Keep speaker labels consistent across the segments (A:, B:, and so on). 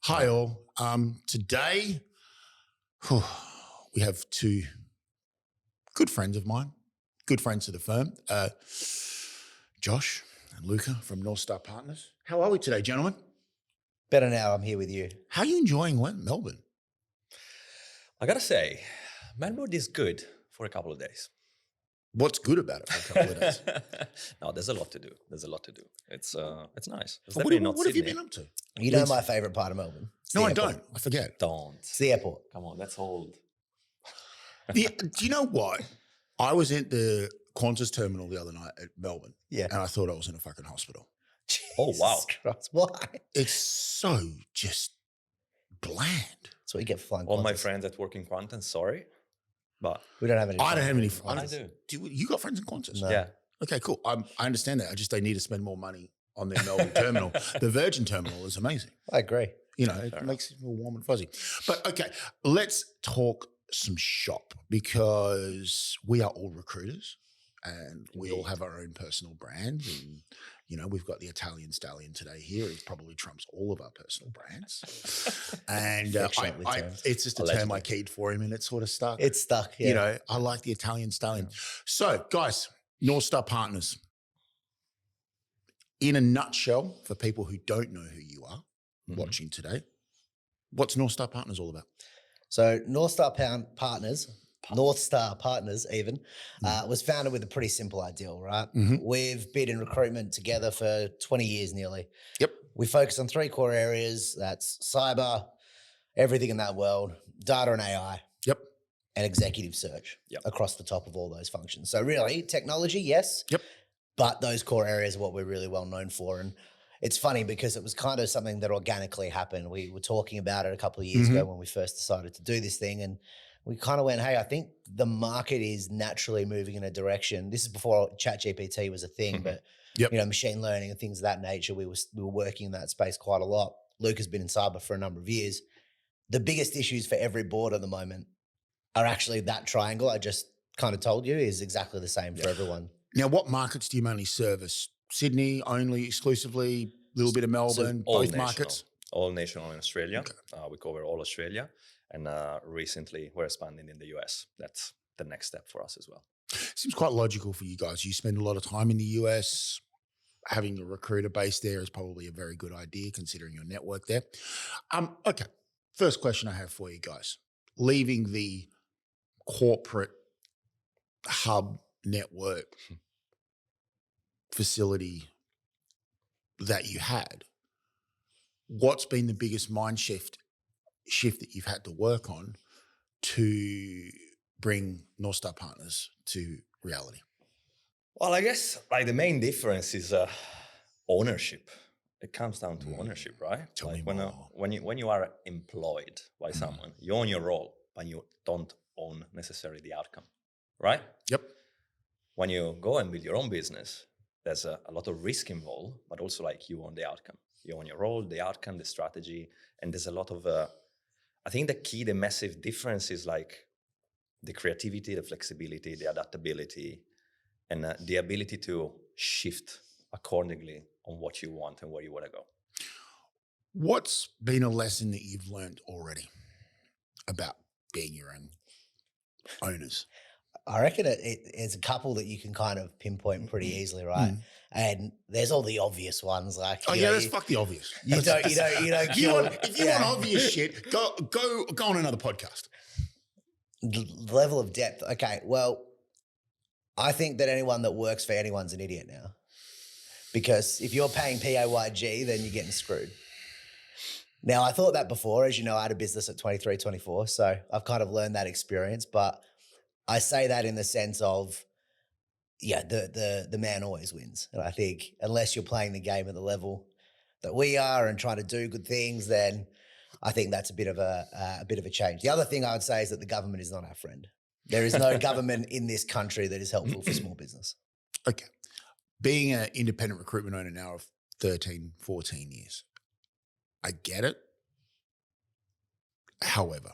A: Hi all. Today we have two good friends of mine, good friends of the firm, Josh and Luca from North Star Partners. How are we today, gentlemen?
B: Better now I'm here with you.
A: How are you enjoying Melbourne?
C: I gotta say, Melbourne is good for a couple of days.
A: What's good about it for a couple of days?
C: No, there's a lot to do. It's nice. It's
A: What,
C: definitely not
A: what have you
C: Sydney.
A: been up to?
B: You know my favourite part of Melbourne? It's
A: No,
B: the
A: I
B: airport.
A: don't. I forget.
C: Don't.
B: It's the airport.
C: Come on, that's old.
A: Do you know what? I was at the Qantas terminal the other night at Melbourne.
B: Yeah.
A: And I thought I was in a fucking hospital.
C: Oh, wow.
B: Jesus Christ, why?
A: It's so just bland.
B: That's what you get for flying
C: All my
B: Qantas.
C: friends that work in Qantas, sorry, but
B: We don't have any.
A: I don't have any.
C: I do.
A: You got friends in Qantas?
B: No.
C: Yeah.
A: Okay, cool. I understand that. They need to spend more money on their Melbourne terminal. The Virgin terminal is amazing.
B: I agree.
A: You know, it
C: Fair
A: makes it feel warm and fuzzy. But okay, let's talk some shop because we are all recruiters and we all have our own personal brands. And, you know, we've got the Italian Stallion today here. It probably trumps all of our personal brands. And
B: Affectionately termed.
A: it's just a term I keyed for him and it sort of stuck.
B: It's stuck. Yeah.
A: You know, I like the Italian Stallion. So, guys, North Star Partners. In a nutshell, for people who don't know who you are watching today, what's North Star Partners all about?
B: So North Star Partners even, was founded with a pretty simple ideal, right? We've been in recruitment together for 20 years nearly.
A: Yep.
B: We focus on three core areas. That's cyber, everything in that world, data and AI.
A: Yep.
B: And executive search across the top of all those functions. So really, technology, yes.
A: Yep.
B: But those core areas are what we're really well known for. And it's funny because it was kind of something that organically happened. We were talking about it a couple of years ago when we first decided to do this thing. And we kind of went, hey, I think the market is naturally moving in a direction. This is before ChatGPT was a thing, but you know, machine learning and things of that nature, we were working in that space quite a lot. Luke has been in cyber for a number of years. The biggest issues for every board at the moment are actually that triangle I just kind of told you is exactly the same for everyone.
A: Now, what markets do you mainly service? Sydney only, exclusively, a little bit of Melbourne,
C: all
A: both
C: national.
A: markets?
C: All national in Australia. Okay. We cover all Australia. And recently we're expanding in the US. That's the next step for us as well.
A: Seems quite logical for you guys. You spend a lot of time in the US. Having a recruiter base there is probably a very good idea considering your network there. Okay, first question I have for you guys. Leaving the corporate hub network facility that you had, what's been the biggest mind shift that you've had to work on to bring North Star Partners to reality?
C: Well, I guess like the main difference is ownership. It comes down to ownership, right?
A: Tell
C: like
A: me more.
C: when you are employed by someone, you own your role, but you don't own necessarily the outcome, right?
A: Yep.
C: When you go and build your own business, there's a lot of risk involved, but also like you own the outcome. You own your role, the outcome, the strategy, and there's a lot of, I think the massive difference is like the creativity, the flexibility, the adaptability, and the ability to shift accordingly on what you want and where you want to go.
A: What's been a lesson that you've learned already about being your own owners?
B: I reckon it's a couple that you can kind of pinpoint pretty easily, right? And there's all the obvious ones, like
A: let's fuck the obvious.
B: You don't.
A: If you want obvious shit, go on another podcast.
B: Level of depth. Okay, well, I think that anyone that works for anyone's an idiot now, because if you're paying PAYG, then you're getting screwed. Now, I thought that before, as you know, I had a business at 23, 24, so I've kind of learned that experience, but I say that in the sense of, the man always wins. And I think unless you're playing the game at the level that we are and trying to do good things, then I think that's a bit of a change. The other thing I would say is that the government is not our friend. There is no government in this country that is helpful for small business.
A: Okay. Being an independent recruitment owner now of 13, 14 years, I get it. However,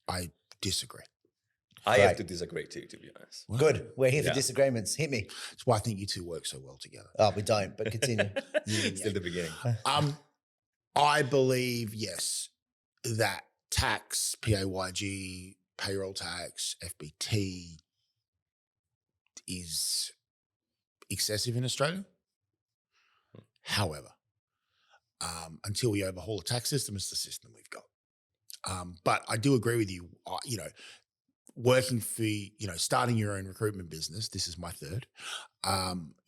A: I disagree.
C: I have to disagree too, to be honest.
A: Well,
B: good. We're here for disagreements. Hit me.
A: That's why I think you two work so well together.
B: Oh, we don't, but continue.
C: Still the beginning.
A: I believe, yes, that tax, PAYG, payroll tax, FBT is excessive in Australia. However, until we overhaul the tax system, it's the system we've got. But I do agree with you, working for, starting your own recruitment business, this is my third,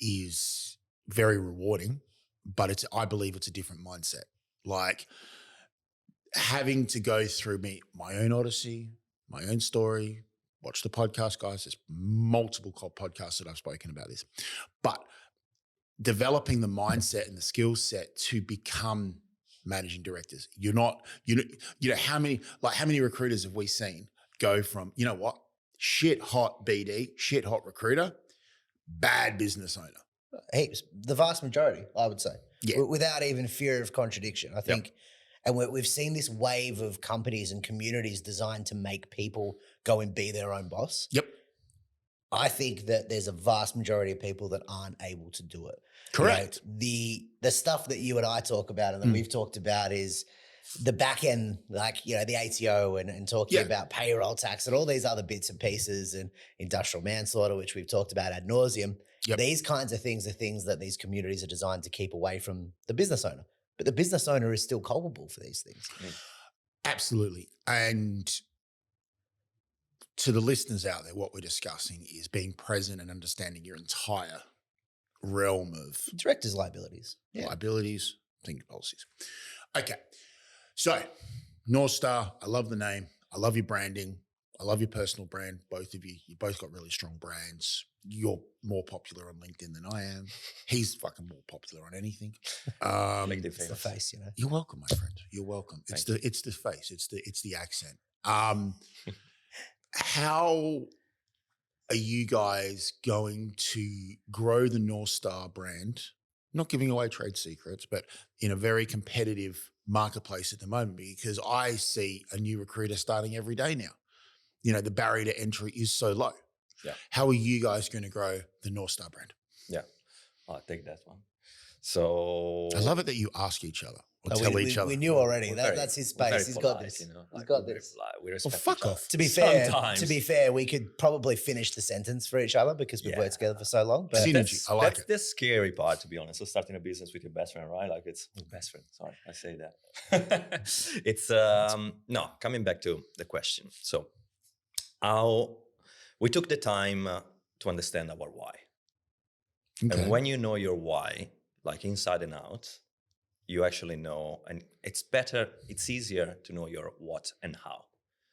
A: is very rewarding, but I believe it's a different mindset. Like having to go through my own odyssey, my own story, watch the podcast, guys. There's multiple podcasts that I've spoken about this, but developing the mindset and the skill set to become managing directors. You're not, how many recruiters have we seen go from, shit hot BD, shit hot recruiter, bad business owner?
B: Heaps. The vast majority, I would say.
A: Yeah.
B: Without even fear of contradiction. I think, and we've seen this wave of companies and communities designed to make people go and be their own boss.
A: Yep.
B: I think that there's a vast majority of people that aren't able to do it.
A: Correct.
B: The stuff that you and I talk about and that we've talked about is the back end, like, the ATO and talking about payroll tax and all these other bits and pieces and industrial manslaughter, which we've talked about ad nauseum. Yep. These kinds of things are things that these communities are designed to keep away from the business owner. But the business owner is still culpable for these things.
A: Absolutely. And to the listeners out there, what we're discussing is being present and understanding your entire realm of
B: directors' liabilities.
A: Liabilities, thinking policies. Okay. So North Star, I love the name. I love your branding. I love your personal brand. Both of you both got really strong brands. You're more popular on LinkedIn than I am. He's fucking more popular on anything.
B: It's the face,
A: You're welcome, my friend. You're welcome. It's the face. It's the accent. How are you guys going to grow the North Star brand? Not giving away trade secrets, but in a very competitive marketplace at the moment, because I see a new recruiter starting every day now. The barrier to entry is so low.
C: Yeah.
A: How are you guys going to grow the North Star brand?
C: Yeah, I'll take that one. So
A: I love it that you ask each other or tell each other.
B: We knew already. That's his space. He's got this. He's got this.
C: We respect
A: fuck
C: each other.
A: off.
B: To be fair, we could probably finish the sentence for each other because we've worked together for so long. But
A: Synergy. I like
C: that's
A: it.
C: the scary part, to be honest. So starting a business with your best friend, right? Like it's best friend. Sorry, I say that. It's no, coming back to the question. So how we took the time to understand our why. Okay. And when you know your why, like inside and out, you actually know, and it's easier to know your what and how.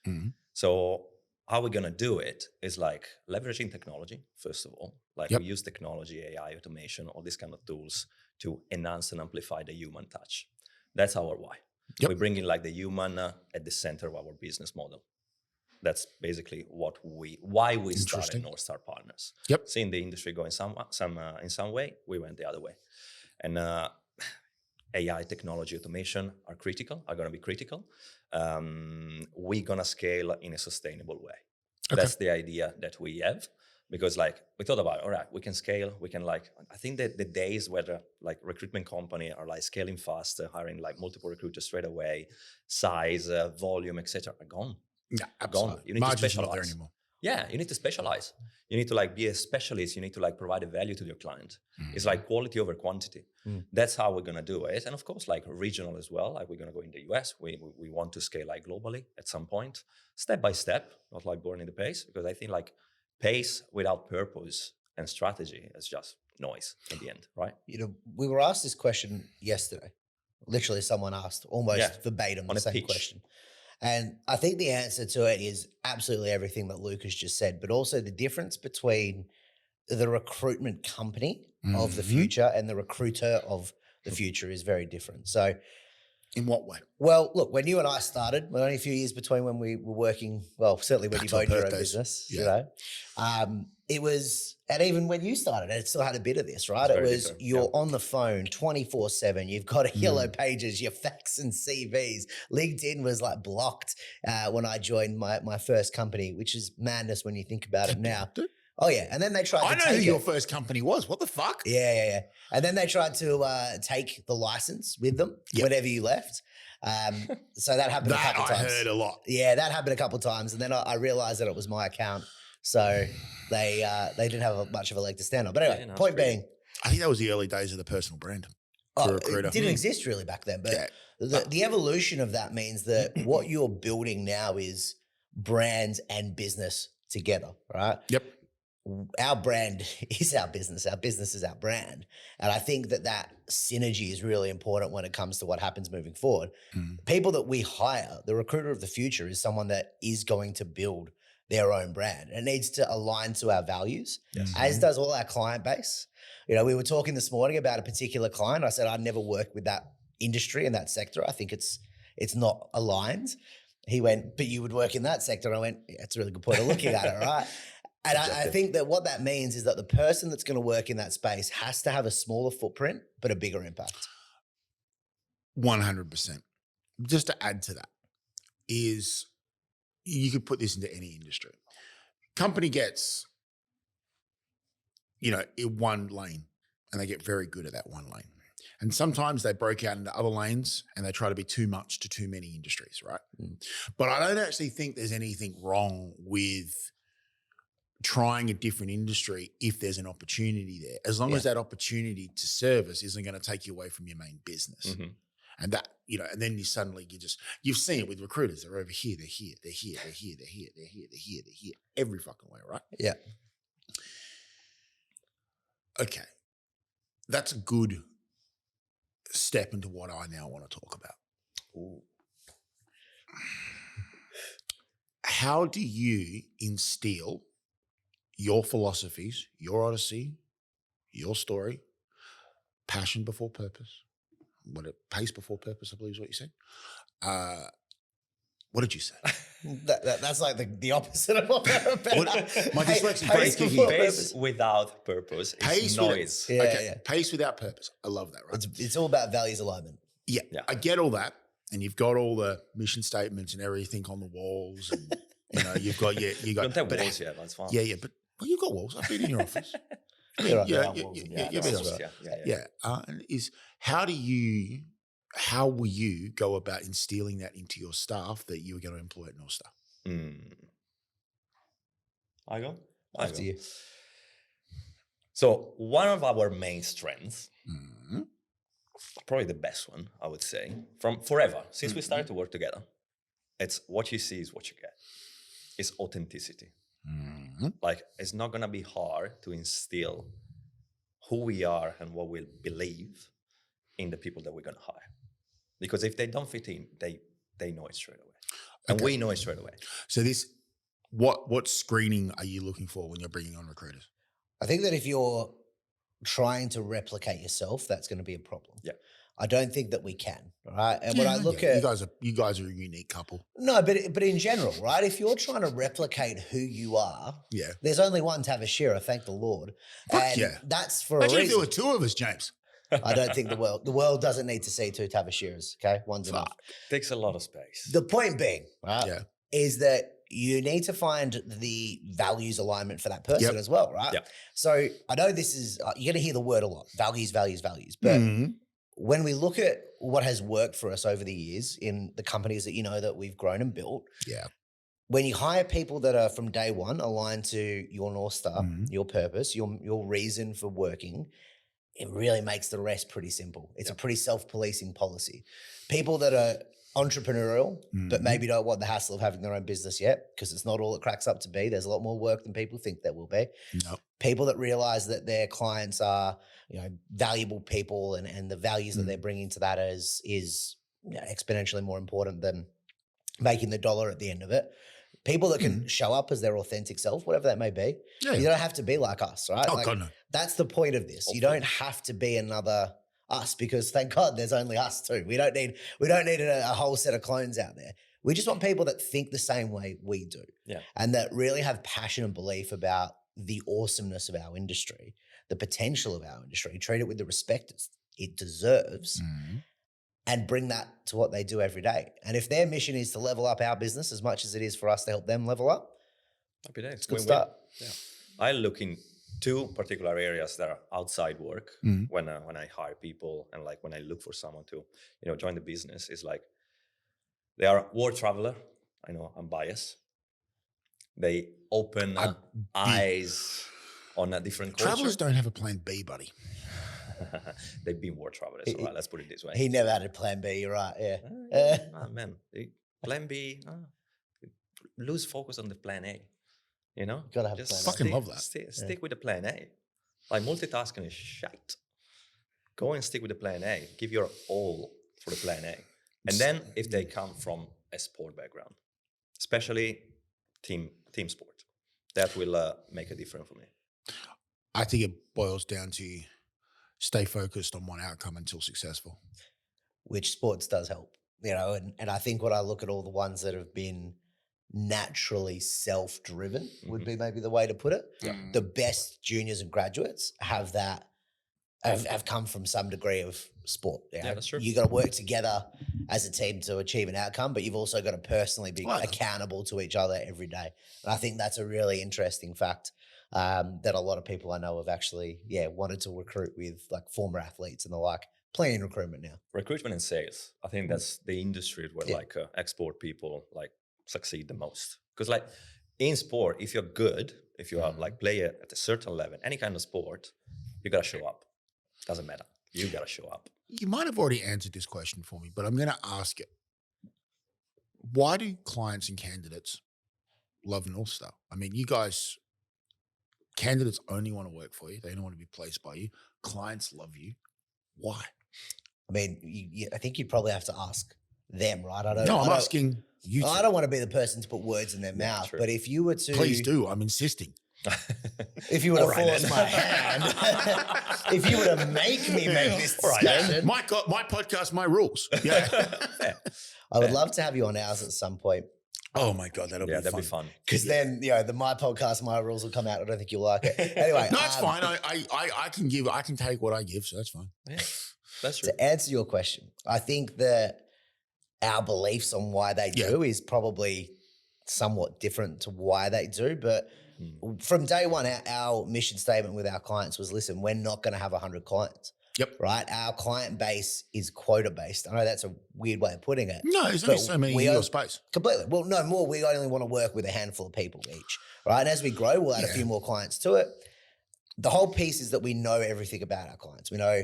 C: Mm-hmm. So how we're going to do it is like leveraging technology, first of all. Like we use technology, AI, automation, all these kind of tools to enhance and amplify the human touch. That's our why. We bring in like the human at the center of our business model. That's basically why we started North Star Partners. Seeing the industry going in some way, we went the other way. And AI, technology, automation are going to be critical. We're going to scale in a sustainable way. Okay. That's the idea that we have. Because we thought about, all right, we can scale. We can I think that the days where the recruitment company are scaling fast, hiring multiple recruiters straight away, size, volume, etc. are gone.
A: Yeah, absolutely.
C: Gone. You need
A: Margin's
C: to specialize.
A: Not there anymore.
C: Yeah, you need to specialize. You need to be a specialist. You need to provide a value to your client. Mm-hmm. It's quality over quantity. Mm. That's how we're gonna do it. And of course, regional as well. We're gonna go in the US. We want to scale globally at some point, step by step, not burning the pace. Because I think pace without purpose and strategy is just noise in the end, right?
B: We were asked this question yesterday. Literally, someone asked almost verbatim the same question. And I think the answer to it is absolutely everything that Luca's just said, but also the difference between the recruitment company of the future and the recruiter of the future is very different. So
A: in what way?
B: Well, look, when you and I started, we're only a few years between when we were working, well, certainly when you owned your own business, it was, and even when you started, it still had a bit of this, right? It was you're on the phone 24/7. You've got yellow pages, your fax and CVs. LinkedIn was blocked when I joined my first company, which is madness when you think about it now. Oh yeah, and then they tried
A: I
B: to
A: know
B: take
A: who your
B: it.
A: first company was. What the fuck?
B: Yeah. And then they tried to take the license with them
A: Yep.
B: whenever you left. So that happened a
A: That
B: couple
A: I
B: times.
A: heard a lot.
B: Yeah, that happened a couple times, and then I realized that it was my account, so they didn't have much of a leg to stand on. But anyway,
C: Yeah, no,
B: point
C: it's
B: being,
A: I think that was the early days of the personal brand for a recruiter.
B: it didn't exist really back then. But
A: Yeah.
B: the evolution of that means that what you're building now is brands and business together, right?
A: Yep.
B: Our brand is our business is our brand, and I think that synergy is really important when it comes to what happens moving forward. People that we hire, the recruiter of the future is someone that is going to build their own brand. It needs to align to our values, as does all our client base. You know, we were talking this morning about a particular client. I said I'd never work with that industry and that sector. I think it's not aligned. He went, but you would work in that sector. And I went, yeah, that's a really good point of looking at it, right? And I think that what that means is that the person that's going to work in that space has to have a smaller footprint, but a bigger impact.
A: 100%. Just to add to that is you could put this into any industry. Company gets, in one lane and they get very good at that one lane. And sometimes they break out into other lanes and they try to be too much to too many industries, right? But I don't actually think there's anything wrong with trying a different industry if there's an opportunity there, as long as that opportunity to service isn't going to take you away from your main business. And that, and then you've seen it with recruiters. They're over here, they're here, they're here, they're here, they're here, they're here, they're here, they're here, every fucking way, right?
B: Yeah.
A: Okay. That's a good step into what I now want to talk about.
B: Ooh.
A: How do you instill your philosophies, your odyssey, your story, passion before purpose, pace before purpose, I believe is what you said. What did you say?
B: That's like the opposite of what they're about.
A: My dyslexia
B: Pace
A: breaks
B: before
C: Pace
B: purpose.
C: without purpose is
A: Pace
C: noise.
A: Pace without purpose. I love that, right?
B: It's all about values alignment.
A: Yeah, I get all that. And you've got all the mission statements and everything on the walls. And, you've got, you got.
C: Don't have walls yet, that's fine.
A: Yeah, but you've got walls. I've been in your office.
B: You're right.
A: Yeah. How will you go about instilling that into your staff that you're going to employ at North Star?
C: I go?
B: After you.
C: So one of our main strengths, probably the best one, I would say, from forever, since we started to work together, it's what you see is what you get. It's authenticity. Like, it's not going to be hard to instill who we are and what we believe in the people that we're going to hire. Because if they don't fit in, they know it straight away. And we know it straight away.
A: So what screening are you looking for when you're bringing on recruiters?
B: I think that if you're trying to replicate yourself, that's going to be a problem.
C: Yeah.
B: I don't think that we can, right? And when I look at
A: you guys are a unique couple.
B: No, but in general, right? If you're trying to replicate who you are, there's only one Tavashira, thank the Lord. And that's for a reason.
A: Imagine if there were two of us, James.
B: I don't think the world doesn't need to see two Tavashiras, okay? One's enough.
C: Takes a lot of space.
B: The point being, right, is that you need to find the values alignment for that person as well, right?
C: Yep.
B: So I know this is, you're going to hear the word a lot, values. But when we look at what has worked for us over the years in the companies that we've grown and built, when you hire people that are from day one aligned to your North Star, your purpose, your reason for working, it really makes the rest pretty simple. It's a pretty self-policing policy. People that are entrepreneurial, but maybe don't want the hassle of having their own business yet, because it's not all it cracks up to be. There's a lot more work than people think there will be.
A: Nope.
B: People that realize that their clients are, valuable people and the values that they're bringing to that is exponentially more important than making the dollar at the end of it. People that can show up as their authentic self, whatever that may be. Yeah. You don't have to be like us, right?
A: Oh, God, no.
B: That's the point of this. You don't have to be another us, because thank God there's only us too. We don't need a whole set of clones out there. We just want people that think the same way we do. Yeah. And that really have passion and belief about the awesomeness of our industry, the potential of our industry, treat it with the respect it deserves. And bring that to what they do every day. And if their mission is to level up our business as much as it is for us to help them level up,
C: happy days.
B: It's a good start.
C: Yeah. I look in two particular areas that are outside work when I hire people and like when I look for someone to, join the business. Is like they are world traveler. I know I'm biased. They open eyes on a different culture.
A: Travelers don't have a plan B, buddy.
C: They've been war travelers, all right, let's put it this way.
B: He never had a plan B, you're right, yeah.
C: Oh, man, plan B, lose focus on the plan A,
B: You gotta have
C: Just
B: a plan
A: Fucking
C: stick,
A: love that.
C: Stick with the plan A. Like multitasking is shite. Go and stick with the plan A. Give your all for the plan A. And then if they come from a sport background, especially team sport, that will make a difference for me.
A: I think it boils down to stay focused on one outcome until successful.
B: Which sports does help, and I think when I look at all the ones that have been naturally self-driven would be maybe the way to put it.
C: Yeah.
B: The best juniors and graduates have that, have come from some degree of sport.
C: Yeah, that's true.
B: You got to work together as a team to achieve an outcome, but you've also got to personally be accountable to each other every day. And I think that's a really interesting fact that a lot of people I know have actually, wanted to recruit with like former athletes and the like. Plenty in recruitment now.
C: Recruitment and sales. I think that's the industry where like export people like succeed the most. Because like in sport, if you're good, if you are like player at a certain level, any kind of sport, you gotta show up. Doesn't matter. You gotta show up.
A: You might have already answered this question for me, but I'm going to ask it. Why do clients and candidates love North Star? I mean, you guys, candidates only want to work for you. They don't want to be placed by you. Clients love you. Why?
B: I mean, I think you'd probably have to ask them, right? I'm
A: asking you.
B: I don't want to be the person to put words in their mouth,
C: true.
B: but if you were to...
A: Please do. I'm insisting.
B: If you were to force my hand, if you were to make me make this discussion...
A: My podcast, my rules. Yeah.
B: I would love to have you on ours at some point.
A: Oh my God, that'd be fun.
B: Because then, the my podcast, my rules will come out. I don't think you'll like it. Anyway.
A: No, it's fine. I can take what I give, so that's fine.
C: Yeah, that's true.
B: To answer your question, I think that our beliefs on why they do is probably somewhat different to why they do. But from day one, our mission statement with our clients was, listen, we're not going to have 100 clients.
A: Yep.
B: Right? Our client base is quota-based. I know that's a weird way of putting it.
A: No, there's only so many in your space.
B: Completely. Well, no more. We only want to work with a handful of people each. Right? And as we grow, we'll add a few more clients to it. The whole piece is that we know everything about our clients. We know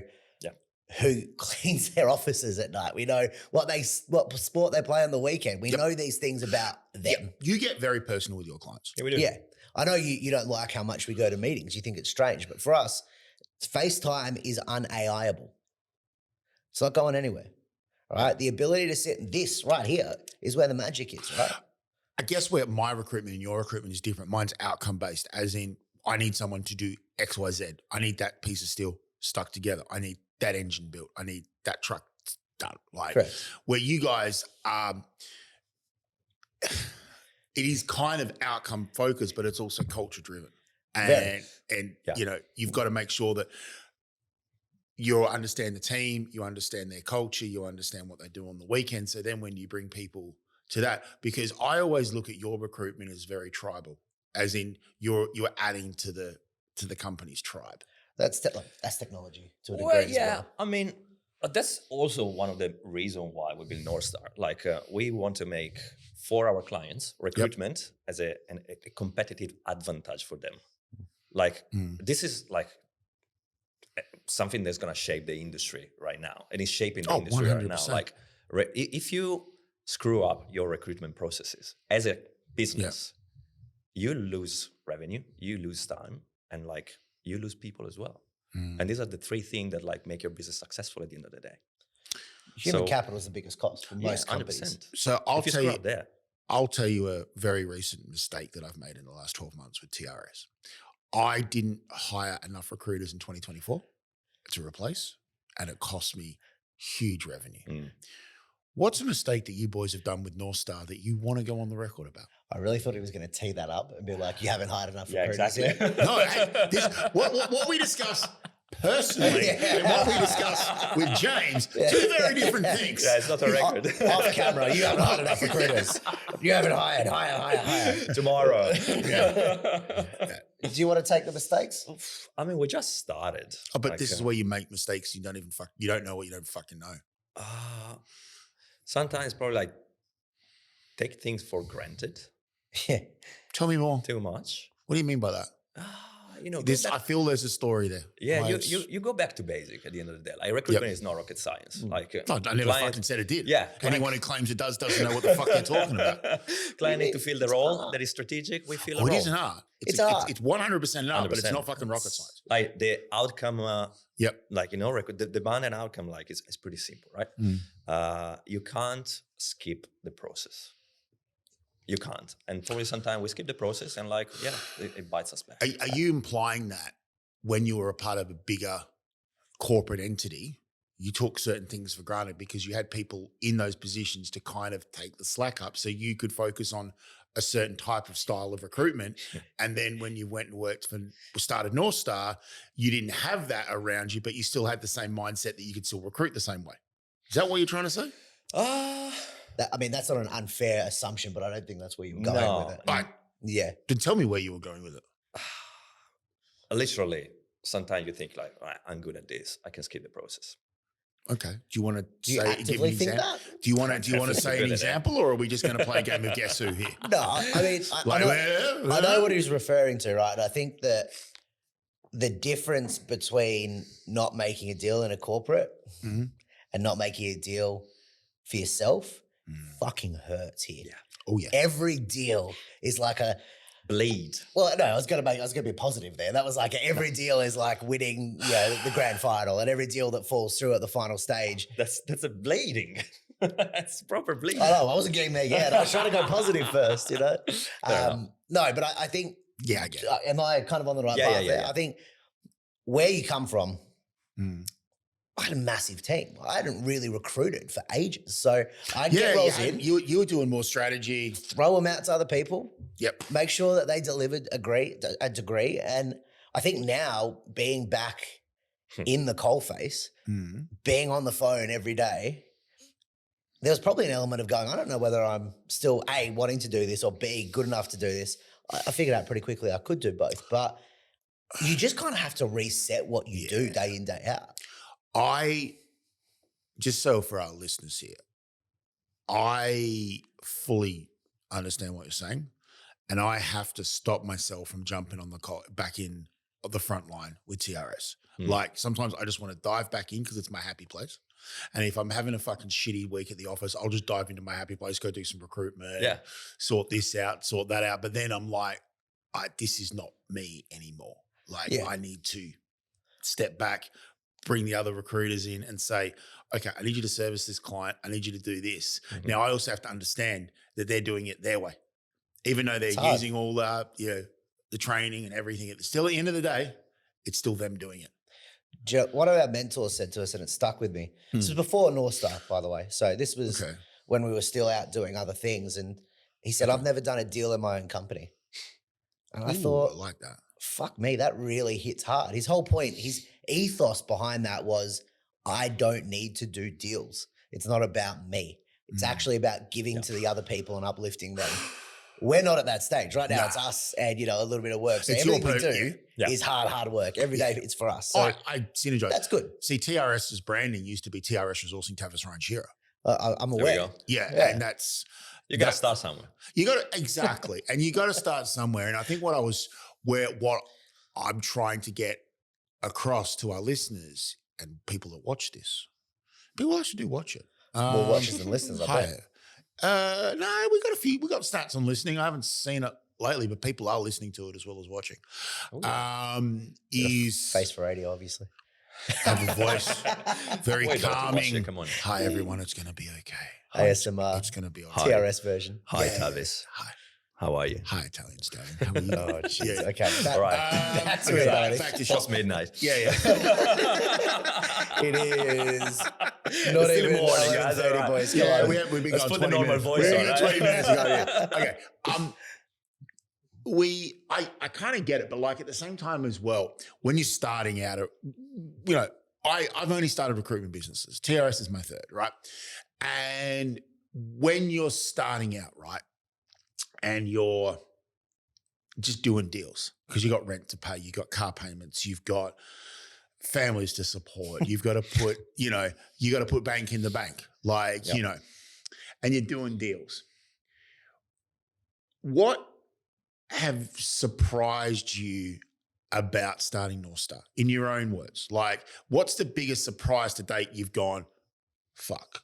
B: who cleans their offices at night. We know what sport they play on the weekend. We know these things about them.
A: Yep. You get very personal with your clients.
C: Yeah, we do.
B: Yeah. I know you don't like how much we go to meetings. You think it's strange. But for us, FaceTime is un-AIable. It's not going anywhere. All right. The ability to sit this right here is where the magic is, right?
A: I guess where my recruitment and your recruitment is different. Mine's outcome based, as in I need someone to do X, Y, Z. I need that piece of steel stuck together. I need that engine built. I need that truck done. Like
B: Correct.
A: where you guys, it is kind of outcome focused, but it's also culture driven. And you've got to make sure that you understand the team, you understand their culture, you understand what they do on the weekend. So then when you bring people to that, because I always look at your recruitment as very tribal, as in you're adding to the company's tribe.
B: That's technology to a degree
C: Well,
B: as well.
C: I mean, that's also one of the reasons why we build North Star. Like we want to make for our clients recruitment as a competitive advantage for them. Like this is like something that's going to shape the industry right now, and it's shaping the industry
A: 100%.
C: right now. Like if you screw up your recruitment processes as a business, you lose revenue, you lose time, and like you lose people as well. And these are the three things that like make your business successful at the end of the day.
B: Human capital is the biggest cost for most companies.
C: 100%.
A: So I'll tell you a very recent mistake that I've made in the last 12 months with TRS. I didn't hire enough recruiters in 2024 to replace, and it cost me huge revenue. What's a mistake that you boys have done with North Star that you want to go on the record about?
B: I really thought he was going to tee that up and be like, you haven't hired enough recruiters
C: exactly.
B: yet.
A: No, what we discuss personally and what we discuss with James, two very different things.
C: Yeah, it's not a record.
B: Off camera, you haven't hired enough recruiters. You haven't hired. Hire.
C: Tomorrow.
A: Yeah.
B: Do you want to take the mistakes?
C: I mean, we just started.
A: Oh, but this is where you make mistakes. You don't know what you don't fucking know.
C: Sometimes probably like take things for granted
B: Yeah.
A: Tell me more.
C: too much.
A: What do you mean by that? I feel there's a story there.
C: Yeah,
A: Like,
C: you go back to basic at the end of the day. Like recruitment is not rocket science. Like
A: no, I never fucking said it did.
C: Yeah,
A: anyone who claims it doesn't know what the fuck you're talking about.
C: Client need to fill the role that is strategic. We fill a role.
A: It is an art. It's
B: art.
A: It's 100% an art, but it's
C: 100%.
A: not fucking rocket science.
C: Like the outcome.
A: Yep.
C: Like the demand and outcome. Like it's pretty simple, right? You can't skip the process. You can't. And probably sometimes we skip the process and it bites us back.
A: Are you implying that when you were a part of a bigger corporate entity, you took certain things for granted because you had people in those positions to kind of take the slack up so you could focus on a certain type of style of recruitment? And then when you went and started North Star, you didn't have that around you, but you still had the same mindset that you could still recruit the same way. Is that what you're trying to say?
B: That's not an unfair assumption, but I don't think that's where you're going with it. Yeah.
A: Then tell me where you were going with it.
C: Literally, sometimes you think like, right, I'm good at this. I can skip the process.
A: Okay. Do you want to
B: give an example?
A: Do you want to say an example, or are we just going to play a game of guess who here?
B: No, I mean, I know what he's referring to, right? I think that the difference between not making a deal in a corporate and not making a deal for yourself fucking hurts here.
C: Yeah.
A: Oh yeah.
B: Every deal is like a
C: bleed.
B: Well, no, I was gonna be positive there. That was like every deal is like winning, the grand final, and every deal that falls through at the final stage.
C: That's a bleeding. That's proper bleeding.
B: I know. I wasn't getting there yet. I was trying to go positive first, No, but I think.
A: Yeah, I get it.
B: Am I kind of on the right path there? I think where you come from. I had a massive team. I hadn't really recruited for ages. So I'd get roles in.
A: You were doing more strategy.
B: Throw them out to other people.
A: Yep.
B: Make sure that they delivered a degree. And I think now being back in the coalface, being on the phone every day, there was probably an element of going, I don't know whether I'm still A, wanting to do this, or B, good enough to do this. I figured out pretty quickly I could do both. But you just kind of have to reset what you do day in, day out.
A: Just so for our listeners here, I fully understand what you're saying, and I have to stop myself from jumping on back in the front line with TRS. Like sometimes I just want to dive back in because it's my happy place. And if I'm having a fucking shitty week at the office, I'll just dive into my happy place, go do some recruitment, sort this out, sort that out. But then I'm like, this is not me anymore. Like I need to step back, bring the other recruiters in and say, okay, I need you to service this client. I need you to do this. Now, I also have to understand that they're doing it their way. Even though they're using all the training and everything, still at the end of the day, it's still them doing it.
B: One of our mentors said to us, and it stuck with me. This was before North Star, by the way. So this was when we were still out doing other things. And he said, I've never done a deal in my own company. And I thought,
A: I like that.
B: Fuck me, that really hits hard. His whole point, his ethos behind that was, I don't need to do deals. It's not about me. It's actually about giving to the other people and uplifting them. We're not at that stage. Right now, it's us and, a little bit of work. So everything we do is hard work. Every day it's for us. So
A: I synergize.
B: That's good.
A: See, TRS's branding used to be TRS Resourcing Tavis Ryan Shearer.
B: I'm aware.
A: Yeah, and that's...
C: You got to start somewhere.
A: You got to, exactly. And you got to start somewhere. And I think what I'm trying to get across to our listeners and people that watch this, people actually do watch it.
B: More watchers than listeners, I bet.
A: No, we got stats on listening. I haven't seen it lately, but people are listening to it as well as watching.
B: Face for radio, obviously.
A: Have a voice, very calming.
C: Come on.
A: Hi everyone, it's going to be okay.
B: ASMR.
A: It's going to be all right.
B: TRS version.
C: Hi, Tavis.
A: Hi.
C: How are you?
A: Hi, Italian Stallion. How are you?
B: Oh, jeez.
A: Yeah.
B: Okay.
C: All right.
B: That's it.
A: Back to shop.
C: Past midnight.
A: Yeah.
B: It is not
C: It's
B: even
C: still morning,
B: 11:30,
C: guys. All right.
B: boys.
A: Yeah,
B: Come on.
A: we've been
C: Let's
A: going
C: put the
A: 20
C: normal
A: minutes.
C: voice
A: We're
C: on,
A: going
C: right?
A: 20 minutes ago. Okay. I kind of get it, but like at the same time as well, when you're starting out, I've only started recruitment businesses. TRS is my third, right? And when you're starting out, right, and you're just doing deals because you got rent to pay, you got car payments, you've got families to support, you've got to put, you got to put bank in the bank, like, and you're doing deals. What have surprised you about starting North Star in your own words? Like, what's the biggest surprise to date you've gone, fuck?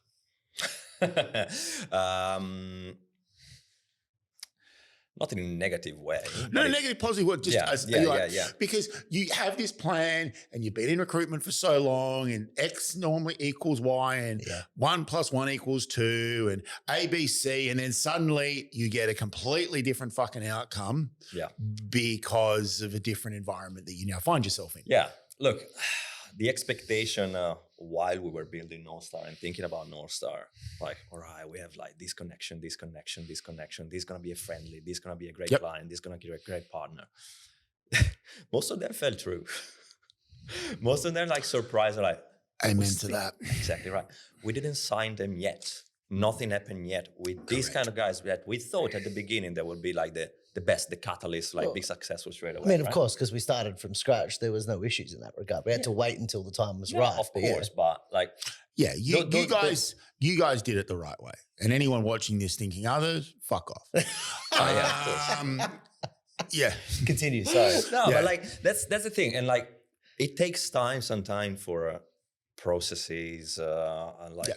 C: Not in a negative way.
A: No, negative, positive word. Just
C: yeah.
A: Because you have this plan and you've been in recruitment for so long, and X normally equals Y, and 1 + 1 = 2, and A, B, C, and then suddenly you get a completely different fucking outcome because of a different environment that you now find yourself in.
C: Yeah. Look, the expectation while we were building North Star and thinking about North Star, like, all right, we have like this connection, this is going to be a friendly, this is going to be a great client, this is going to be a great partner. Most of them fell through. Most of them like surprised, like,
A: amen to that.
C: Exactly right. We didn't sign them yet. Nothing happened yet with these kind of guys that we thought at the beginning that would be like the best, the catalyst, like big successful straight away.
B: I mean, of course, because we started from scratch, there was no issues in that regard. We had to wait until the time was right.
C: Of course, but like,
A: you guys did it the right way. And anyone watching this thinking others, fuck off.
C: Of course.
B: Continue. Sorry.
C: But like that's the thing, and like it takes time sometimes for processes, and like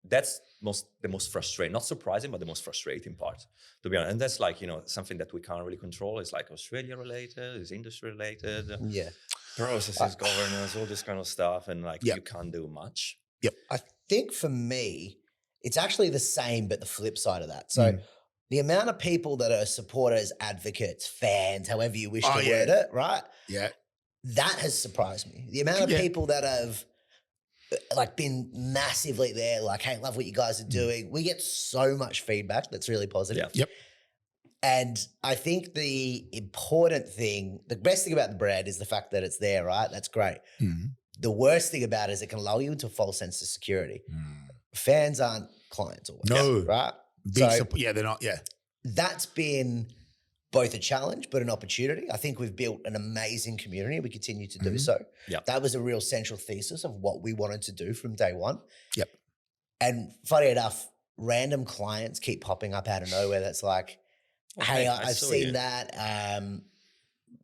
C: that's the most frustrating, not surprising, but the most frustrating part, to be honest. And that's like, something that we can't really control. It's like Australia related, it's industry related, processes, governance, all this kind of stuff. And like, you can't do much.
B: I think for me, it's actually the same, but the flip side of that. So the amount of people that are supporters, advocates, fans, however you wish to word it, right?
A: Yeah.
B: That has surprised me. The amount of people that have like been massively there, like, hey, love what you guys are doing. We get so much feedback that's really positive.
A: Yep.
B: And I think the important thing, the best thing about the brand is the fact that it's there, right? That's great. The worst thing about it is it can lull you into a false sense of security. Fans aren't clients always, right?
A: They're not,
B: That's been both a challenge, but an opportunity. I think we've built an amazing community. We continue to do so. That was a real central thesis of what we wanted to do from day one. And funny enough, random clients keep popping up out of nowhere. That's like, hey, I've seen that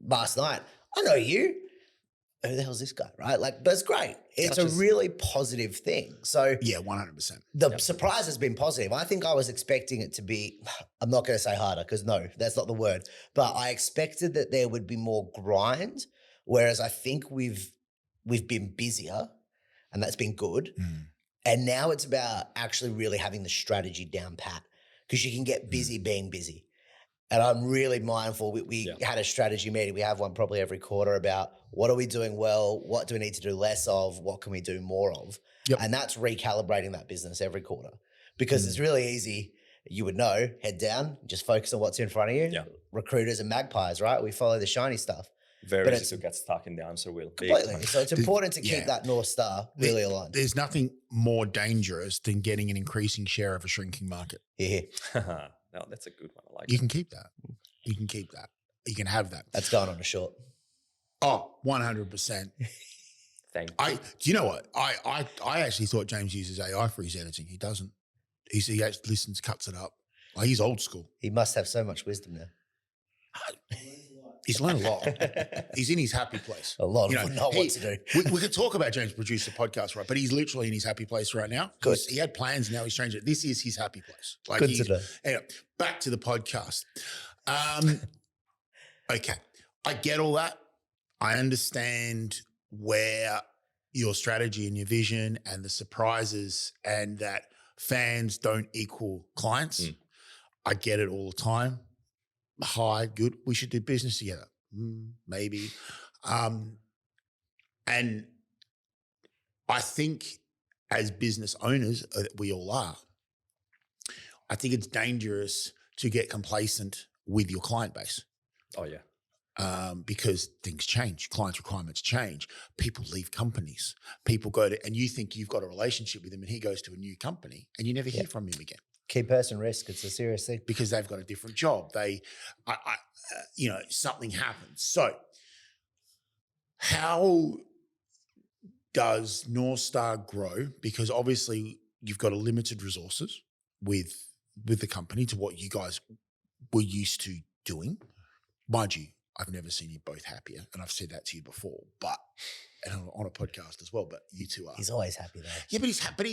B: last night. I know you. Who the hell's this guy, right? Like, that's great. It's a really positive thing. So
A: 100%.
B: The surprise has been positive. I think I was expecting it to be, I'm not going to say harder because no, that's not the word, but I expected that there would be more grind, whereas I think we've been busier and that's been good. And now it's about actually really having the strategy down pat because you can get busy being busy. And I'm really mindful. We had a strategy meeting. We have one probably every quarter about what are we doing well? What do we need to do less of? What can we do more of? And that's recalibrating that business every quarter because it's really easy. You would know, head down, just focus on what's in front of you. Recruiters and magpies, right? We follow the shiny stuff.
C: Very easy to get stuck in the answer wheel.
B: Completely. So it's important to keep that North Star really aligned.
A: There's nothing more dangerous than getting an increasing share of a shrinking market.
C: No, that's a good one. I like
A: You can keep that. You can keep that. You can have that.
B: That's going on a short.
A: Oh, 100%.
C: Thank
A: you. Do you know what? I actually thought James uses AI for his editing. He doesn't. He actually listens, cuts it up. Like, he's old school.
B: He must have so much wisdom now.
A: He's learned a lot. He's in his happy place.
B: A lot. Of not what to do.
A: We could talk about James produce a podcast, right? But he's literally in his happy place right now.
B: Good.
A: He had plans, now he's changed it. This is his happy place. Like,
B: good to know.
A: Anyway, back to the podcast. Okay. I get all that. I understand where your strategy and your vision and the surprises and that fans don't equal clients. I get it all the time. Hi, good. We should do business together. Maybe. And I think as business owners, we all are, I think it's dangerous to get complacent with your client base.
C: Oh, yeah.
A: Because things change, clients' requirements change, people leave companies, people go to, and you think you've got a relationship with him and he goes to a new company and you never hear from him again.
B: Key person risk. It's a serious thing.
A: because they've got a different job. Something happens. So how does North Star grow? Because obviously you've got a limited resources with the company to what you guys were used to doing. Mind you, I've never seen you both happier, and I've said that to you before, and on a podcast as well, but you two are.
B: He's always happy though.
A: Yeah, but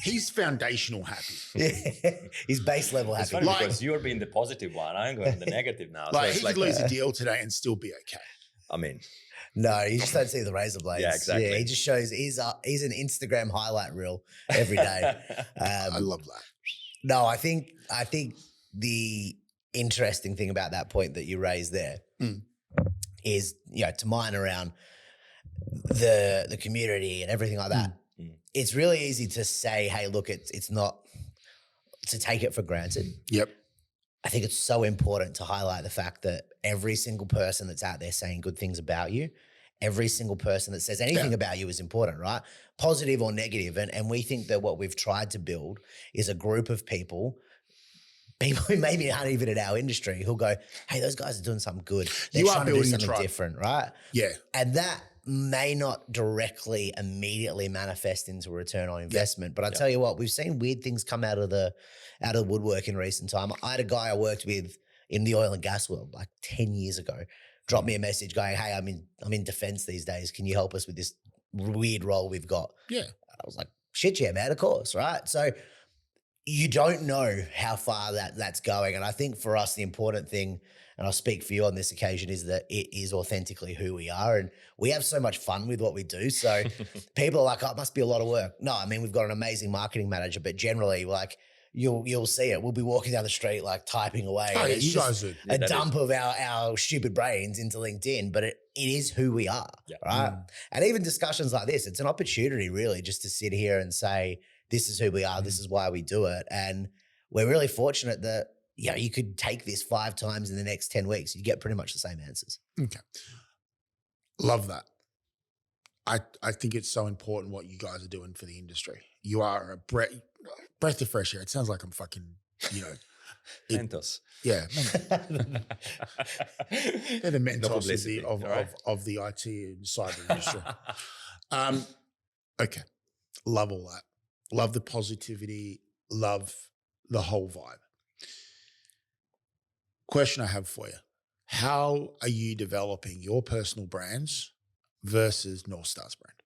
A: he's foundational happy.
B: Yeah. He's base level
C: It's
B: happy.
C: funny because you're being the positive one. I'm going the negative now. So
A: Like
C: it's
A: he could lose a deal today and still be okay.
C: I mean,
B: No, you just don't see the razor blades.
C: Yeah, exactly.
B: Yeah, he just shows he's an Instagram highlight reel every day.
A: I love that.
B: No, I think the interesting thing about that point that you raised there is, to mine around the community and everything like that. It's really easy to say, hey, look, it's not to take it for granted.
A: Yep.
B: I think it's so important to highlight the fact that every single person that's out there saying good things about you, every single person that says anything about you is important, right? Positive or negative. And we think that what we've tried to build is a group of people who maybe aren't even in our industry who'll go, hey, those guys are doing something good. They're
A: You are
B: trying to do
A: building a
B: something
A: tribe.
B: different, right?
A: Yeah.
B: And that may not directly immediately manifest into a return on investment. But I tell you what, we've seen weird things come out of the woodwork in recent time. I had a guy I worked with in the oil and gas world like 10 years ago, dropped me a message going, hey, I'm in defense these days. Can you help us with this weird role we've got?
A: Yeah.
B: I was like, shit, yeah, man, of course, right? So you don't know how far that's going. And I think for us, the important thing, and I'll speak for you on this occasion, is that it is authentically who we are. And we have so much fun with what we do. So people are like, oh, it must be a lot of work. No, I mean, we've got an amazing marketing manager, but generally like you'll see it. We'll be walking down the street, like typing away.
A: Oh,
B: and
A: yeah,
B: it's
A: you
B: just
A: guys are.
B: a dump of our stupid brains into LinkedIn, but it is who we are, right? And even discussions like this, it's an opportunity really just to sit here and say, this is who we are, this is why we do it. And we're really fortunate that, you could take this 5 times in the next 10 weeks. You get pretty much the same answers.
A: Okay. Love that. I think it's so important what you guys are doing for the industry. You are a breath of fresh air. It sounds like I'm fucking,
C: Mentos.
A: Yeah. They're the
C: No
A: Mentos
C: publicity,
A: of
C: right?
A: the IT and cyber industry. Okay. Love all that. Love the positivity. Love the whole vibe. Question I have for you. How are you developing your personal brands versus North Star's brand?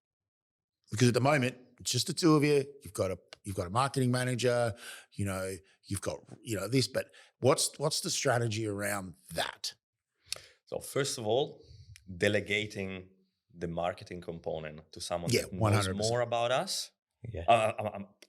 A: Because at the moment, it's just the two of you. You've got a marketing manager, you've got, this, but what's the strategy around that?
C: So first of all, delegating the marketing component to someone
A: Yeah,
C: that knows
A: 100%.
C: more about us,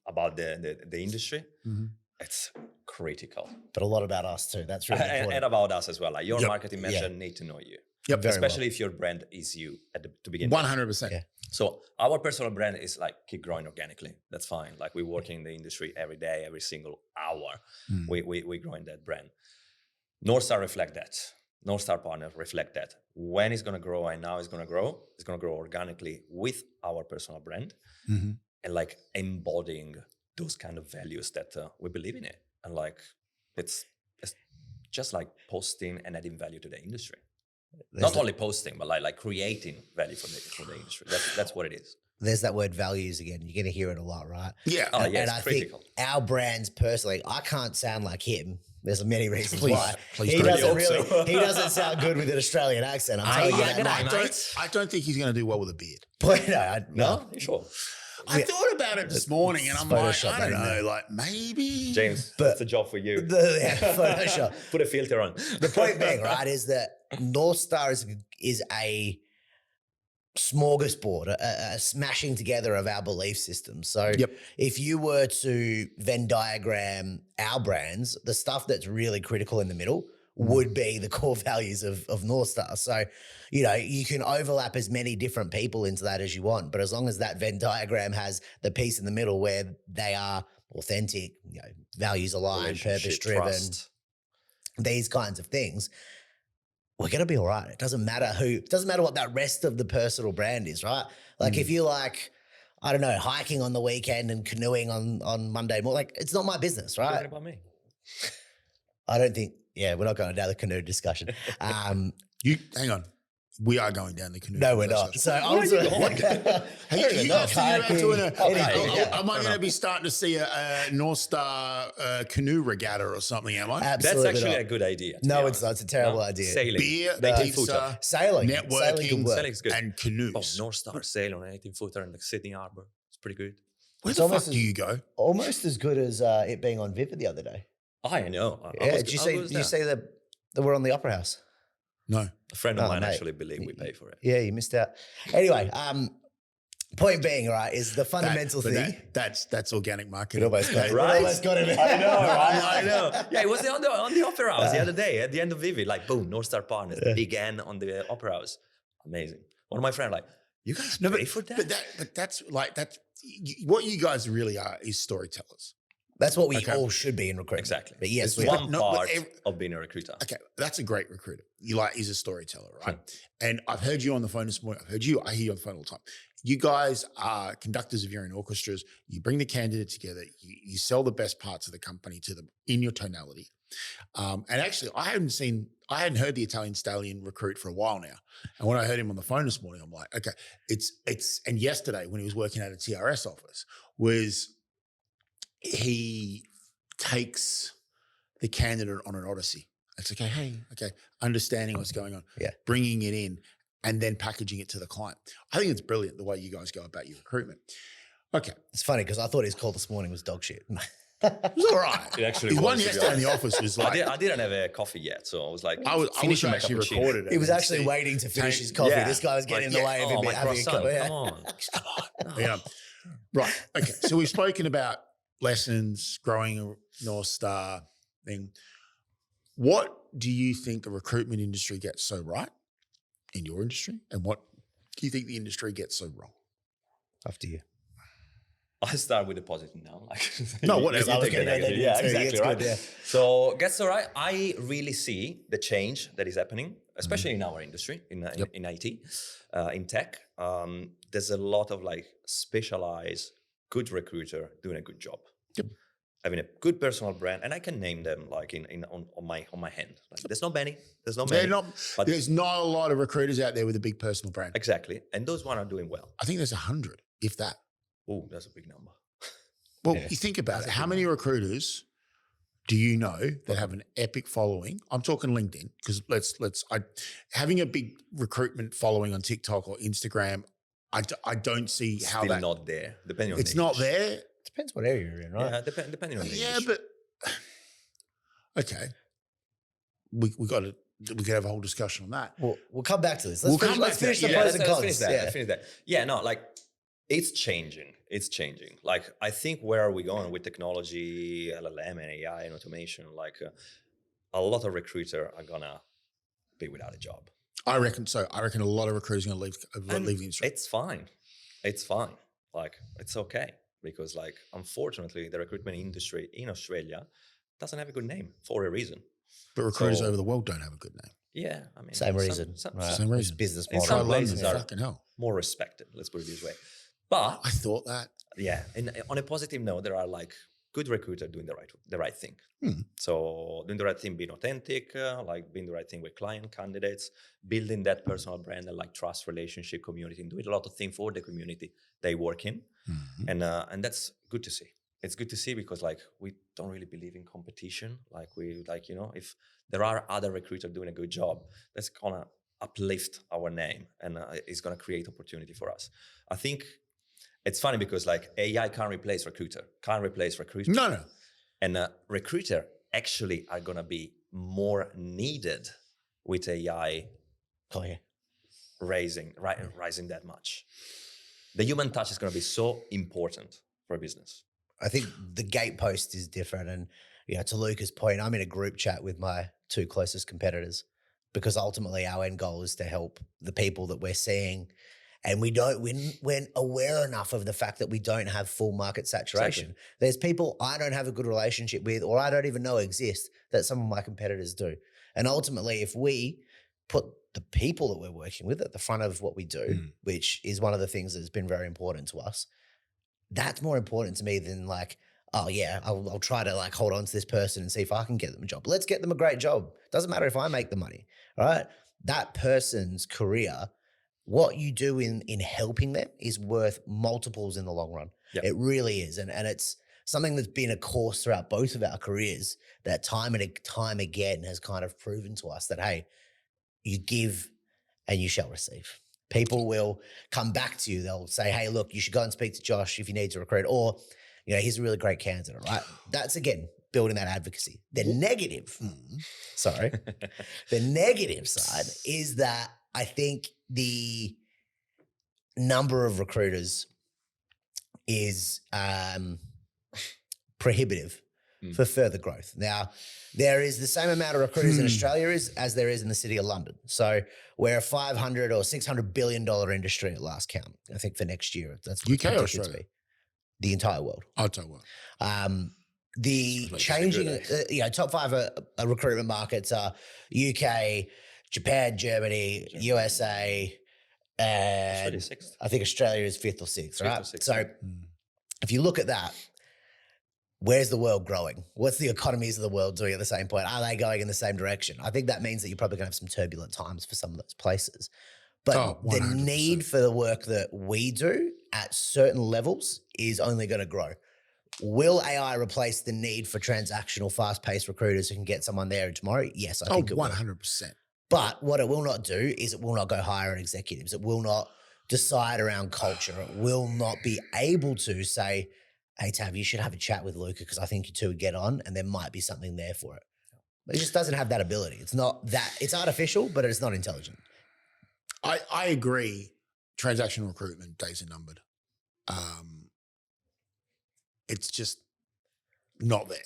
C: about the industry.
A: Mm-hmm.
C: It's critical.
B: But a lot about us too. That's really important.
C: And about us as well. Like your
A: Yep.
C: marketing manager need to know you.
A: Yep.
B: Very
C: Especially if your brand is you to begin with.
A: 100%.
B: Yeah.
C: So our personal brand is like keep growing organically. That's fine. Like we work in the industry every day, every single hour. We grow in that brand. North Star reflect that. North Star partners reflect that. When it's going to grow and now it's going to grow organically with our personal brand and like embodying those kind of values that we believe in it. And like, it's just like posting and adding value to the industry. Not only posting, but like creating value for the industry. That's what it is.
B: There's that word values again. You're going to hear it a lot, right?
A: Yeah.
C: Oh, yeah,
B: And
C: it's
B: I
C: critical.
B: think our brands personally, I can't sound like him. There's many reasons
A: Please,
B: why.
A: please
B: He
A: don't.
B: doesn't
C: Really hope so.
B: he doesn't sound good with an Australian accent. I'm telling you that.
C: mate.
A: I don't think he's going to do well with a beard.
C: No? You sure?
A: I thought about it this morning and I'm like,
B: Photoshop,
A: I don't
B: maybe.
A: know, like maybe.
C: James,
B: But-
C: that's a job for you.
B: Photoshop.
C: Put a filter on.
B: The point being, right, is that North Star is a smorgasbord, a smashing together of our belief systems. So
A: Yep.
B: if you were to Venn diagram our brands, the stuff that's really critical in the middle would be the core values of North Star. So, you can overlap as many different people into that as you want, but as long as that Venn diagram has the piece in the middle where they are authentic, values aligned, purpose
C: Relationship,
B: driven,
C: trust.
B: these kinds of things, we're going to be all right. It doesn't matter what that rest of the personal brand is, right? Like if you like, I don't know, hiking on the weekend and canoeing on Monday morning. Like, it's not my business,
C: Talking
B: right?
C: about me.
B: I don't think, we're not going down the canoe discussion.
A: You hang on. We are going down the canoe.
B: No, we're not. So
C: Where are you going?
A: Hey, you guys thinking about doing am I
C: Fair
A: going to be starting to see a North Star canoe regatta or something? Am I?
C: That's
B: Absolutely
C: actually
B: not.
C: a good idea.
B: No, it's not. It's a terrible
C: No?
B: idea.
C: Sailing.
A: Beer,
C: 18
A: pizza,
C: footer.
B: Sailing. Sailing could
A: networking,
B: work.
C: Sailing's good.
A: and canoes.
C: Oh, North Star sail on an 18 footer in the Sydney Harbour. It's pretty good.
A: Where
B: It's
A: the
B: almost
A: fuck do you go?
B: Almost as good as it being on Vivid the other day.
C: I know.
B: Did you say that we're on the Opera House?
A: No.
C: A friend of
B: Oh,
C: mine
B: mate.
C: actually believed we pay for it.
B: Yeah, you missed out. Anyway, point being, right, is the fundamental thing.
A: That's organic
B: It
A: marketing.
B: almost got it.
C: Right?
B: It almost got it.
C: I know, right? I know. Yeah, it was on the Opera House the other day at the end of Vivid. Like, boom, North Star Partners, big N on the Opera House. Amazing. One of my friends like, you guys pay for that?
A: But that's what you guys really are is storytellers.
B: That's what we all should be in recruitment.
C: Exactly.
B: But yes,
C: It's
B: we
C: one
A: No,
C: part
A: but
C: of being a recruiter.
A: Okay, that's a great recruiter. Is a storyteller, right? And I've heard you on the phone this morning. I hear you on the phone all the time. You guys are conductors of your own orchestras. You bring the candidate together. You sell the best parts of the company to them in your tonality. And actually, I hadn't heard the Italian Stallion recruit for a while now. And when I heard him on the phone this morning, I'm like, okay, and yesterday when he was working at a TRS office he takes the candidate on an odyssey. It's okay, understanding what's going on, bringing it in, and then packaging it to the client. I think it's brilliant the way you guys go about your recruitment. Okay.
B: It's funny because I thought his call this morning was dog shit.
A: It was all right.
C: It actually
A: His one
C: was, to be
A: yesterday in the
C: honest.
A: office was like,
C: I didn't have a coffee yet, so I was like,
A: I was
C: finishing my
A: actually
C: cappuccino.
A: recorded it.
B: He was
A: and
B: actually
A: see-
B: waiting to finish his coffee.
C: Yeah.
B: This guy was getting in the way of him
C: my
B: having a
C: croissant,
B: cup.
C: come on. Come on.
A: Yeah. Right. Okay. So we've spoken about lessons, growing a North Star thing. What do you think the recruitment industry gets so right in your industry? And what do you think the industry gets so wrong?
B: After you.
C: I start with the positive now. Like,
A: No, whatever.
C: you
A: I was
C: take the
A: gonna go
C: negative.
B: there
C: Yeah,
B: too.
C: exactly.
B: It's
C: Right.
B: good, yeah.
C: So, guess all right. I really see the change that is happening, especially in our industry, in IT, in tech. There's a lot of like specialized, good recruiter doing a good job.
A: Yep.
C: Having a good personal brand, and I can name them like on my hand. Like, there's not many. There's not many. But
A: There's not a lot of recruiters out there with a big personal brand.
C: exactly, and those one are doing well.
A: I think there's 100, if that.
C: Oh, that's a big number.
A: Well,
B: Yeah.
A: you think about
C: That's
A: it.
C: a
A: How
C: big
A: many recruiters do you know that have an epic following? I'm talking LinkedIn because having a big recruitment following on TikTok or Instagram, I don't see how
C: Still
A: that
C: not there, depending on
A: it's
C: the
A: not
C: niche.
A: there.
B: Depends what area you're in, right?
C: Yeah, depending on the
A: Yeah,
C: niche.
A: but okay, we could have a whole discussion on that.
B: We'll come back to this.
A: We'll
B: Let's finish the
A: Yeah,
B: pros and
C: let's
B: cons.
C: finish that.
B: Yeah.
C: Let's finish that. Yeah, no, like it's changing. It's changing. Like I think where are we going with technology, LLM and AI and automation? Like a lot of recruiters are gonna be without a job.
A: I reckon so. I reckon a lot of recruiters are going to leave the industry.
C: It's fine. It's fine. Like it's okay because like unfortunately the recruitment industry in Australia doesn't have a good name for a reason.
A: But recruiters
C: So-
A: over the world don't have a good name.
C: Yeah, I mean
B: Same reason. Right.
A: Same
B: It's
A: reason.
B: business
C: In
B: model.
C: some
A: Try London,
C: places are-
A: fucking hell.
C: more respected. Let's put it this way. But
A: I thought that.
C: yeah, and on a positive note, there are like good recruiters doing the right thing. So doing the right thing, being authentic, like being the right thing with client candidates, building that personal brand and like trust, relationship, community, and doing a lot of things for the community they work in, and that's good to see. It's good to see because like we don't really believe in competition. Like if there are other recruiters doing a good job, that's gonna uplift our name and it's gonna create opportunity for us. I think. It's funny because like AI can't replace recruiter.
A: No.
C: And recruiter actually are going to be more needed with AI
B: Oh, yeah.
C: rising that much. The human touch is going to be so important for a business.
B: I think the gatepost is different. And, to Luca's point, I'm in a group chat with my two closest competitors because ultimately our end goal is to help the people that we're seeing. And we're aware enough of the fact that we don't have full market saturation.
C: Exactly.
B: There's people I don't have a good relationship with or I don't even know exist that some of my competitors do. And ultimately, if we put the people that we're working with at the front of what we do, which is one of the things that's been very important to us, that's more important to me than like, oh yeah, I'll try to like hold on to this person and see if I can get them a job. Let's get them a great job. Doesn't matter if I make the money, right? That person's career, what you do in helping them is worth multiples in the long run.
C: Yep.
B: It really is. And it's something that's been a course throughout both of our careers that time and time again has kind of proven to us that, hey, you give and you shall receive. People will come back to you. They'll say, hey, look, you should go and speak to Josh if you need to recruit, or, you know, he's a really great candidate, right? That's, again, building that advocacy. The negative, the negative side is that I think the number of recruiters is prohibitive for further growth. Now, there is the same amount of recruiters in Australia as there is in the city of London. So we're a $500 or $600 billion industry at last count. I think for next year, that's what
A: UK or
B: it's predicted to
A: Australia?
B: be. The entire world.
A: Entire world.
B: The changing, top 5 recruitment markets are UK, Japan, Germany, USA, and I think Australia is 5th or 6th, right? So if you look at that, where's the world growing? What's the economies of the world doing at the same point? Are they going in the same direction? I think that means that you're probably going to have some turbulent times for some of those places. But the need for the work that we do at certain levels is only going to grow. Will AI replace the need for transactional, fast-paced recruiters who can get someone there tomorrow? Yes, I think it will.
A: 100%.
B: But what it will not do is it will not go hire executives. It will not decide around culture. It will not be able to say, hey, Tav, you should have a chat with Luca because I think you two would get on and there might be something there for it. But it just doesn't have that ability. It's not that, it's artificial, but it's not intelligent.
A: I agree. Transactional recruitment days are numbered. It's just not there.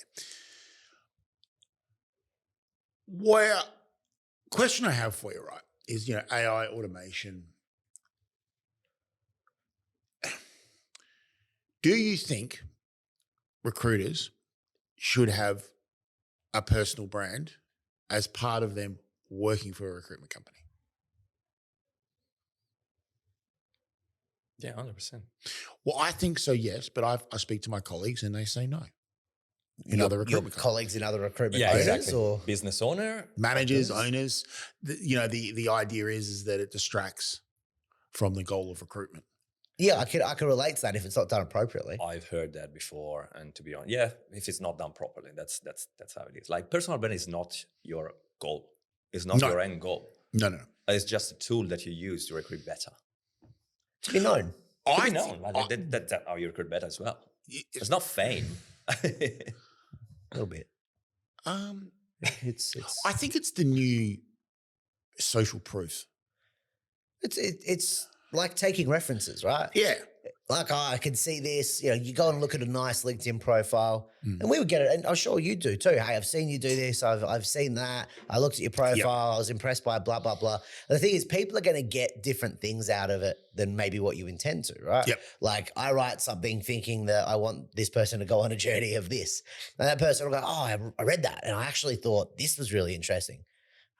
A: Question I have for you, right, is, AI, automation. Do you think recruiters should have a personal brand as part of them working for a recruitment company?
C: Yeah, 100%.
A: Well, I think so, yes, but I speak to my colleagues and they say no.
B: Your colleagues in other recruitment owners or
C: business owner,
A: managers, owners. The idea is that it distracts from the goal of recruitment.
B: Yeah, I could relate to that if it's not done appropriately.
C: I've heard that before, and to be honest, yeah, if it's not done properly, that's how it is. Like, personal brand is not your goal. It's not your end goal.
A: No.
C: It's just a tool that you use to recruit better.
B: To be known.
C: That's how you recruit better as well. It's not fame.
B: A little bit. It's.
A: I think it's the new social proof.
B: It's like taking references, right?
A: Yeah.
B: Like, I can see this. You go and look at a nice LinkedIn profile, and we would get it. And I'm sure you do too. Hey, I've seen you do this. I've seen that. I looked at your profile. I was impressed by blah blah blah. And the thing is, people are going to get different things out of it than maybe what you intend to, right?
A: Yep.
B: Like, I write something thinking that I want this person to go on a journey of this, and that person will go, "Oh, I read that, and I actually thought this was really interesting."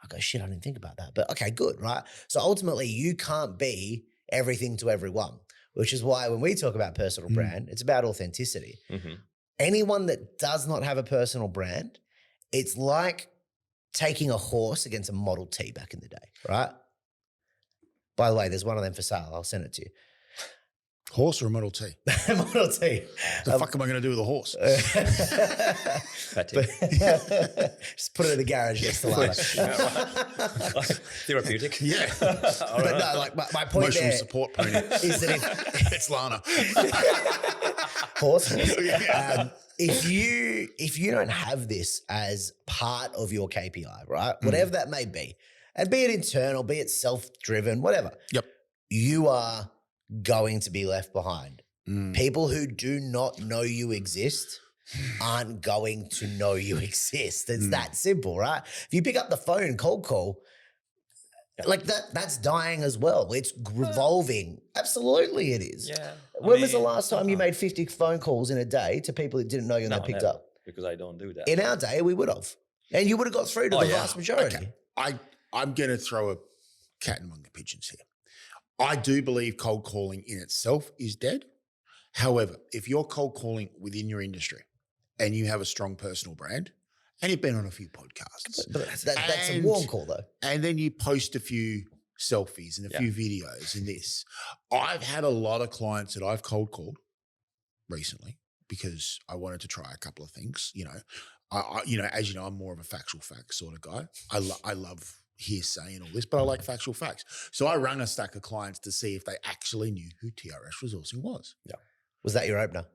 B: I go, "Shit, I didn't think about that." But okay, good, right? So ultimately, you can't be everything to everyone. Which is why when we talk about personal brand, it's about authenticity. Mm-hmm. Anyone that does not have a personal brand, it's like taking a horse against a Model T back in the day, right? By the way, there's one of them for sale. I'll send it to you.
A: Horse or a Model T?
B: Model T.
A: The fuck am I going to do with a horse?
B: Just put it in the garage next to Lana.
C: Therapeutic.
A: Yeah.
B: But no, like my point
A: Emotional
B: there
A: support pony.
B: is that
A: it's Lana.
B: Horse. If you don't have this as part of your KPI, right? Whatever that may be, and be it internal, be it self-driven, whatever.
A: Yep.
B: You are going to be left behind. People who do not know you exist aren't going to know you exist. It's that simple, right? If you pick up the phone, cold call, like that's dying as well. It's revolving. Absolutely it is.
C: Yeah.
B: When was the last time you made 50 phone calls in a day to people that didn't know you and they picked up?
C: Because I don't do that.
B: In our day, we would have. And you would have got through to the vast majority.
A: Okay. I'm going to throw a cat among the pigeons here. I do believe cold calling in itself is dead. However, if you're cold calling within your industry and you have a strong personal brand and you've been on a few podcasts,
B: But that's a warm call though.
A: and then you post a few selfies and a few videos and this, I've had a lot of clients that I've cold called recently because I wanted to try a couple of things. I as you know, I'm more of a factual facts sort of guy. I love hearsay and all this, but I like factual facts. So I rang a stack of clients to see if they actually knew who TRS Resourcing was.
C: Yeah.
B: Was that your opener?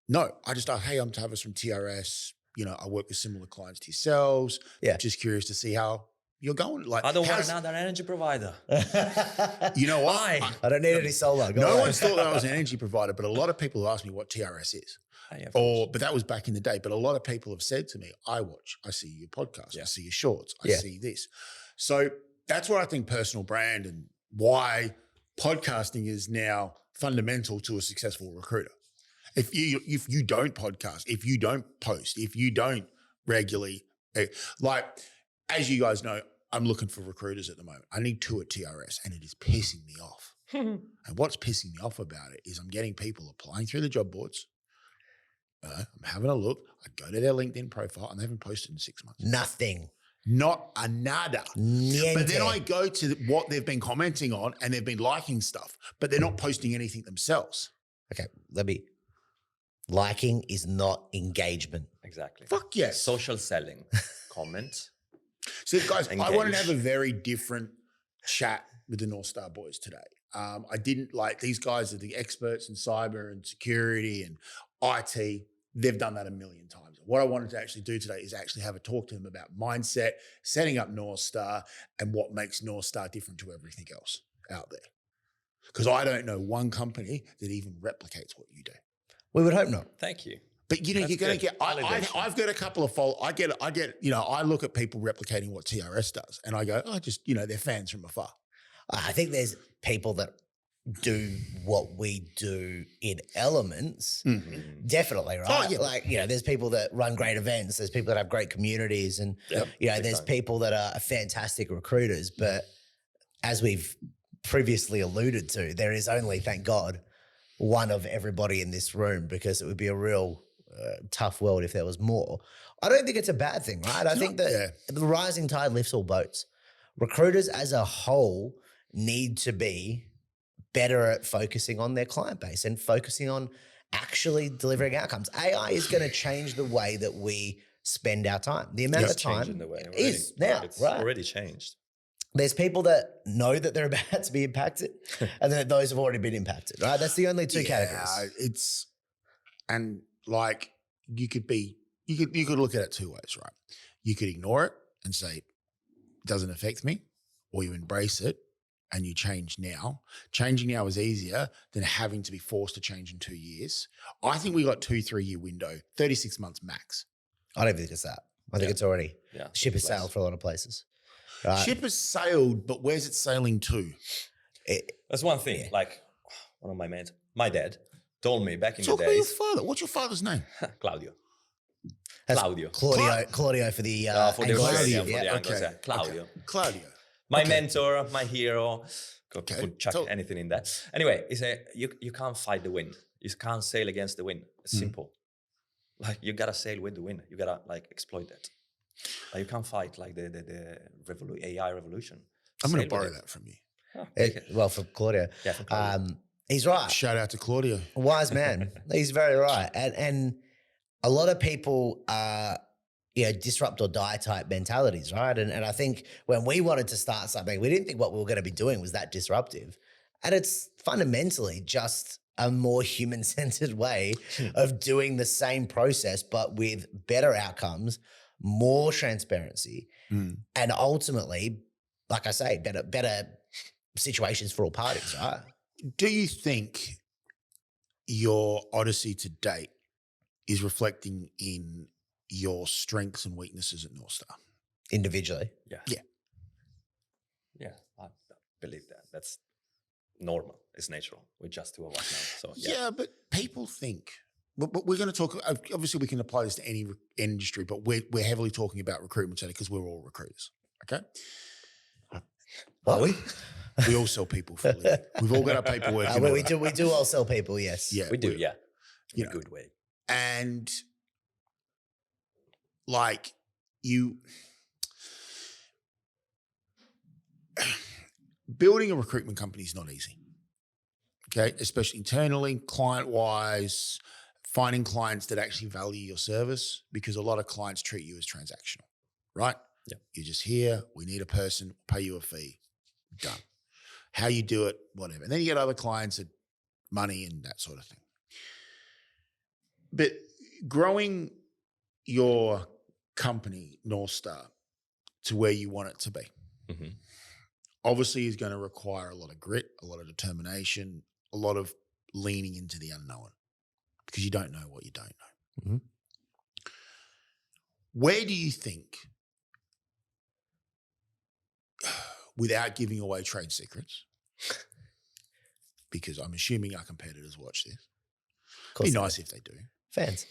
A: No, I just hey, I'm Tavis from TRS. I work with similar clients to yourselves.
B: Yeah.
A: Just curious to see how you're going. Like,
C: I don't want another energy provider.
A: You know what?
C: Why?
B: I don't need any solar.
A: No one's thought that I was an energy provider, but a lot of people ask me what TRS is. But that was back in the day. But a lot of people have said to me, I see your podcast, I see your shorts, I see this. So that's where I think personal brand and why podcasting is now fundamental to a successful recruiter. If you don't podcast, if you don't post, if you don't regularly, like as you guys know, I'm looking for recruiters at the moment. I need 2 at TRS and it is pissing me off. And what's pissing me off about it is I'm getting people applying through the job boards. I'm having a look. I go to their LinkedIn profile and they haven't posted in 6 months.
B: Nothing.
A: Not a nada.
B: Niente.
A: But then I go to what they've been commenting on and they've been liking stuff, but they're not posting anything themselves.
B: Okay, liking is not engagement.
C: Exactly.
A: Fuck yes.
C: Social selling. Comment.
A: So guys,
C: Engage.
A: I wanted to have a very different chat with the North Star boys today. I didn't like these guys are the experts in cyber and security and IT. They've done that a million times. What I wanted to actually do today is actually have a talk to them about mindset, setting up North Star, and what makes North Star different to everything else out there. Because I don't know one company that even replicates what you do.
B: We would hope not.
C: Thank you.
A: But you're going to get.
C: Validation.
A: I've got a couple of I get. I look at people replicating what TRS does, and I go, they're fans from afar.
B: I think there's people that do what we do in elements.
A: Mm-hmm.
B: Definitely, right?
A: Oh, yeah.
B: Like, there's people that run great events. There's people that have great communities and, there's people that are fantastic recruiters. But as we've previously alluded to, there is only, thank God, one of everybody in this room because it would be a real tough world if there was more. I don't think it's a bad thing, right? I think that the rising tide lifts all boats. Recruiters as a whole need to be better at focusing on their client base and focusing on actually delivering outcomes. AI is going to change the way that we spend our time. The amount of time is now,
C: it's
B: right?
C: already changed.
B: There's people that know that they're about to be impacted and then those have already been impacted, right? That's the only two categories.
A: You could look at it 2 ways, right? You could ignore it and say, it doesn't affect me, or you embrace it and you change now. Changing now is easier than having to be forced to change in 2 years. I think we got 2-3 year window, 36 months max.
B: I don't think it's that. I think it's already, ship has
C: less.
B: sailed for a lot of places.
A: Ship has sailed, but where's it sailing to?
C: That's one thing. Like one of my mates, my dad told me back in
A: Talk
C: the
A: about your
C: days.
A: father. What's your father's name?
C: Claudio.
B: That's
C: Claudio.
B: Claudio for the
C: For the
B: Anglo-Saxon,
C: Australian, for the Anglos,
A: okay.
C: Claudio.
A: Claudio.
C: My mentor, my hero.
A: Okay.
C: Could chuck anything in that. Anyway, he said, you can't fight the wind. You can't sail against the wind. It's simple. Like you gotta sail with the wind. You gotta exploit that. Like, you can't fight like the AI revolution.
A: I'm going to borrow that from you.
B: Well, from Claudio.
C: Yeah, from Claudio.
B: He's right.
A: Shout out to Claudio.
B: Wise man. He's very right. And a lot of people are, disrupt or die type mentalities, right? And I think when we wanted to start something, we didn't think what we were going to be doing was that disruptive. And it's fundamentally just a more human-centered way of doing the same process, but with better outcomes, more transparency, and ultimately, like I say, better situations for all parties, right?
A: Do you think your odyssey to date is reflecting in your strengths and weaknesses at North Star?
B: Individually?
C: Yeah.
A: Yeah.
C: Yeah, I believe that. That's normal. It's natural. We're just 2 of us now. So
A: Yeah, but people think, but we're going to talk, obviously we can apply this to any industry, but we're heavily talking about recruitment today because we're all recruiters, okay?
B: Are we?
A: We all sell people for a living. We've all got our paperwork. in
B: we
A: order.
B: do all sell people, yes.
A: Yeah,
C: We do, yeah. In
A: you
C: a
A: know,
C: good way.
A: and like you building a recruitment company is not easy. Okay, especially internally, client wise, finding clients that actually value your service, because a lot of clients treat you as transactional, right?
C: Yeah.
A: You're just here, we need a person, pay you a fee, done. How you do it, whatever. And then you get other clients that money and that sort of thing. But growing your company, North Star, to where you want it to be,
C: Mm-hmm.
A: obviously is going to require a lot of grit, a lot of determination, a lot of leaning into the unknown, because you don't know what you don't know.
B: Mhm.
A: Where do you think, without giving away trade secrets, because I'm assuming our competitors watch this,
B: Of course
A: be
B: they
A: nice
B: do.
A: if they do.
B: Fans.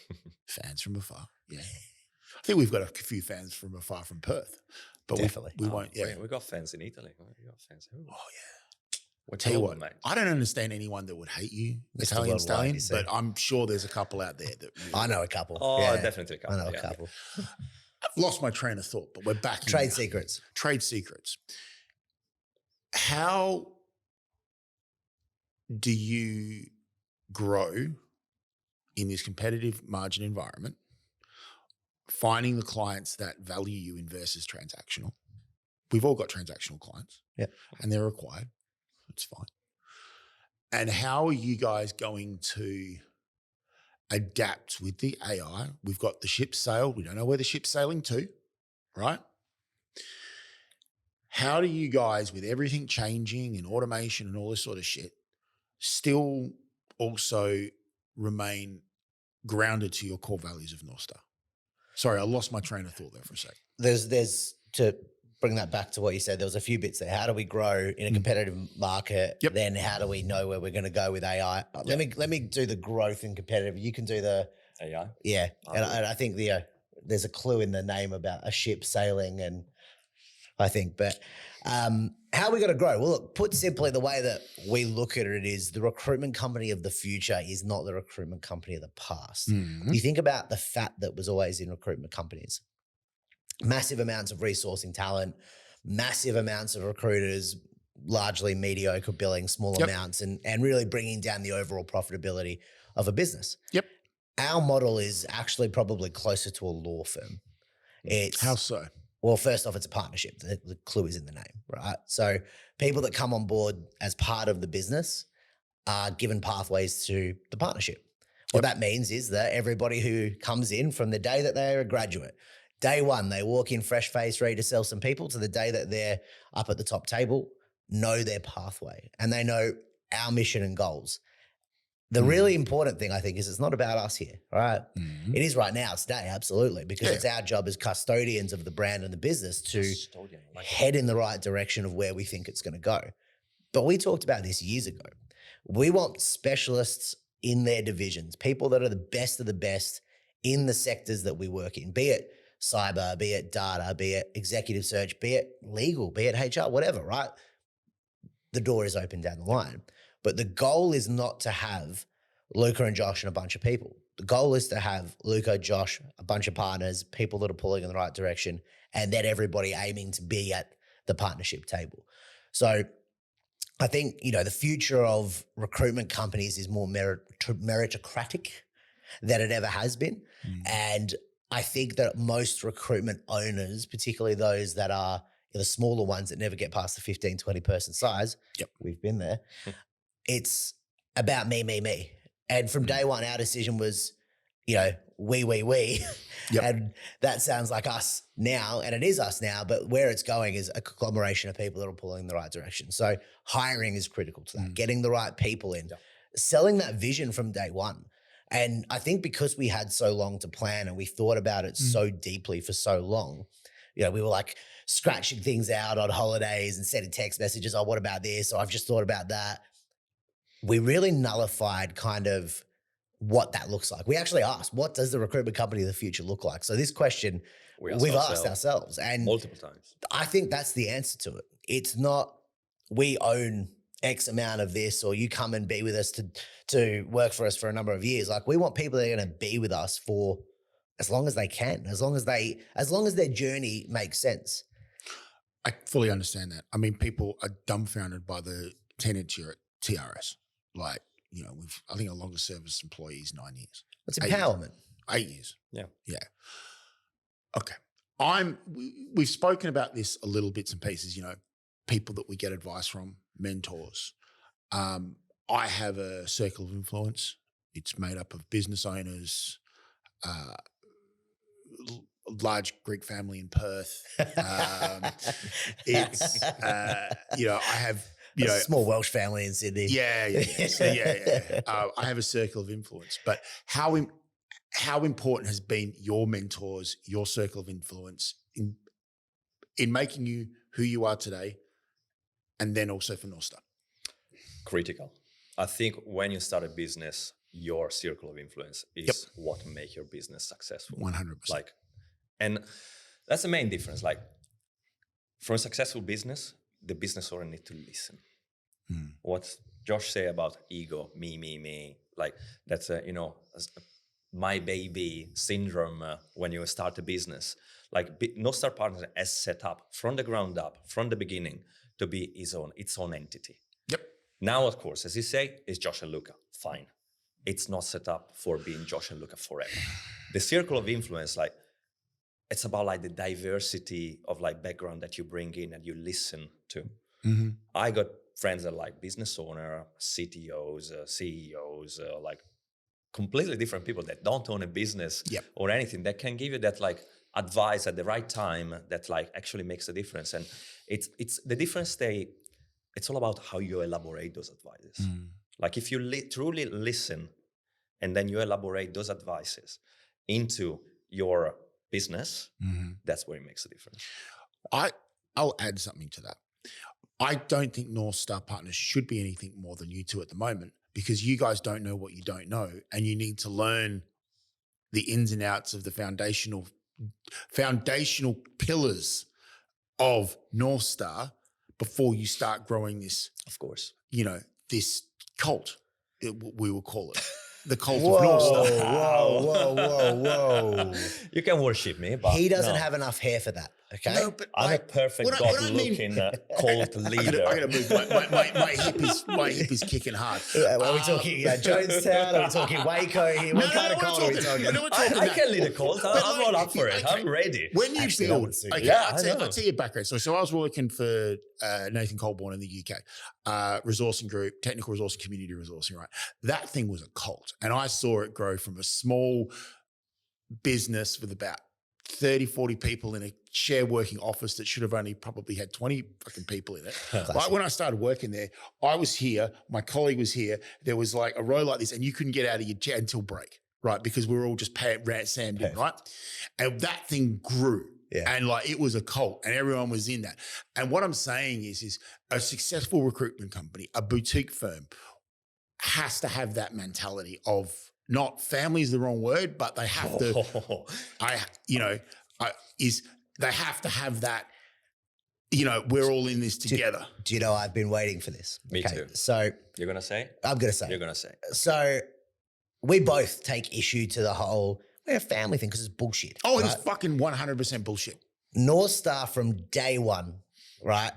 A: Fans from afar, yeah. I think we've got a few fans from afar from Perth, but
B: Definitely.
A: we won't. Yeah.
C: We got fans in Italy. We got fans.
A: Oh yeah.
C: We're
A: Tell you
C: global,
A: what,
C: mate.
A: I don't understand anyone that would hate you,
B: Mr.
A: Italian
B: Worldwide,
A: Stallion,
B: you see.
A: but I'm sure there's a couple out there that really,
B: I know a couple.
C: Oh,
B: Yeah,
C: definitely a
B: I know
C: couple,
B: a
C: yeah.
B: couple.
A: I've lost my train of thought, but we're back. in
B: Trade
A: now.
B: secrets.
A: Trade secrets. How do you grow in this competitive margin environment, finding the clients that value you in versus transactional? We've all got transactional clients,
B: Yeah,
A: and they're required. It's fine. And how are you guys going to adapt with the AI? We've got the ship sailed. We don't know where the ship's sailing to, right? How do you guys, with everything changing and automation and all this sort of shit, still also remain grounded to your core values of North Star? Sorry, I lost my train of thought there for a sec.
B: There's to bring that back to what you said, there was a few bits there. How do we grow in a competitive market?
A: Yep.
B: Then how do we know where we're going to go with AI? Let me do the growth in competitive. You can do the
C: AI.
B: yeah.
C: Oh,
B: And
C: good.
B: I think there's a clue in the name about a ship sailing, and I think, but how are we going to grow? Well, look, put simply, the way that we look at it is the recruitment company of the future is not the recruitment company of the past.
A: Mhm.
B: You think about the fat that was always in recruitment companies. Massive amounts of resourcing talent, massive amounts of recruiters, largely mediocre billing, small
A: Yep.
B: amounts, and really bringing down the overall profitability of a business.
A: Yep.
B: Our model is actually probably closer to a law firm. It's
A: How so?
B: well, first off, it's a partnership. The clue is in the name, right? So people that come on board as part of the business are given pathways to the partnership. What that means is that everybody who comes in from the day that they're a graduate, day one, they walk in fresh face, ready to sell some people, to the day that they're up at the top table, know their pathway and they know our mission and goals. The really important thing, I think, is it's not about us here, right?
A: Mhm.
B: It is right now, today, absolutely, because
A: Yeah.
B: it's our job as custodians of the brand and the business to
C: Custodian, like
B: head in the right direction of where we think it's going to go. But we talked about this years ago. We want specialists in their divisions, people that are the best of the best in the sectors that we work in, be it cyber, be it data, be it executive search, be it legal, be it HR, whatever, right? The door is open down the line. But the goal is not to have Luca and Josh and a bunch of people. The goal is to have Luca, Josh, a bunch of partners, people that are pulling in the right direction, and then everybody aiming to be at the partnership table. So I think, the future of recruitment companies is more meritocratic than it ever has been.
A: Mhm.
B: And I think that most recruitment owners, particularly those that are the smaller ones that never get past the 15, 20 person size,
A: Yep.
B: we've been there, it's about me. And from day one, our decision was, we.
A: Yep.
B: And that sounds like us now, and it is us now, but where it's going is a conglomeration of people that are pulling in the right direction. So hiring is critical to that, getting the right people in, selling that vision from day one. And I think because we had so long to plan and we thought about it so deeply for so long, we were like scratching things out on holidays and sending text messages. Oh, what about this? Or I've just thought about that. We really nullified kind of what that looks like. We actually asked, what does the recruitment company of the future look like? So this question
C: We asked
B: we've asked ourselves, and
C: multiple times.
B: I think that's the answer to it. It's not we own X amount of this, or you come and be with us to work for us for a number of years. Like, we want people that are going to be with us for as long as they can, as long as their journey makes sense.
A: I fully understand that. I mean, people are dumbfounded by the tenants here at TRS. Like, you know, I think our longest service employee is 9 years.
B: It's empowerment.
A: 8 years.
C: Yeah.
A: Yeah. Okay. We've spoken about this a little bits and pieces, you know, people that we get advice from, mentors. I have a circle of influence. It's made up of business owners, large Greek family in Perth. It's, you know, I have, you know,
B: a small Welsh family in Sydney.
A: Yeah. So, I have a circle of influence, but how important has been your mentors, your circle of influence in making you who you are today, and then also for North Star?
C: Critical. I think when you start a business, your circle of influence is what make your business successful.
A: 100%.
C: Like, and that's the main difference. Like, for a successful business, the business owner need to listen. What Josh say about ego, me, like that's you know, my baby syndrome when you start a business. Like, North Star Partners has set up from the ground up, from the beginning, to be its own entity.
A: Yep.
C: Now, of course, as you say, it's Josh and Luca. Fine. It's not set up for being Josh and Luca forever. The circle of influence, like, it's about like the diversity of like background that you bring in and you listen to.
A: Mm-hmm.
C: I got friends that are like business owner, CTOs, CEOs, like completely different people that don't own a business or anything, that can give you that like advice at the right time that like actually makes a difference. And it's the difference. It's all about how you elaborate those advices. Like, if you truly listen and then you elaborate those advices into your business, that's where it makes a difference.
A: I'll add something to that. I don't think North Star Partners should be anything more than you two at the moment, because you guys don't know what you don't know, and you need to learn the ins and outs of the foundational pillars of North Star before you start growing this,
C: of course,
A: you know, this cult, we will call it. The cult of North Star.
B: Whoa.
C: You can worship me, but
B: he doesn't have enough hair for that. Okay.
A: No, but
C: I'm a perfect God-looking cult leader.
A: I gotta move. My hip is kicking hard.
B: Are we talking Jonestown? Are we talking Waco here? What kind of cult are we talking?
C: I can lead a cult. I'm all up for it. I'm ready.
A: When you build, I'll tell you background. So I was working for Nathan Colborne in the UK, resourcing group, technical resourcing, community resourcing, right? That thing was a cult. And I saw it grow from a small business with about 30, 40 people in a share working office that should have only probably had 20 fucking people in it. Right when I started working there, I was here, my colleague was here. There was like a row like this, and you couldn't get out of your chair until break, right? Because we were all just sanded in, right? And that thing grew. Yeah. And like, it was a cult, and everyone was in that. And what I'm saying is a successful recruitment company, a boutique firm, has to have that mentality of, not family is the wrong word, but they have to, they have to have that, you know, we're all in this together.
B: Do you know, I've been waiting for this.
C: Me too.
B: So
C: you're going to say?
B: I'm going to say.
C: You're going to say.
B: So we both take issue to the whole, we're a family thing, because it's bullshit.
A: Oh, right? It's fucking 100% bullshit.
B: North Star from day one, right?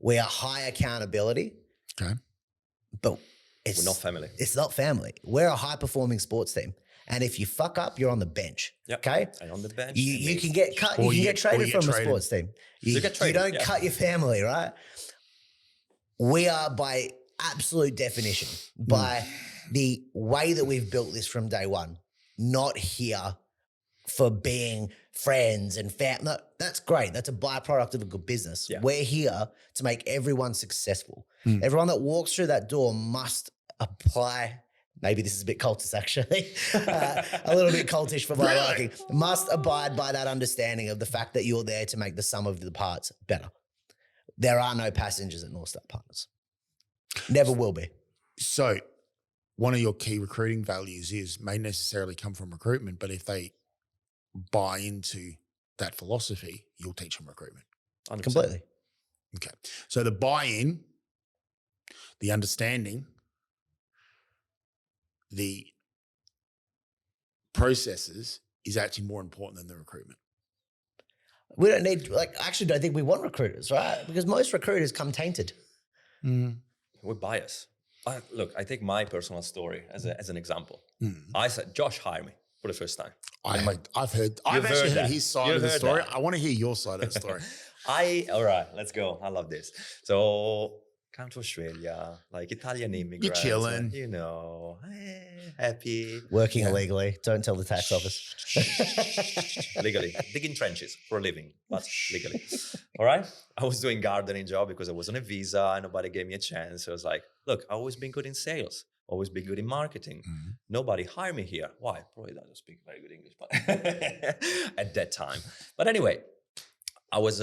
B: We are high accountability.
A: Okay.
B: But
C: we're not family.
B: It's not family. We're a high-performing sports team. And if you fuck up, you're on the bench.
C: Yep.
B: Okay?
C: And on the bench.
B: You can get cut. You can get traded from a sports team. You don't cut your family, right? We are, by absolute definition, by the way that we've built this from day one, not here for being friends and family. No, that's great. That's a byproduct of a good business. Yeah. We're here to make everyone successful. Everyone that walks through that door must apply. Maybe this is a bit cultist, actually. A little bit cultish for my liking. Must abide by that understanding of the fact that you're there to make the sum of the parts better. There are no passengers at North Star Partners. Never will be.
A: So one of your key recruiting values may necessarily come from recruitment, but if they buy into that philosophy, you'll teach them recruitment.
C: 100%.
B: Completely.
A: Okay. So the buy-in, the understanding, the processes is actually more important than the recruitment.
B: We don't need, like, I actually don't think we want recruiters, right? Because most recruiters come tainted.
C: We're biased. Look, I take my personal story as an example. I said, Josh hired me for the first time.
A: I've actually heard his side of the story. I want to hear your side of the story.
C: All right, let's go. I love this. So come to Australia, like Italian immigrants.
A: You're chilling.
C: You know, happy.
B: Working illegally. Don't tell the tax office.
C: Legally. Digging trenches for a living, but legally. All right? I was doing gardening job because I was on a visa and nobody gave me a chance. So I was like, look, I've always been good in sales. Always been good in marketing. Nobody hired me here. Why? Probably doesn't speak very good English, but at that time. But anyway, I was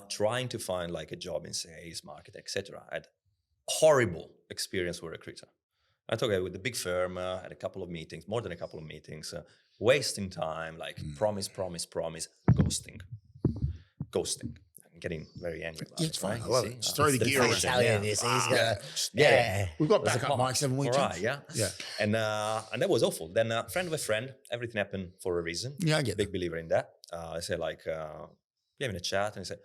C: trying to find like a job in sales, marketing, etc. I had horrible experience with a recruiter. I talked with the big firm, had a couple of meetings, more than a couple of meetings, wasting time, like promise, ghosting. I'm getting very angry about
A: It's
C: it.
A: fine.
C: Right?
A: I love it. Just throw the gear around.
B: Italian is,
A: We've got backup mics, haven't we?
C: All right, yeah.
A: Yeah.
C: And that was awful. Then friend of a friend, everything happened for a reason.
A: Yeah, I get
C: Big believer in that. I said like, we're having a chat and he said,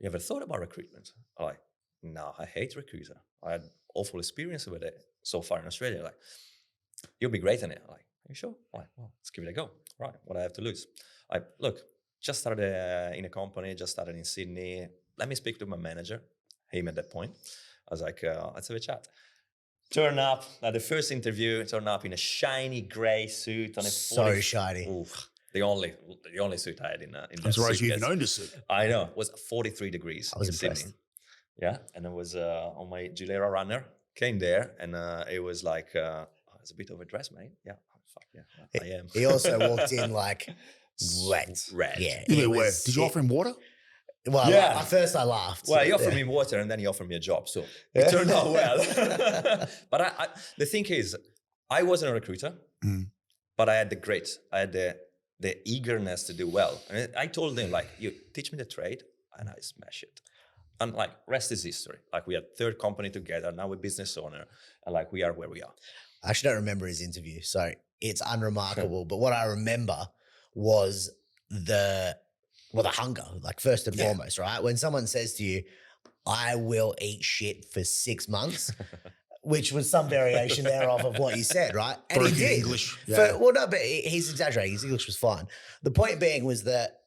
C: you ever thought about recruitment? I'm like, no, I hate recruiter. I had awful experience with it so far in Australia. Like, you'll be great in it. I'm like, are you sure? I'm like, well, let's give it a go. Right, what I have to lose? Look, just started in a company, just started in Sydney. Let me speak to my manager, him at that point. I was like, let's have a chat. Turn up at the first interview, turn up in a shiny gray suit on a
B: so shiny.
C: Oof, the only suit I had in that
A: I'm surprised you
C: suitcase.
A: even owned a suit.
C: I know, it was 43 degrees
B: I was
C: in
B: impressed.
C: Sydney. Yeah, and I was on my Gilera runner, came there, and it was like, it's a bit of a dress, mate. Yeah, fuck yeah, I am.
B: He also walked in like wet.
C: Red.
B: Yeah.
A: Did you offer him water?
B: Well,
C: Yeah.
B: at first I laughed.
C: Well, he offered me water and then he offered me a job. So it turned out well. But I, the thing is, I wasn't a recruiter, but I had the grit. I had the eagerness to do well. And I told him, like, you teach me the trade and I smash it. And like, rest is history. Like, we had third company together. Now we're business owner. And like, we are where we are.
B: I actually don't remember his interview, so it's unremarkable. But what I remember was the hunger, like first and foremost, right? When someone says to you, I will eat shit for 6 months, which was some variation thereof of what you said, right? And
A: Broken
B: he did.
A: English. Yeah.
B: No, but he's exaggerating. His English was fine. The point being was that,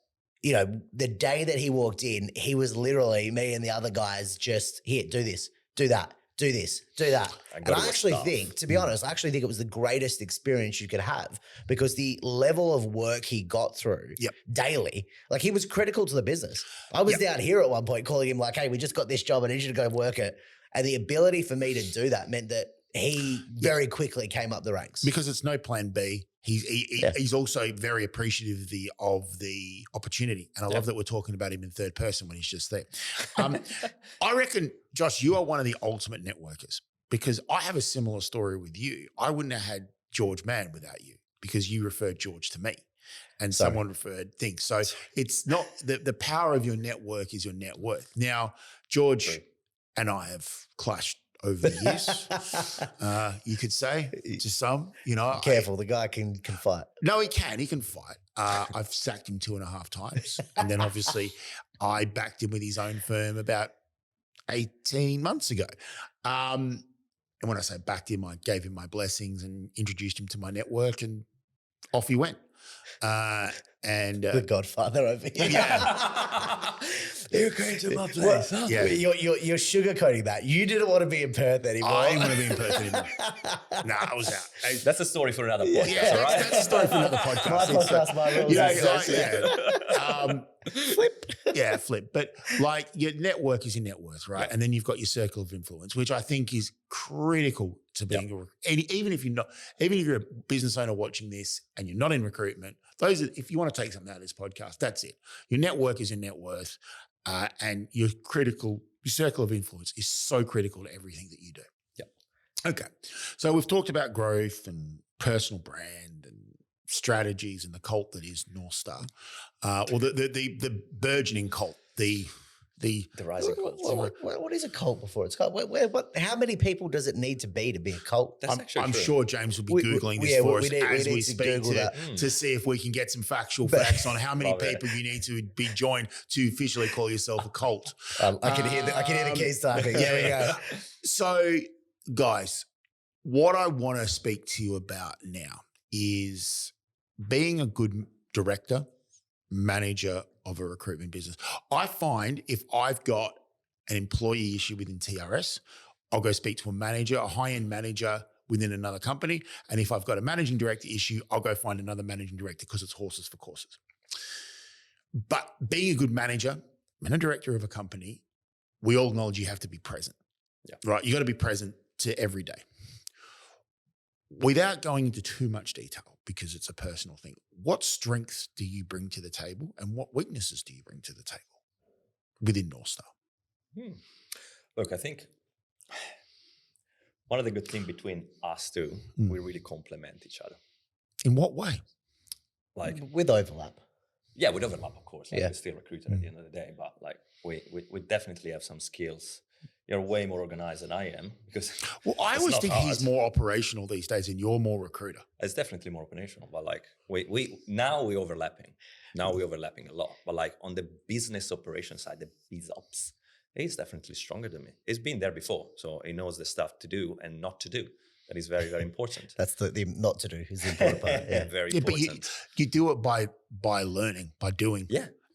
B: you know, the day that he walked in, he was literally, me and the other guys just, here, do this, do that, do this, do that. And I actually think, to be honest, I actually think it was the greatest experience you could have because the level of work he got through daily, like he was critical to the business. I was down here at one point calling him like, hey, we just got this job. I need you to go work it. And the ability for me to do that meant that he very quickly came up the ranks.
A: Because it's no plan B. He's also very appreciative of the opportunity. And I love that we're talking about him in third person when he's just there. I reckon, Josh, you are one of the ultimate networkers because I have a similar story with you. I wouldn't have had George Mann without you because you referred George to me and someone referred things. So it's not the power of your network is your net worth. Now, George and I have clashed over the years, you could say, to some, you know.
B: Careful, the guy can fight.
A: No, he can fight. I've sacked him 2.5 times. And then obviously I backed him with his own firm about 18 months ago. And when I say backed him, I gave him my blessings and introduced him to my network and off he went.
B: The Godfather over here.
A: Yeah.
B: You came to my place. Huh?
A: Yeah.
B: You're sugarcoating that. You didn't want to be in Perth anymore.
A: I didn't want to be in Perth anymore. No, I was out.
C: That's a story for another podcast,
A: Yeah,
C: right?
A: that's a story for another podcast.
B: My podcast, my rules.
A: Yeah.
B: Flip.
A: Yeah, flip. But like your network is your net worth, right? And then you've got your circle of influence, which I think is critical to being even if you're a business owner watching this and you're not in recruitment, if you want to take something out of this podcast, that's it. Your network is your net worth, and your circle of influence is so critical to everything that you do. Yeah. Okay. So we've talked about growth and personal brand and strategies and the cult that is North Star, or the burgeoning cult, the the
C: rising cult.
B: What is a cult before it's cult? How many people does it need to be a cult?
C: That's actually
A: I'm
C: true.
A: sure James will be Googling this for us as we speak to see if we can get some factual facts on how many people you need to be joined to officially call yourself a cult.
B: I can hear the keys typing. There we go.
A: So, guys, what I want to speak to you about now is being a good director, manager of a recruitment business. I find if I've got an employee issue within TRS, I'll go speak to a manager, a high-end manager within another company. And if I've got a managing director issue, I'll go find another managing director because it's horses for courses. But being a good manager and a director of a company, we all acknowledge you have to be present.
C: Yeah.
A: Right? You got to be present to every day. Without going into too much detail, because it's a personal thing, what strengths do you bring to the table and what weaknesses do you bring to the table within North Star?
C: Look, I think one of the good things between us two, we really complement each other.
A: In what way?
C: Like
B: with overlap.
C: Yeah, with overlap, of course. Like
B: Yeah.
C: We're still recruited at the end of the day, but like we definitely have some skills. You're way more organized than I am because
A: I always think
C: hard.
A: he's more operational these days and you're more recruiter.
C: It's definitely more operational, but like we're overlapping. Now we're overlapping a lot. But like on the business operation side, the biz ops, he's definitely stronger than me. He's been there before, so he knows the stuff to do and not to do. That is very, very important.
B: That's the not to do is the important part. Yeah.
C: Very
A: But
C: important.
A: you do it by learning, by doing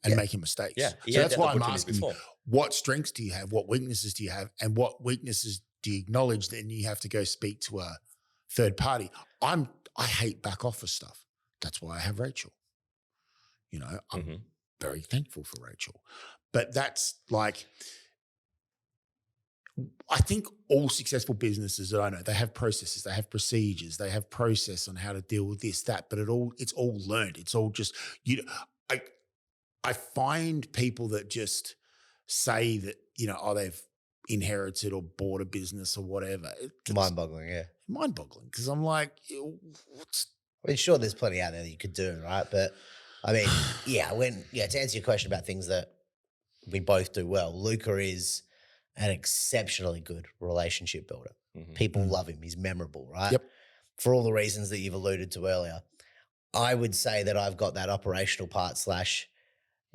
A: and making mistakes.
C: Yeah.
A: So that's why I'm asking you, what strengths do you have? What weaknesses do you have? And what weaknesses do you acknowledge? Then you have to go speak to a third party. I hate back office stuff. That's why I have Rachel. You know, I'm very thankful for Rachel. But that's like, I think all successful businesses that I know, they have processes, they have procedures, they have process on how to deal with this, that, but it's all learned. It's all just, I find people that just say that, they've inherited or bought a business or whatever.
B: Mind-boggling, yeah.
A: Mind-boggling because I'm like,
B: sure, there's plenty out there that you could do, right? But I mean, to answer your question about things that we both do well, Luca is an exceptionally good relationship builder. People love him. He's memorable, right?
A: Yep.
B: For all the reasons that you've alluded to earlier. I would say that I've got that operational part /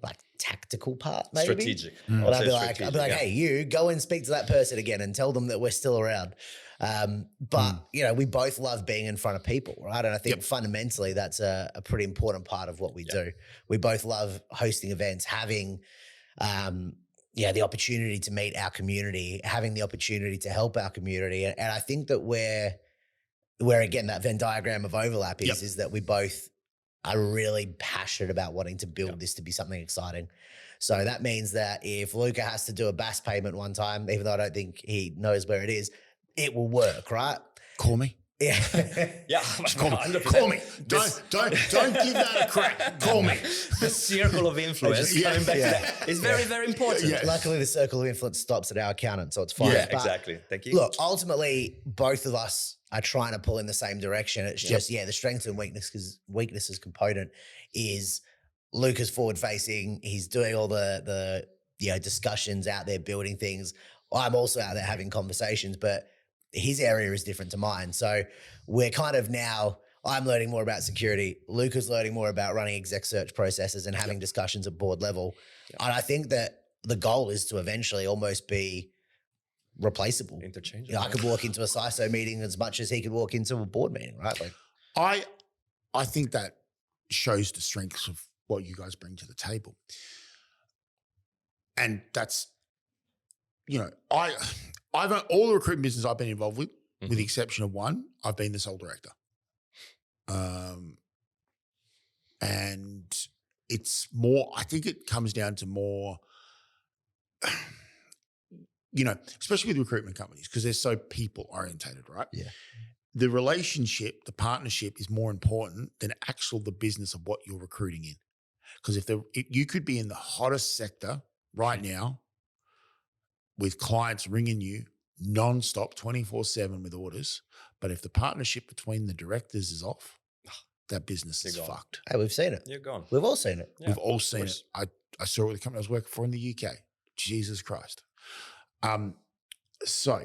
B: like tactical part, maybe.
C: Strategic.
B: But I'd be like, hey, you go and speak to that person again and tell them that we're still around. But we both love being in front of people, right? And I think fundamentally that's a pretty important part of what we do. We both love hosting events, having the opportunity to meet our community, having the opportunity to help our community. And I think that where again, that Venn diagram of overlap is that we both are really passionate about wanting to build this to be something exciting. So that means that if Luca has to do a BAS payment one time, even though I don't think he knows where it is, it will work, right?
A: Call me.
B: Yeah.
C: Yeah.
A: Call me. Don't give that a crack. Call me.
C: The circle of influence coming back to that is very, very important.
A: Yeah.
B: Luckily, the circle of influence stops at our accountant, so it's fine.
C: Yeah,
B: But
C: exactly. Thank you.
B: Look, ultimately, both of us are trying to pull in the same direction. It's just, the strengths and weaknesses component is Luca's forward facing. He's doing all the discussions out there, building things. I'm also out there having conversations, but his area is different to mine. So we're kind of now, I'm learning more about security. Luca's learning more about running exec search processes and having discussions at board level. And I think that the goal is to eventually almost be replaceable.
C: Interchangeable.
B: I could walk into a CISO meeting as much as he could walk into a board meeting, right? Like,
A: I think that shows the strengths of what you guys bring to the table. And that's, I've all the recruitment business I've been involved with the exception of one, I've been the sole director. And it's more, I think it comes down to more, especially with recruitment companies, because they're so people orientated, right?
B: Yeah.
A: The relationship, the partnership is more important than the business of what you're recruiting in. Because if you could be in the hottest sector right now with clients ringing you nonstop 24/7 with orders, but if the partnership between the directors is off, that business is fucked.
B: Hey, we've seen it.
C: You're gone.
B: We've all seen it.
A: We've all seen it. I saw it with the company I was working for in the UK. Jesus Christ. So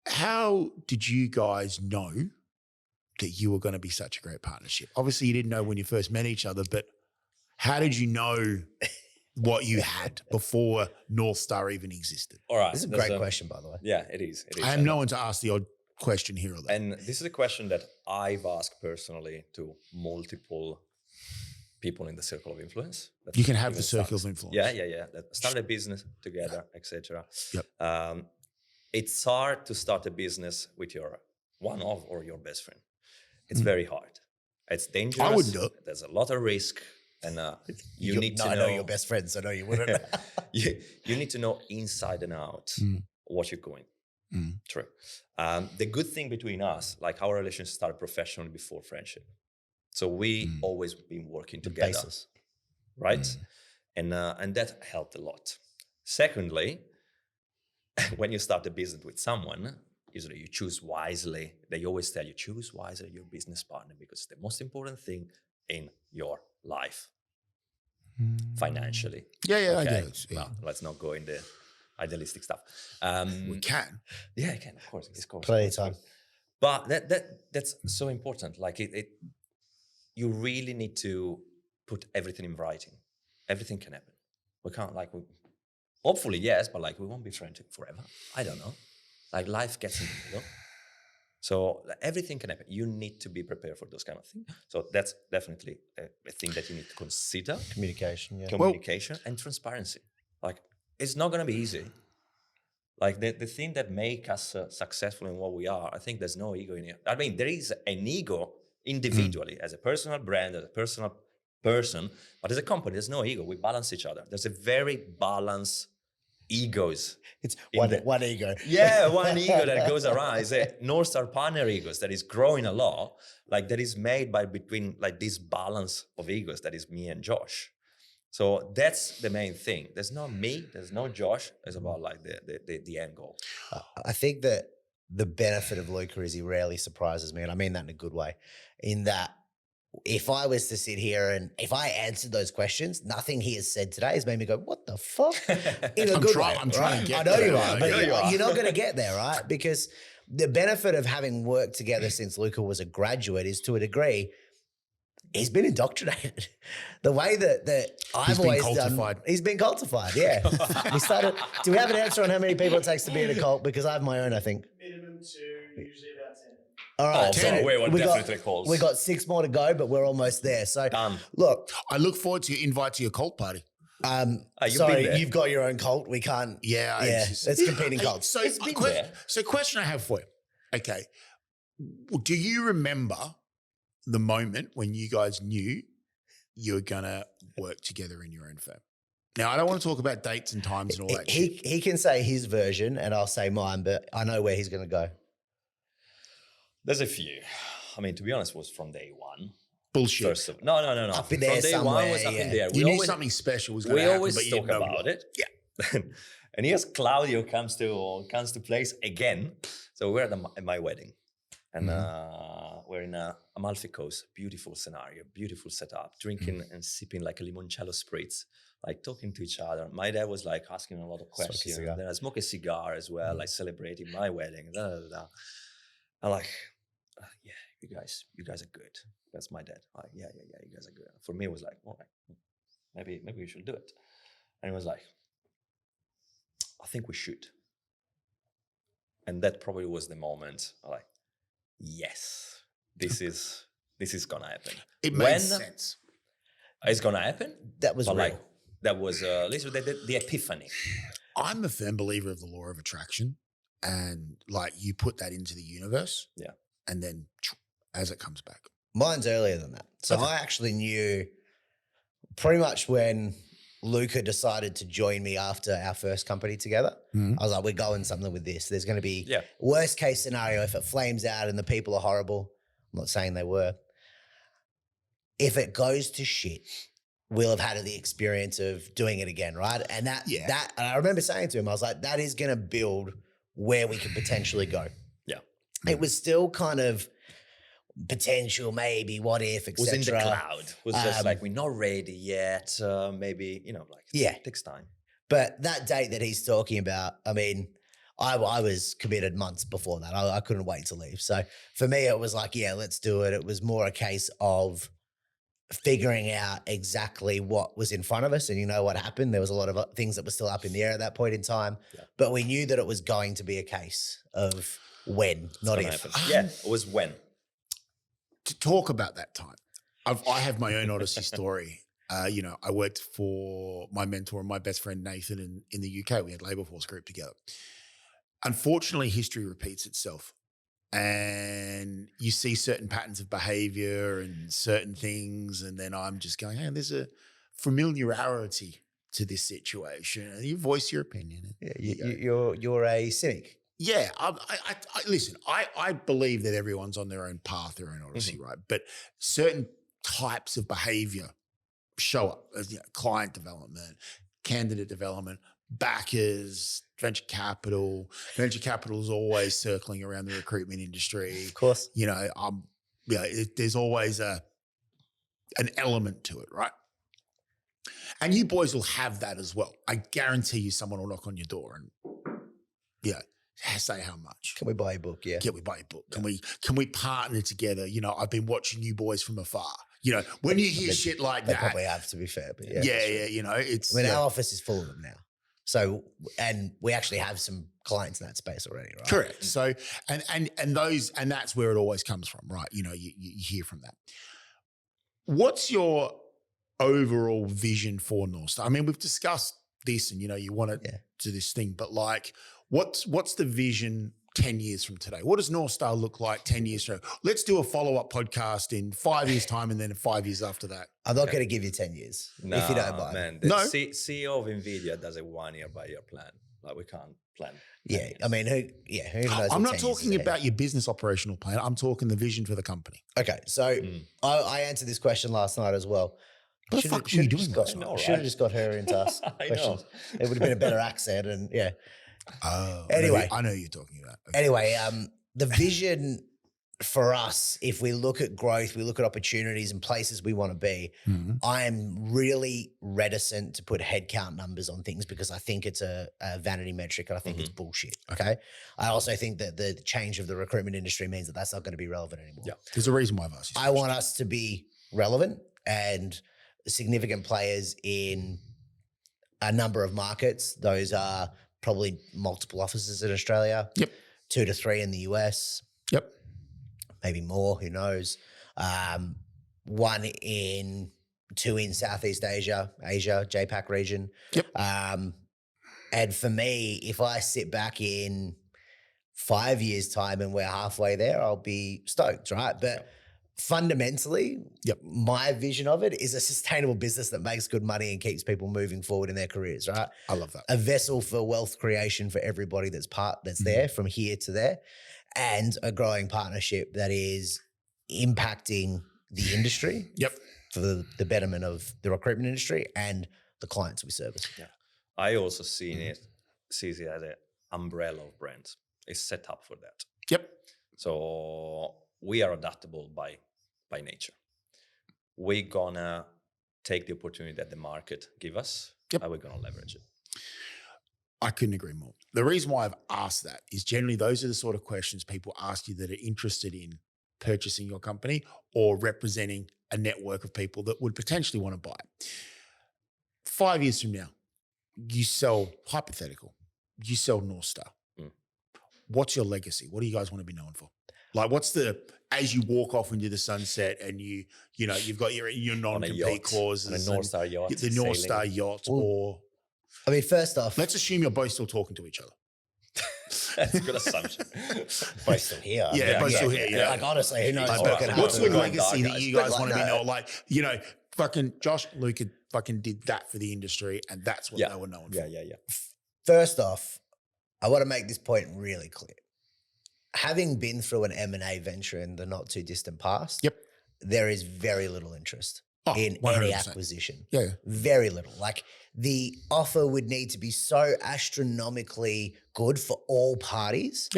A: how did you guys know that you were going to be such a great partnership? Obviously, you didn't know when you first met each other, but how did you know what you had before North Star even existed?
C: All right.
B: This is a great question, by the way.
C: Yeah, it is. It is.
A: I am no one to ask the odd question here or there.
C: And this is a question that I've asked personally to multiple people in the circle of influence. That
A: You can have
C: even
A: the circle
C: started-
A: of influence.
C: Yeah. That started a business together, etc.
A: Yep.
C: It's hard to start a business with one of or your best friend. It's very hard. It's dangerous.
A: I wouldn't do it.
C: There's a lot of risk, and you need to
B: I
C: know.
B: know your best friend, so no, you wouldn't.
C: you need to know inside and out what you're going through. The good thing between us, like our relationship started professionally before friendship. So we always been working together,
B: basis.
C: right? And that helped a lot. Secondly, when you start a business with someone, usually you choose wisely. They always tell you, choose wisely your business partner because it's the most important thing in your life, financially.
A: Yeah, I
C: Okay?
A: guess. Yeah.
C: Well, let's not go in the idealistic stuff.
A: We can.
C: Yeah, I can, of course.
B: Plenty of time.
C: But that's so important. Like you really need to put everything in writing. Everything can happen. We can't hopefully yes, but we won't be friends forever. I don't know. Life gets in the middle. So everything can happen. You need to be prepared for those kind of things. So that's definitely a thing that you need to consider.
B: Communication, yeah.
C: Communication and transparency. It's not going to be easy. The thing that make us successful in what we are, I think there's no ego in it. I mean, there is an ego individually as a personal brand, as a personal person, but as a company, there's no ego. We balance each other. There's a very balanced egos.
B: It's
C: in
B: one ego.
C: Yeah, one ego that goes around is a North Star partner egos that is growing a lot, that is made by between this balance of egos that is me and Josh. So that's the main thing. There's no me, there's no Josh. It's about the end goal.
B: I think that the benefit of Luca is he rarely surprises me, and I mean that in a good way. In that, if I was to sit here and if I answered those questions, nothing he has said today has made me go, "What the fuck?" In a good way.
A: I'm trying to get
B: I know
A: there.
B: you are,
A: I
B: but
A: know you
B: you're not going to get there, right? Because the benefit of having worked together since Luca was a graduate is, to a degree, he's been indoctrinated. The way that I've always done, he's been cultified. Yeah, we started. Do we have an answer on how many people it takes to be in a cult? Because I have my own, I think.
D: Minimum 2, usually about 10.
B: All right,
C: 10. We
B: got,
C: definitely calls.
B: We got 6 more to go, but we're almost there. So
C: Done.
B: Look,
A: I look forward to your invite to your cult party.
B: sorry, you've got your own cult. We can't.
A: Yeah.
B: It's competing cults.
A: So question I have for you. Okay. Do you remember the moment when you guys knew you were going to work together in your own firm? Now, I don't want to talk about dates and times and all that shit.
B: He can say his version and I'll say mine, but I know where he's going to go.
C: There's a few. I mean, to be honest, it was from day one.
A: Bullshit.
C: No.
B: Up in there
C: From day one
B: somewhere,
C: was up in
B: yeah.
C: there.
A: You knew something special was going to
C: We
A: happen,
C: always
A: but you
C: talk
A: didn't know
C: about
A: what.
C: it. Yeah. And here's Claudio comes to place again. So we're at my wedding. And we're in Amalfi Coast, beautiful scenario, beautiful setup, drinking and sipping like a limoncello spritz, talking to each other. My dad was asking a lot of questions. Then I smoke a cigar as well, celebrating my wedding. I'm like, yeah, you guys are good. That's my dad. Yeah, you guys are good. For me, it was all right, maybe we should do it. And it was I think we should. And that probably was the moment. Yes, this is gonna happen.
A: It makes sense.
C: It's gonna happen.
B: That was real.
C: That was literally the epiphany.
A: I'm a firm believer of the law of attraction, and you put that into the universe, and then as it comes back.
B: Mine's earlier than that. So I actually knew pretty much when Luca decided to join me after our first company together. I was like, we're going something with this. There's going to be worst case scenario if it flames out and the people are horrible. I'm not saying they were. If it goes to shit, we'll have had the experience of doing it again, right? And that and I remember saying to him, I was like, that is going to build where we could potentially go. Yeah. It was still kind of potential, maybe, what if, etc.
C: Was in the cloud. Was just we're not ready yet. Maybe, it takes time.
B: But that date that he's talking about, I mean, I was committed months before that. I couldn't wait to leave. So for me, it was like, yeah, let's do it. It was more a case of figuring out exactly what was in front of us. And you know what happened? There was a lot of things that were still up in the air at that point in time.
C: Yeah.
B: But we knew that it was going to be a case of when, not
C: Gonna
B: if.
C: happen. Yeah, it was when.
A: To talk about that time, I have my own Odyssey story. You know, I worked for my mentor and my best friend Nathan in the UK. We had Labour Force Group together. Unfortunately, history repeats itself. And you see certain patterns of behavior and certain things. And then I'm just going, hey, there's a familiarity to this situation. And you voice your opinion.
B: Yeah, you're a cynic.
A: Yeah, listen, I believe that everyone's on their own path, their own Odyssey, right? But certain types of behavior show up as client development, candidate development, backers, venture capital. Venture capital is always circling around the recruitment industry.
B: Of course.
A: You know, there's always an element to it, right? And you boys will have that as well. I guarantee you someone will knock on your door and, say how much.
B: Can we buy a book? Yeah.
A: Can we buy a book? Can we partner together? You know, I've been watching you boys from afar. You know, when you hear shit like
B: They
A: that.
B: probably have, to be fair. But yeah,
A: Yeah, you know, it's.
B: I mean, our office is full of them now. So, and we actually have some clients in that space already, right?
A: Correct. So, and that's where it always comes from, right? You know, you hear from that. What's your overall vision for North Star? I mean, we've discussed this and, you know, you want to do this thing, but like, what's the vision 10 years from today? What does North Star look like 10 years from now? Let's do a follow-up podcast in 5 years' time and then 5 years after that.
B: I'm not going to give you 10 years if you don't mind.
C: Man,
A: No.
C: CEO of NVIDIA does a 1 year by year plan. Like we can't plan.
B: Yeah. I mean, who even knows?
A: I'm
B: what
A: not
B: 10 years
A: talking
B: is ahead.
A: about your business operational plan. I'm talking the vision for the company.
B: Okay. So I answered this question last night as well.
A: What the fuck were you doing last
C: night?
A: night?
B: Should have just got her into us
C: I
B: questions.
C: know.
B: It would have been a better accent and yeah.
A: Oh,
B: Anyway.
A: I know who you're talking about. Okay.
B: Anyway, the vision for us, if we look at growth, we look at opportunities and places we want to be,
A: Mhm.
B: I am really reticent to put headcount numbers on things because I think it's a vanity metric and I think it's bullshit. Okay. I also think that the change of the recruitment industry means that that's not going to be relevant anymore.
C: Yeah.
A: There's a reason why I've asked you.
B: I want us to be relevant and significant players in a number of markets. Those are probably multiple offices in Australia.
A: Yep.
B: 2 to 3 in the US.
A: Yep.
B: Maybe more, who knows? 2 in Southeast Asia, JPAC region.
A: Yep.
B: And for me, if I sit back in 5 years' time and we're halfway there, I'll be stoked, right? But fundamentally, my vision of it is a sustainable business that makes good money and keeps people moving forward in their careers, right?
A: I love that.
B: A vessel for wealth creation for everybody that's there from here to there, and a growing partnership that is impacting the industry for the betterment of the recruitment industry and the clients we service.
C: Yeah. I also see it as an umbrella of brands. It's set up for that.
A: Yep.
C: So we are adaptable by nature. We're gonna take the opportunity that the market give us, and we're gonna leverage it.
A: I couldn't agree more. The reason why I've asked that is generally those are the sort of questions people ask you that are interested in purchasing your company or representing a network of people that would potentially want to buy it. 5 years from now, you sell, hypothetical, you sell North Star. What's your legacy? What do you guys want to be known for? Like, what's as you walk off into the sunset and you've got your non-compete clauses,
C: on a North Star yacht,
A: the North Star yacht, or
B: I mean, first off,
A: let's assume you're both still talking to each other.
C: That's a good assumption.
B: both still here.
A: Yeah, both still here. Yeah.
B: Like honestly, who knows
A: Like,
B: what could happen?
A: what's the
C: Right.
A: legacy that you guys
B: But
A: want to
B: like,
A: be
B: no.
A: known? Like, fucking Josh and Luca fucking did that for the industry, and that's what they were known for.
C: Yeah.
B: First off, I want to make this point really clear. Having been through an M&A venture in the not too distant past, there is very little interest in
A: 100%.
B: any acquisition.
A: Yeah.
B: Very little. Like the offer would need to be so astronomically good for all parties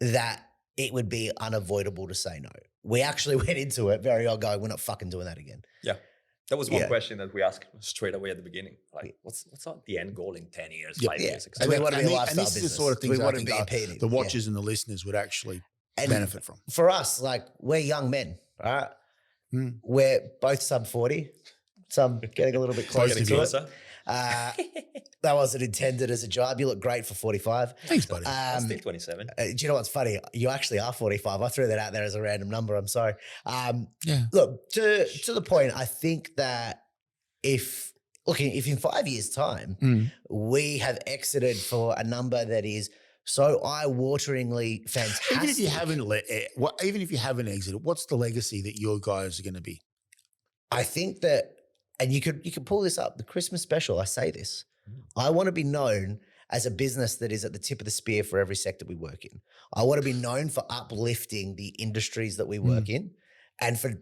B: that it would be unavoidable to say no. We actually went into it very old going, we're not fucking doing that again.
C: Yeah. That was one
B: Yeah.
C: question that we asked straight away at the beginning. Like, what's the end goal in 10 years,
A: Yep.
C: 5
B: Yeah.
C: years,
B: Do
C: etc.
B: we want to be a
A: and
B: lifestyle
A: this is the
B: business?
A: sort of
B: Do
A: things
B: we
A: I
B: want to
A: think
B: be a
A: the watchers and the listeners would actually
B: And
A: benefit from.
B: For us, like we're young men, right?
A: Mm.
B: We're both sub 40. Some getting a little bit closer
C: Getting
B: to it.
C: closer.
B: That wasn't intended as a job. You look great for 45.
A: Thanks, buddy.
C: I'm still 27.
B: Do you know what's funny? You actually are 45. I threw that out there as a random number. I'm sorry.
A: Yeah.
B: Look, to the point, I think that if in 5 years' time,
A: Mm.
B: we have exited for a number that is so eye-wateringly fantastic.
A: Even if you haven't exited, what's the legacy that your guys are going to be?
B: I think that, and you could pull this up, the Christmas special, I say this. I want to be known as a business that is at the tip of the spear for every sector we work in. I want to be known for uplifting the industries that we work in and for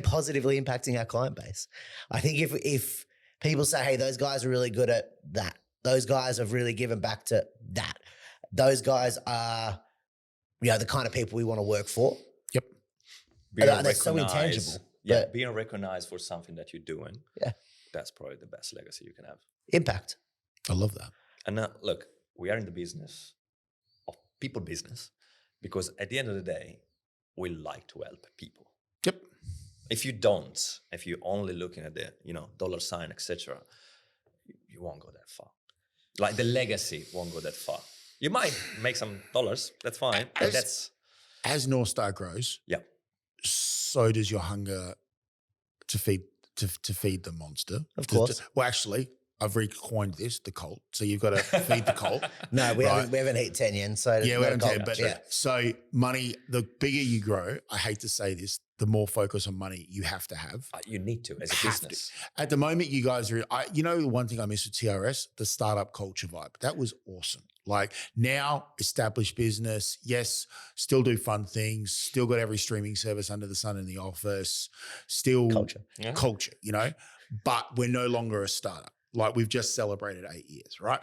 B: positively impacting our client base. I think if people say, hey, those guys are really good at that, those guys have really given back to that, those guys are, the kind of people we want to work for.
A: Yep.
B: And that's so intangible.
C: Yeah,
B: but-
C: being recognized for something that you're doing.
B: Yeah.
C: That's probably the best legacy you can have.
B: Impact.
A: I love that.
C: And look, we are in the business of people business because at the end of the day, we like to help people.
A: Yep.
C: If you're only looking at the, dollar sign, etc., you won't go that far. Like the legacy won't go that far. You might make some dollars. That's fine. But
A: As North Star grows,
C: yeah.
A: so does your hunger to feed the monster.
B: Of course.
A: Well, actually, I've recoined this, the cult. So you've got to feed the cult.
B: No, we
A: Right.
B: haven't hit 10 yet. So
A: Yeah, we haven't taken, but
B: yeah.
A: so money, the bigger you grow, I hate to say this, the more focus on money you have to have.
C: You need to as a
A: Have to.
C: business.
A: At the moment, you guys are, the one thing I miss with TRS, the startup culture vibe. That was awesome. Like now, established business, yes, still do fun things, still got every streaming service under the sun in the office, still
B: Culture.
C: Yeah.
A: culture, but we're no longer a startup. Like we've just celebrated 8 years, right?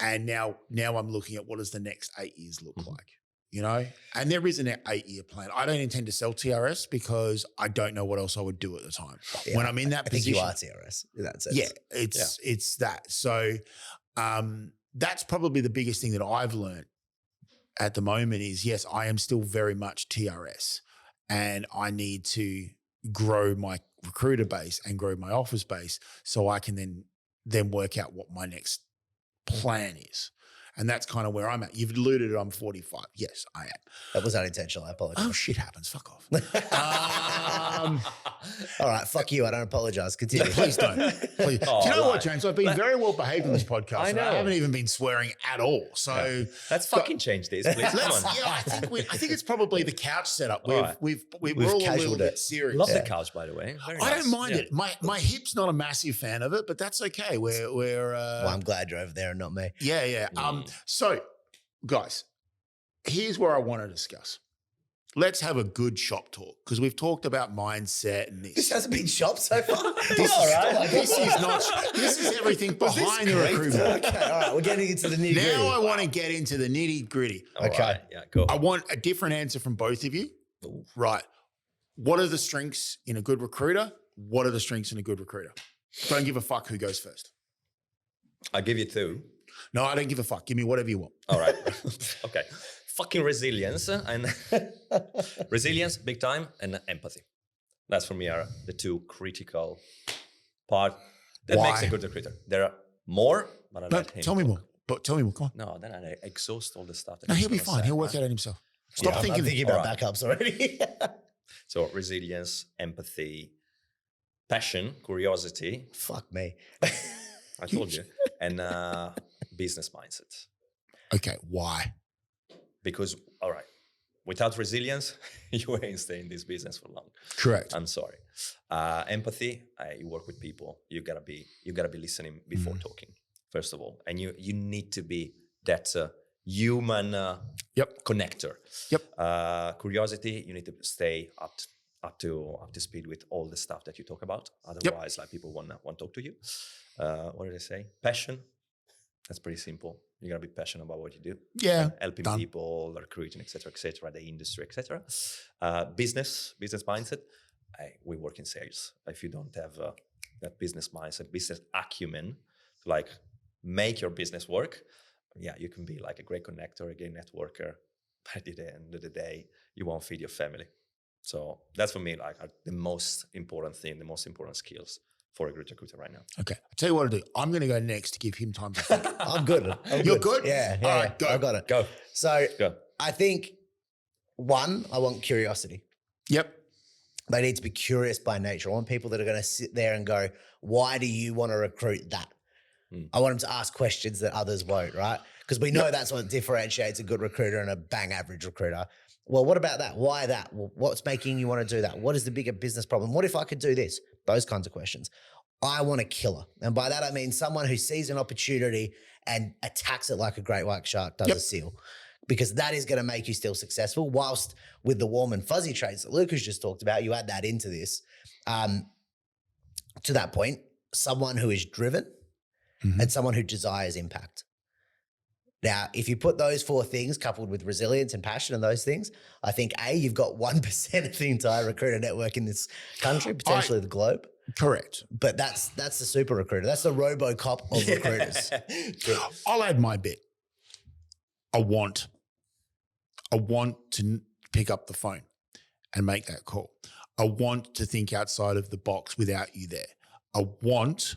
A: And now I'm looking at what does the next 8 years look like, And there is an 8-year plan. I don't intend to sell TRS because I don't know what else I would do at the time.
B: Yeah,
A: When I'm in that
B: I think
A: position.
B: you are TRS in that sense.
A: Yeah, it's that. So that's probably the biggest thing that I've learned at the moment is, yes, I am still very much TRS and I need to grow my recruiter base and grow my office base so I can then work out what my next plan is. And that's kind of where I'm at. You've alluded to I'm 45. Yes, I am.
B: That was unintentional. I apologize.
A: Oh, shit happens. Fuck off.
B: All right, fuck you. I don't apologize. Continue.
A: Please don't. Please.
C: Oh,
A: Do you know
C: right.
A: what, James? I've been very well behaved on this podcast.
C: I
A: and
C: know.
A: I haven't even been swearing at all. So
C: Let's fucking change this, please. Come on.
A: I think it's probably the couch setup.
C: All right.
A: We're
B: We've
A: all a little
B: casualed
A: bit
B: it.
A: serious.
C: Love
B: Yeah.
C: the couch, by the way. Very
A: I
C: nice.
A: don't mind
C: Yeah.
A: it. My hip's not a massive fan of it, but that's okay. We're
B: Well, I'm glad you're over there and not me.
A: yeah. So guys, here's where I want to discuss. Let's have a good shop talk because we've talked about mindset and
B: This
A: this.
B: hasn't been shop so far.
A: This,
B: All right.
A: this is everything behind the recruitment.
B: Okay, all right. We're getting into the nitty-gritty.
A: Now I want to get into the nitty gritty.
C: All
B: Okay.
C: right. Yeah, go.
A: I want a different answer from both of you.
C: Ooh.
A: Right. What are the strengths in a good recruiter? What are the strengths in a good recruiter? Don't give a fuck who goes first.
C: I'll give you 2.
A: No, I don't give a fuck. Give me whatever you want.
C: All right. Okay. Fucking resilience and resilience, big time, and empathy. That's for me are the 2 critical part that makes a
A: Why?
C: good recruiter. There are more, but I
A: No,
C: let him
A: tell me
C: talk.
A: more. But tell me more. Come on.
C: No, then I exhaust all the stuff. That
A: No,
C: he's
A: he'll be
C: gonna
A: fine.
C: say,
A: He'll work
C: right?
A: it out himself. Stop
B: Yeah,
A: thinking.
B: I'm thinking about
C: All right.
B: backups already.
C: So resilience, empathy, passion, curiosity.
B: Fuck me.
C: I told you, and business mindset.
A: Okay, why?
C: Because all right, without resilience, you ain't stay in this business for long.
A: Correct.
C: I'm sorry. Empathy. You work with people. You gotta be listening before talking. First of all, and you need to be that human connector.
A: Yep.
C: Curiosity. You need to stay up to speed with all the stuff that you talk about. Otherwise, like people want to talk to you. What did I say? Passion. That's pretty simple. You gotta be passionate about what you do.
A: Yeah.
C: Helping
A: done.
C: people, recruiting, etc., the industry, etc. Business mindset. We work in sales. If you don't have that business mindset, business acumen to like make your business work, yeah, you can be like a great connector, a great networker. But at the end of the day, you won't feed your family. So that's for me like the most important thing, the most important skills for a good recruiter right now.
A: Okay. I'll tell you what I'll do. I'm going to go next to give him time to think.
B: I'm good.
A: You're good?
B: Yeah.
A: All right, go.
B: I got it.
C: Go.
B: So
C: Go.
B: I think one, I want curiosity.
A: Yep.
B: They need to be curious by nature. I want people that are going to sit there and go, why do you want to recruit that? I want them to ask questions that others won't, right? Because we know that's what differentiates a good recruiter and a bang average recruiter. Well, what about that? Why that? Well, what's making you want to do that? What is the bigger business problem? What if I could do this? Those kinds of questions. I want a killer. And by that, I mean someone who sees an opportunity and attacks it like a great white shark does a seal. Because that is going to make you still successful. Whilst with the warm and fuzzy traits that Luca's just talked about, you add that into this. To that point, someone who is driven and someone who desires impact. Now, if you put those four things coupled with resilience and passion and those things, I think you've got 1% of the entire recruiter network in this country, potentially the globe.
A: Correct.
B: But that's the super recruiter. That's the RoboCop of recruiters.
A: I'll add my bit. I want to pick up the phone and make that call. I want to think outside of the box without you there. I want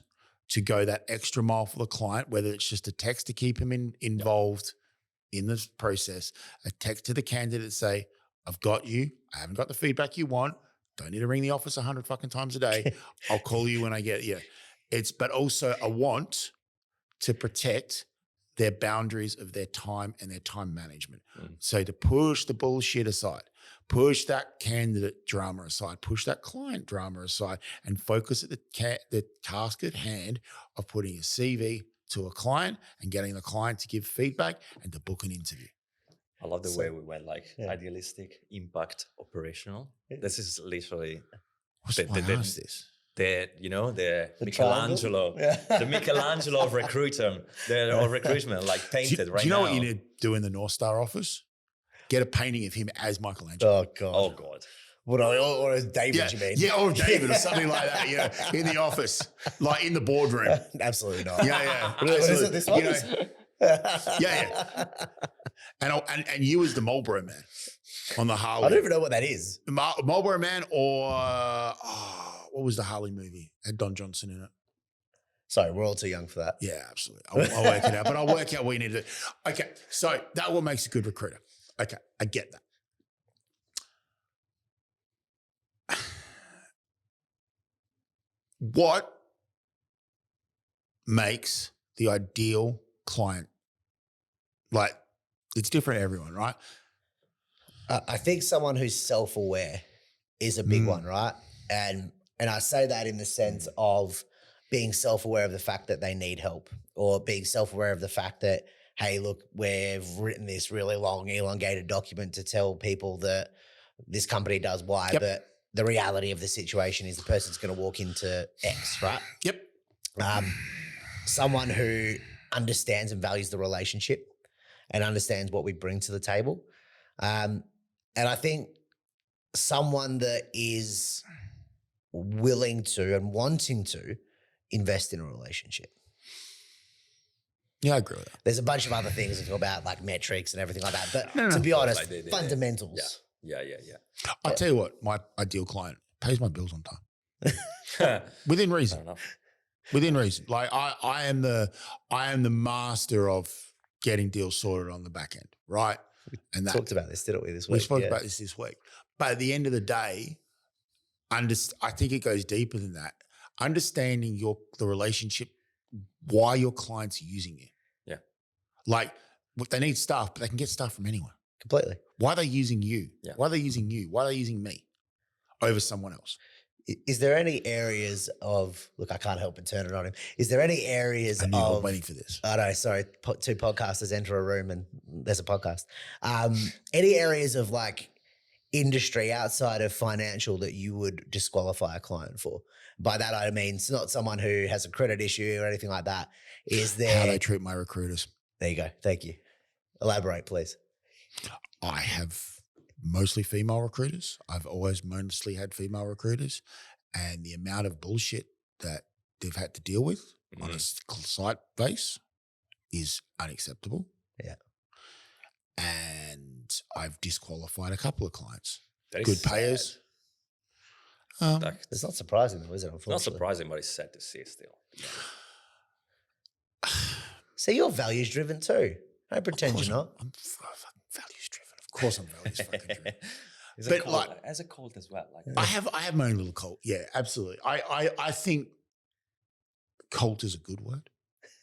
A: to go that extra mile for the client, whether it's just a text to keep him involved in this process, a text to the candidate say, I've got you. I haven't got the feedback you want. Don't need to ring the office 100 fucking times a day. I'll call you when I get you. But also I want to protect their boundaries of their time and their time management. So to push the bullshit aside, push that candidate drama aside, push that client drama aside, and focus at the task at hand of putting a CV to a client and getting the client to give feedback and to book an interview.
C: I love the way we went like idealistic, impact, operational. This is literally
A: this?
C: The
B: Michelangelo.
C: the Michelangelo of recruitment, like painted right now.
A: Do you know what you need to do in the North Star office? Get a painting of him as Michelangelo.
B: Oh, God.
C: Oh, God.
B: Or as David,
A: Yeah,
B: you mean?
A: yeah, or David or something like that, in the office, like in the boardroom.
B: Absolutely not.
A: Yeah.
B: Is it this one?
A: Yeah. And you as the Marlboro Man on the Harley.
B: I don't even know what that is.
A: Marlboro Man or what was the Harley movie? Had Don Johnson in it.
B: Sorry, we're all too young for that.
A: Yeah, absolutely. I'll work it out, but I'll work out what you need to do. Okay, so that what makes a good recruiter. Okay, I get that. What makes the ideal client? Like, it's different for everyone, right?
B: I think someone who's self-aware is a big one, right? And I say that in the sense of being self-aware of the fact that they need help, or being self-aware of the fact that, hey, look, we've written this really long, elongated document to tell people that this company does Y, but the reality of the situation is the person's going to walk into X, right?
A: Yep.
B: Someone who understands and values the relationship and understands what we bring to the table. And I think someone that is willing to and wanting to invest in a relationship.
A: Yeah, I agree with that.
B: There's a bunch of other things about like metrics and everything like that. But to be honest, fundamentals.
C: Yeah.
A: I'll tell you what, my ideal client pays my bills on time. Within reason.
C: Fair enough.
A: Within reason. Like I am the master of getting deals sorted on the back end, right? And that
B: Talked about this, didn't we, this week?
A: we spoke about this week. But at the end of the day, I think it goes deeper than that. Understanding the relationship, why your clients are using you.
C: Yeah.
A: Like they need stuff, but they can get stuff from anyone.
B: Completely.
A: Why are they using you?
C: Yeah.
A: Why are they using you? Why are they using me over someone else?
B: Is there any areas of, look, I can't help but turn it on him. Is there any areas
A: I knew you were
B: of,
A: waiting for this.
B: I know, sorry, two podcasters enter a room and there's a podcast. Any areas of like industry outside of financial that you would disqualify a client for? By that, I mean, it's not someone who has a credit issue or anything like that. Is there?
A: How they treat my recruiters.
B: There you go. Thank you. Elaborate, please.
A: I have mostly female recruiters. I've always mostly had female recruiters, and the amount of bullshit that they've had to deal with on a
C: Mhm.
A: site base is unacceptable.
B: Yeah.
A: And I've disqualified a couple of clients.
C: That is
A: Good
C: sad.
A: payers.
B: It's not surprising though, is it?
C: Not
B: Unfortunately.
C: surprising, but it's sad to see still.
B: See, you're values driven too. Don't pretend
A: course
B: you're not.
A: I'm fucking values driven. Of course I'm values fucking driven.
C: It's a
A: But
C: cult,
A: like-
C: as a cult as well. Like
A: I have my own little cult. Yeah, absolutely. I think cult is a good word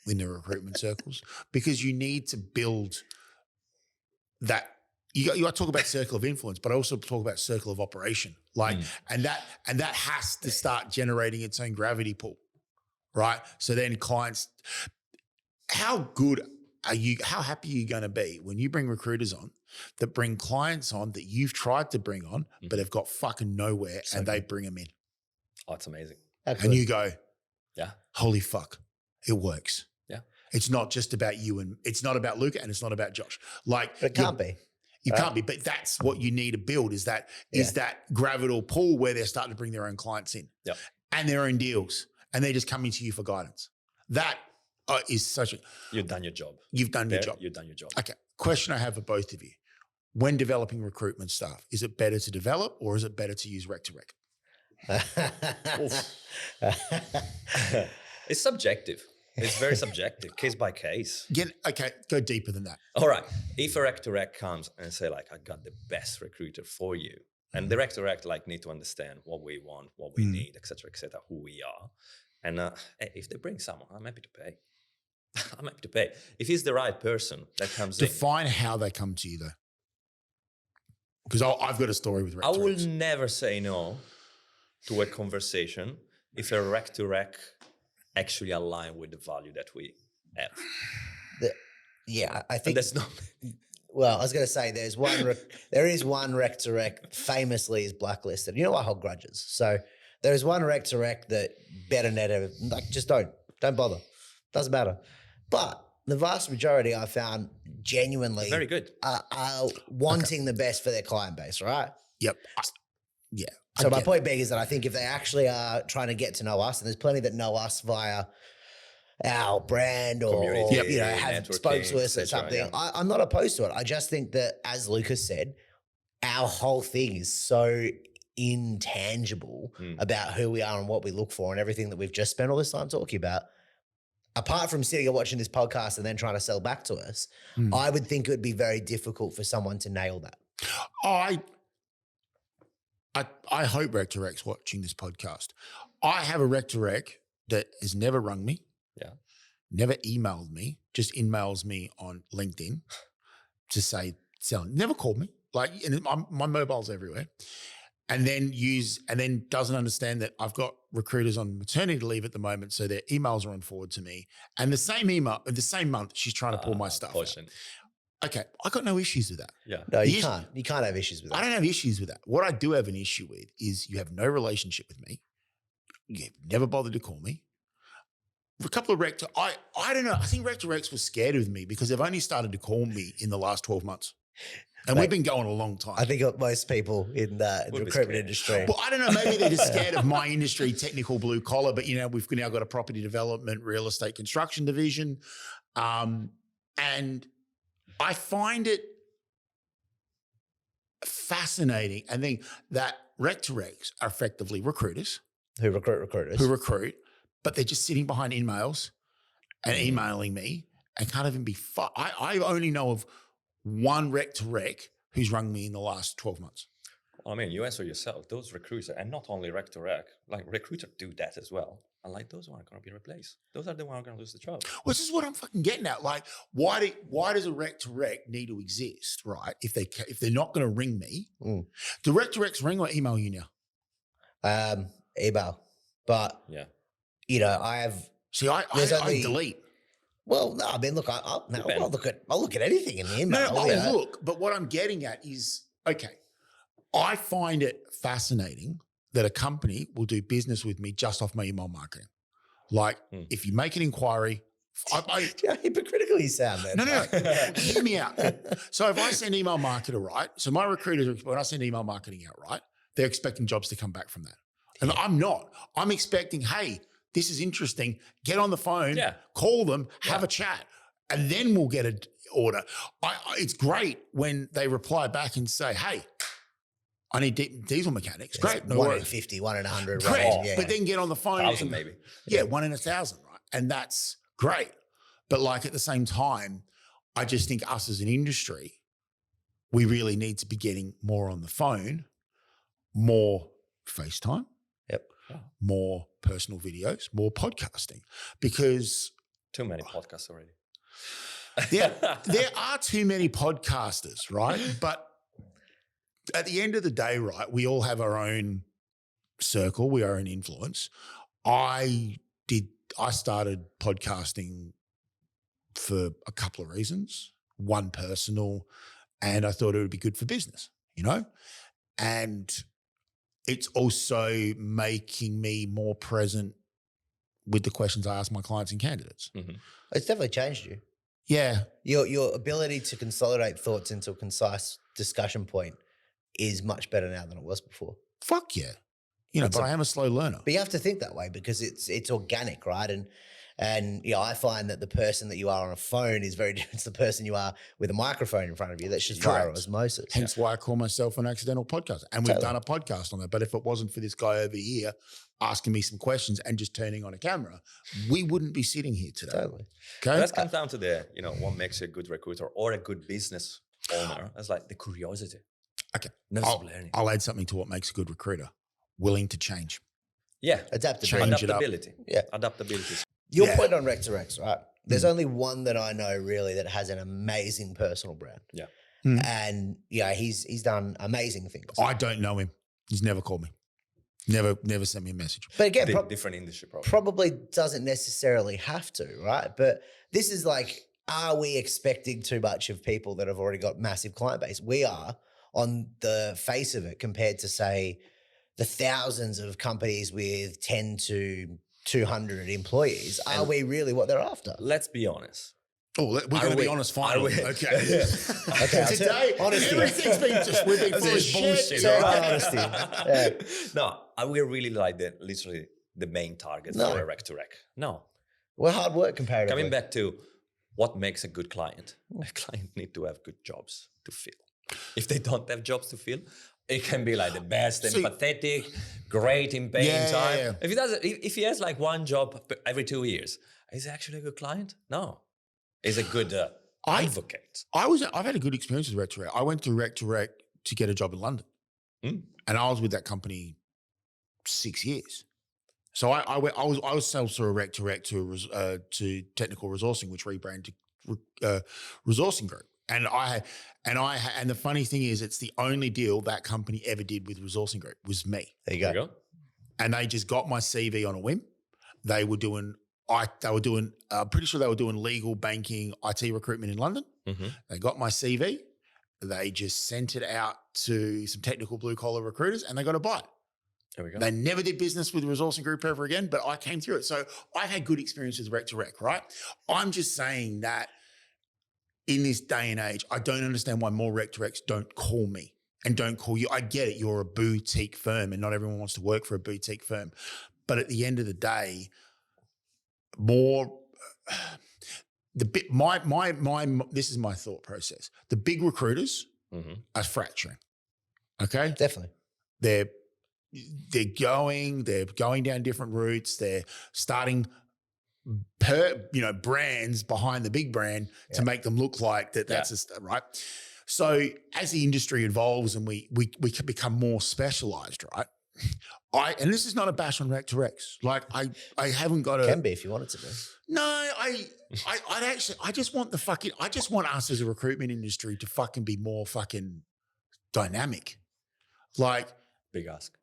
A: in the recruitment circles because you need to build that. You got to talk about circle of influence, but I also talk about circle of operation. Like, and that has to start generating its own gravity pull, right? So then clients, how good are you? How happy are you going to be when you bring recruiters on that bring clients on that you've tried to bring on, but have got fucking nowhere,
C: So
A: and they
C: good.
A: bring them in,
C: oh, it's amazing.
B: How
A: and
B: good.
A: you go,
C: Yeah.
A: holy fuck, it works.
C: Yeah.
A: It's not just about you and it's not about Luca and it's not about Josh. Like
B: But it can't be.
A: you
B: right?
A: can't be, but that's what you need to build is that gravital pull where they're starting to bring their own clients in
C: Yep.
A: and their own deals and they're just coming to you for guidance. That is such a,
C: You've done your job.
A: you've done your
C: There,
A: job.
C: You've done your job.
A: Okay. Question I have for both of you. When developing recruitment staff, is it better to develop or is it better to use rec to rec?
C: It's subjective. It's very subjective, case by case.
A: Go deeper than that.
C: All right. If a rec to rec comes and say like, I got the best recruiter for you, and the rec to rec like need to understand what we want, what we need, et cetera, who we are. And if they bring someone, I'm happy to pay. I'm happy to pay. If he's the right person that comes in.
A: Define how they come to you though. Because I've got a story with rec
C: I
A: to
C: will
A: recs.
C: never say no to a conversation if a rec to rec actually align with the value that we have.
B: Yeah, I
C: And
B: think
C: that's not.
B: Well, I was going to say there is one rec to rec famously is blacklisted. You know, I hold grudges. So there is one rec to rec that better never, like just don't bother. Doesn't matter. But the vast majority I found genuinely
C: Very good.
B: are wanting the best for their client base, right?
A: Yep.
B: So my
A: get
B: point being is that I think if they actually are trying to get to know us, and there's plenty that know us via our brand or
C: Community,
B: you know have
C: networking,
B: spoke to us or
C: et cetera,
B: something.
C: yeah.
B: I'm not opposed to it. I just think that, as Lucas said, our whole thing is so intangible about who we are and what we look for and everything that we've just spent all this time talking about. Apart from sitting and watching this podcast and then trying to sell back to us, I would think it would be very difficult for someone to nail that.
A: I hope Rec to Rec's watching this podcast. I have a Rec to Rec that has never rung me, never emailed me, just emails me on LinkedIn to say selling. Never called me. Like, and my mobile's everywhere. And then doesn't understand that I've got recruiters on maternity leave at the moment, so their emails are on forward to me. And the same email, the same month, she's trying to pull my stuff out.
C: Portion.
A: Okay, I got no issues with that.
C: Yeah.
B: No, you
A: Yes.
B: can't. You can't have issues with that.
A: I don't have issues with that. What I do have an issue with is you have no relationship with me. You've never bothered to call me. A couple of Rec to, I don't know. I think Rec to Recs was scared of me because they've only started to call me in the last 12 months. And
B: Mate,
A: we've been going a long time.
B: I think most people in the
C: Would be
B: recruitment
C: scared.
B: industry.
A: Well, I don't know. Maybe they're just scared of my industry, technical blue collar. But we've now got a property development, real estate construction division, and I find it fascinating. I think that Rec to Recs are effectively recruiters
B: who recruit recruiters.
A: who recruit, but they're just sitting behind emails and emailing me and can't even be. I only know of one Rec to Rec who's rung me in the last 12 months.
C: I mean, you answer yourself. Those recruiters, and not only rec to rec, like recruiters do that as well. And like those aren't going to be replaced. Those are the ones who are going to lose the job.
A: Well, this is what I'm fucking getting at. Like, why does a Rec to Rec need to exist, right? If they're not going to ring me, do Rec to Recs ring or email you now?
B: Email. But,
C: Yeah.
B: I have...
A: See, I delete.
B: Well, no, I mean, look, I'll look at anything in the email.
A: No, look, but what I'm getting at is, okay, I find it fascinating that a company will do business with me just off my email marketing. Like, if you make an inquiry,
B: How hypocritical you sound, man.
A: No, hear me out. So if I send email marketer, right? So my recruiters, when I send email marketing out, right? They're expecting jobs to come back from that. And I'm not. I'm expecting, hey, this is interesting. Get on the phone,
C: Yeah.
A: call them, have
C: Yeah.
A: a chat, and then we'll get an order. It's great when they reply back and say, hey, I need diesel mechanics. Great. No
B: 1 in
A: worries.
B: 50, 1 in 100.
A: Great.
B: Right? Yeah.
A: But then get on the phone.
C: 1,000
A: and-
C: maybe.
A: Yeah, 1 in 1,000, right? And that's great. But like at the same time, I just think us as an industry, we really need to be getting more on the phone, more FaceTime,
B: Yep.
A: more personal videos, more podcasting, because
C: Too many podcasts already.
A: there are too many podcasters, right? But at the end of the day, right, we all have our own circle, we are an influence. I started podcasting for a couple of reasons. One, personal, and I thought it would be good for business, you know? And it's also making me more present with the questions I ask my clients and candidates.
B: It's definitely changed you.
A: Yeah.
B: Your ability to consolidate thoughts into a concise discussion point is much better now than it was before.
A: Fuck yeah. You know,
B: That's
A: but I am a slow learner.
B: But you have to think that way because it's organic, right? And you know, I find that the person that you are on a phone is very different to the person you are with a microphone in front of you. That's just via
A: Correct.
B: osmosis.
A: Hence why I call myself an accidental podcaster. And we've done a podcast on that. But if it wasn't for this guy over here asking me some questions and just turning on a camera, we wouldn't be sitting here today.
B: Totally.
A: Okay.
C: That comes down to the, what makes you a good recruiter or a good business owner. It's like the curiosity.
A: Okay.
C: Never
A: I'll,
C: stop learning.
A: I'll add something to what makes a good recruiter. Willing to change.
C: Yeah.
B: Adaptability.
A: Change it up.
C: Adaptability.
B: Yeah.
C: Adaptability.
B: Your
A: Yeah.
B: point on Rec to Rex, right? There's only one that I know really that has an amazing personal brand.
C: Yeah.
B: And yeah, he's done amazing things.
A: I don't know him. He's never called me. Never sent me a message.
B: But again,
C: Different industry probably.
B: probably doesn't necessarily have to, right? But this is like, are we expecting too much of people that have already got massive client base? We are on the face of it compared to, say, the thousands of companies with 10 to 200 employees. Are we really what they're after?
C: Let's be honest.
A: Oh, we're going to be honest finally. Okay.
B: Okay,
A: Today,
B: honesty.
A: everything's been just, we've been full of
C: This is
A: shit.
C: bullshit,
B: Turn
C: right?
B: to honesty. Yeah.
C: No, are we really like literally the main target
B: No.
C: for a rec to rec? No.
B: We're hard work comparatively.
C: Coming back to what makes a good client. A client need to have good jobs to fill. If they don't have jobs to fill, it can be like the best and
A: See-
C: pathetic, great in paying
A: Yeah,
C: time.
A: yeah.
C: If he doesn't, if he has like one job every 2 years, is he actually a good client? No. He's a good advocate.
A: I've had a good experience with Rec to Rec. I went through Rec to Rec to get a job in London.
C: Mm.
A: And I was with that company 6 years. So I was sales through a Rec to Rec to Technical Resourcing, which rebranded to Resourcing Group. And and the funny thing is, it's the only deal that company ever did with Resourcing Group was me.
B: There you
C: There
B: go.
C: you go.
A: And they just got my CV on a whim. They were doing, I'm pretty sure they were doing legal, banking, IT recruitment in London.
C: Mhm.
A: They got my CV. They just sent it out to some technical blue collar recruiters and they got a bite.
C: There we go.
A: They never did business with Resourcing Group ever again, but I came through it. So I've had good experiences with Rec to Rec, right? I'm just saying that in this day and age, I don't understand why more Rec to Recs don't call me and don't call you. I get it. You're a boutique firm and not everyone wants to work for a boutique firm. But at the end of the day, this is my thought process. The big recruiters
C: Mhm.
A: are fracturing. Okay?
B: Definitely.
A: They're going down different routes. They're starting brands behind the big brand to make them look like that's right. So as the industry evolves and we can become more specialized, right? And this is not a bash on Rec to Recs. Like I haven't got a
B: Can be if you want it to be.
A: no, I just want us as a recruitment industry to fucking be more fucking dynamic. Like
C: Big ask.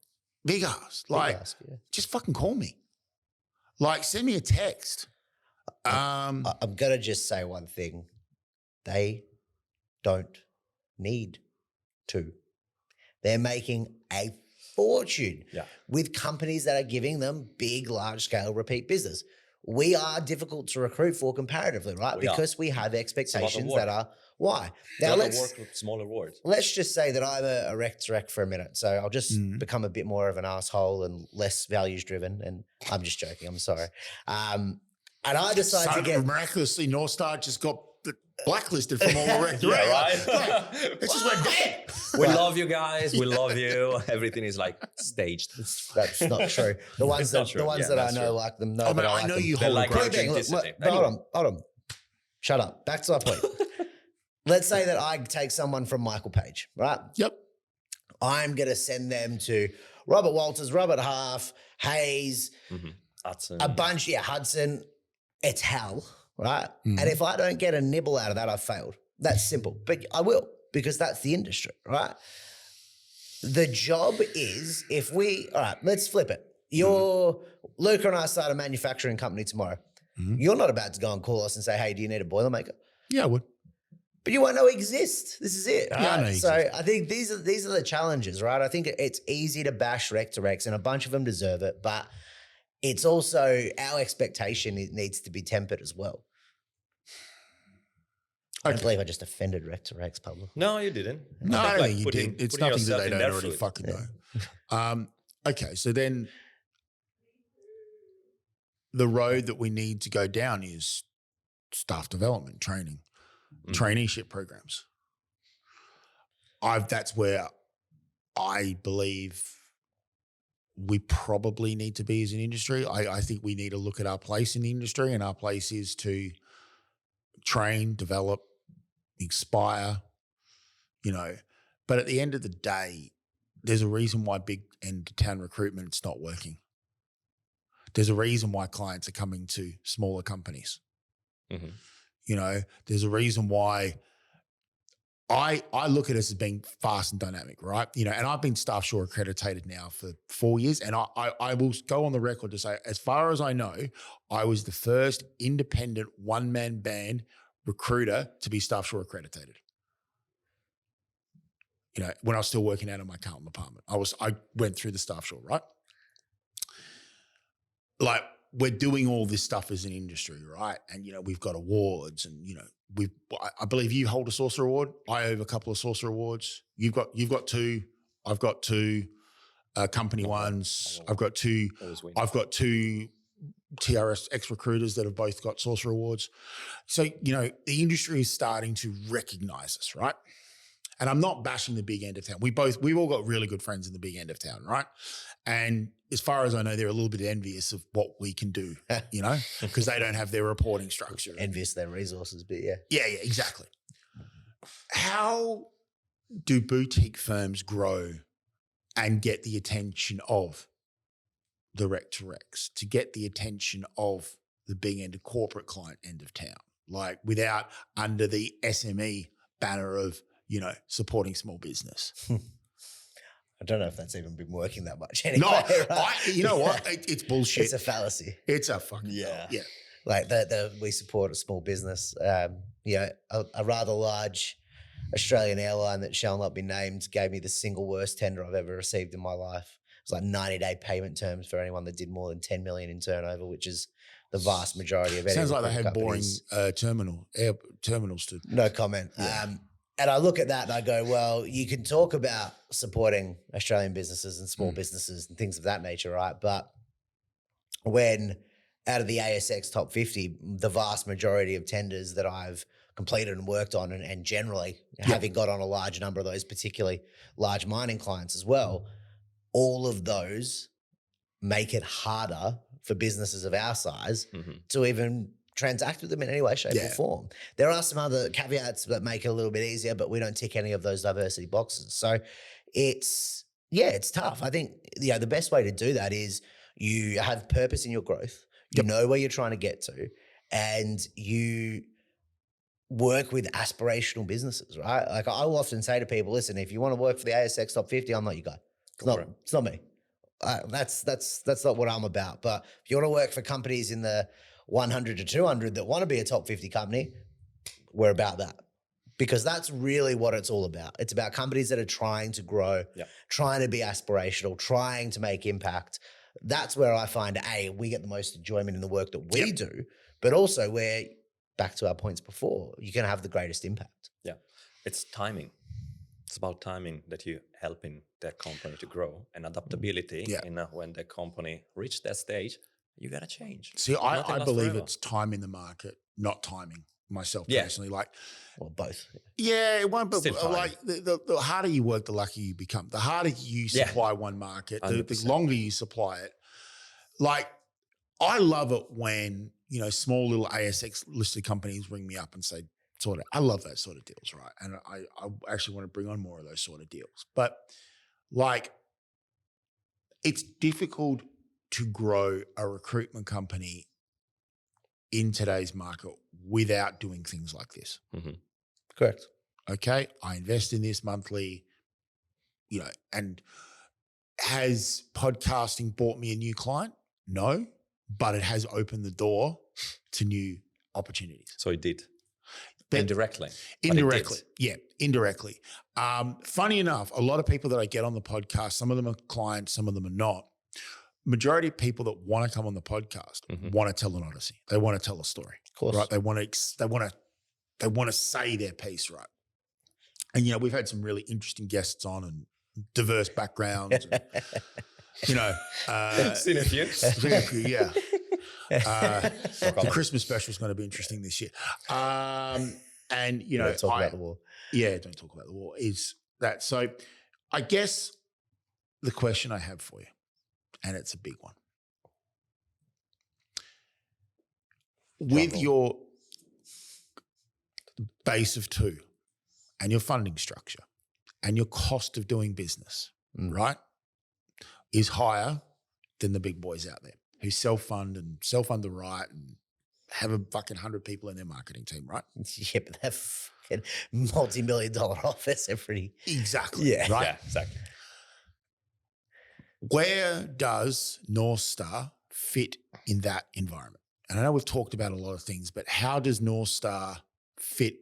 A: big ass. Like
B: ask, yeah.
A: just fucking call me. Like send me a text.
B: I'm going to just say one thing. They don't need to. They're making a fortune
C: Yeah.
B: with companies that are giving them big, large scale repeat business. we are difficult to recruit for comparatively, right?
C: We are.
B: Because we have expectations
C: work.
B: that are why.
C: Now
B: Now
C: work with smaller words.
B: let's just say that I'm a rec to rec for a minute. So I'll just
A: Mhm.
B: become a bit more of an asshole and less values driven. And I'm just joking. I'm sorry. And I decide to get
A: miraculously, North Star just got blacklisted from all the rec.
C: Yeah, right?
A: It's just went dead.
C: We love you guys. We love you. Everything is like staged.
B: That's not true. The ones
C: not
B: that
C: true.
B: the ones
C: Yeah,
B: that I
C: that's
B: know
C: true.
B: like them know
A: Oh,
B: that
A: man,
B: I
A: I
B: like
A: know
B: them.
A: you
C: They
A: hold
C: like
A: a
C: your
A: grudge.
B: Look,
C: authenticity.
B: but
C: Anyway.
B: hold on. Shut up. Back to my point. Let's say that I take someone from Michael Page, right?
A: Yep.
B: I'm going to send them to Robert Walters, Robert Half, Hayes,
C: Hudson.
B: a bunch, Hudson. It's hell, right?
A: Mhm.
B: And if I don't get a nibble out of that, I've failed. That's simple. But I will, because that's the industry, right? The job is all right, let's flip it. Luca and I start a manufacturing company tomorrow.
A: Mhm.
B: You're not about to go and call us and say, hey, do you need a Boilermaker?
A: Yeah, I would.
B: But you won't know it exists. This is it.
A: Yeah, I
B: right?
A: know it
B: So
A: exists.
B: I think these are the challenges, right? I think it's easy to bash rec to recs, and a bunch of them deserve it, but it's also our expectation. It needs to be tempered as well. I
A: Okay.
B: don't believe I just offended rec to recs, Pablo.
C: No, you didn't.
A: No, I
C: think,
A: don't think you
C: putting-
A: did. It's
C: putting
A: nothing that
C: yourself
A: they
C: in
A: don't
C: their
A: already
C: food.
A: fucking know. Okay, so then the road that we need to go down is staff development, training, traineeship programs. That's where I believe we probably need to be as an industry. I think we need to look at our place in the industry, and our place is to train, develop, inspire, But at the end of the day, there's a reason why big end of town recruitment's not working. There's a reason why clients are coming to smaller companies. There's a reason why I look at us as being fast and dynamic, right? And I've been Staff Shore accredited now for 4 years, and I will go on the record to say, as far as I know, I was the first independent one-man band recruiter to be Staff Shore accredited. When I was still working out of my Carlton apartment, I went through the Staff Shore, right? Like, we're doing all this stuff as an industry, right? And, we've got awards and, I believe you hold a Saucer Award. I have a couple of Saucer Awards. You've got two. I've got two company ones. I've got two. I've got two TRS ex-recruiters that have both got Saucer Awards. So, the industry is starting to recognize us, right? And I'm not bashing the big end of town. We've all got really good friends in the big end of town, right? And as far as I know, they're a little bit envious of what we can do, because they don't have their reporting structure.
B: Envious of their resources, but yeah.
A: Yeah, exactly. How do boutique firms grow and get the attention of the rec to recs, to get the attention of the big end of corporate client end of town, like without under the SME banner of, supporting small business?
B: I don't know if that's even been working that much anyway.
A: No,
B: right?
A: you know what? It's bullshit.
B: It's a fallacy.
A: It's a fucking
C: Yeah.
A: yeah.
B: Like we support a small business. A rather large Australian airline that shall not be named gave me the single worst tender I've ever received in my life. It was like 90-day payment terms for anyone that did more than 10 million in turnover, which is the vast majority of any
A: Sounds like they had
B: recruitment
A: boring
B: companies.
A: terminals too.
B: No comment.
A: Yeah.
B: And I look at that and I go, well, you can talk about supporting Australian businesses and small businesses and things of that nature, right? But when out of the ASX top 50, the vast majority of tenders that I've completed and worked on, and generally having got on a large number of those, particularly large mining clients as well, all of those make it harder for businesses of our size to even transact with them in any way, shape, or form. There are some other caveats that make it a little bit easier, but we don't tick any of those diversity boxes. So it's tough. I think, the best way to do that is you have purpose in your growth. You know where you're trying to get to, and you work with aspirational businesses, right? Like, I will often say to people, listen, if you want to work for the ASX top 50, I'm not your guy. It's not me. That's not what I'm about. But if you want to work for companies in the 100 to 200 that want to be a top 50 company, we're about that, because that's really what it's all about. It's about companies that are trying to grow, trying to be aspirational, trying to make impact, that's where I find, we get the most enjoyment in the work that we do, but also where, back to our points before, you can have the greatest impact.
C: Yeah, it's timing. It's about timing that you helping that company to grow, and adaptability.
A: Yeah.
C: When the company reach that stage, you gotta change.
A: See,
C: Nothing
A: I
C: lasts
A: believe
C: forever.
A: it's time in the market, not timing. Myself
C: Yeah.
A: personally, like,
B: Well, both.
A: yeah, it won't. But
C: Still timing.
A: like, the harder you work, the luckier you become. The harder you supply one market, the
C: 100%.
A: longer you supply it. Like, I love it when, you know, small little ASX listed companies ring me up and say, sort of, I love those sort of deals, right? And I actually want to bring on more of those sort of deals. But like, it's difficult to grow a recruitment company in today's market without doing things like this.
C: Mhm.
B: Correct.
A: Okay, I invest in this monthly, you know, and has podcasting brought me a new client? No, but it has opened the door to new opportunities.
C: So it did.
A: But
C: Indirectly. but it
A: indirectly,
C: did.
A: yeah, indirectly. Funny enough, a lot of people that I get on the podcast, some of them are clients, some of them are not. Majority of people that want to come on the podcast want to tell an odyssey. They want to tell a story,
B: Of course.
A: right? They want to say their piece, right? And, you know, we've had some really interesting guests on and diverse backgrounds. And, you know,
C: Seen a few.
A: yeah. The Christmas special is going to be interesting this year. And, you know,
B: Don't talk about the war.
A: yeah, don't talk about the war is that. So I guess the question I have for you, and it's a big one. With your base of 2 and your funding structure and your cost of doing business, right, is higher than the big boys out there who self-fund the right and have a fucking 100 people in their marketing team, right?
B: Yeah, but that fucking multi-million-dollar office every.
A: Exactly.
B: Yeah.
A: Right.
C: Yeah, exactly.
A: Where does North Star fit in that environment? And I know we've talked about a lot of things, but how does North Star fit?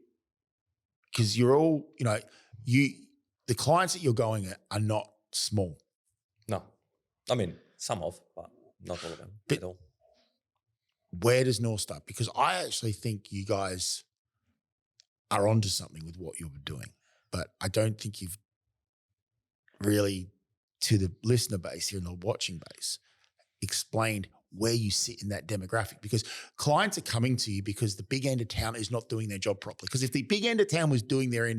A: Because you're all, you know, the clients that you're going at are not small.
C: No. I mean, some of, but not all of them
A: But-
C: at all.
A: Where does North Star? Because I actually think you guys are onto something with what you're doing, but I don't think you've really, to the listener base here and the watching base, explained where you sit in that demographic, because clients are coming to you because the big end of town is not doing their job properly. Because if the big end of town was doing their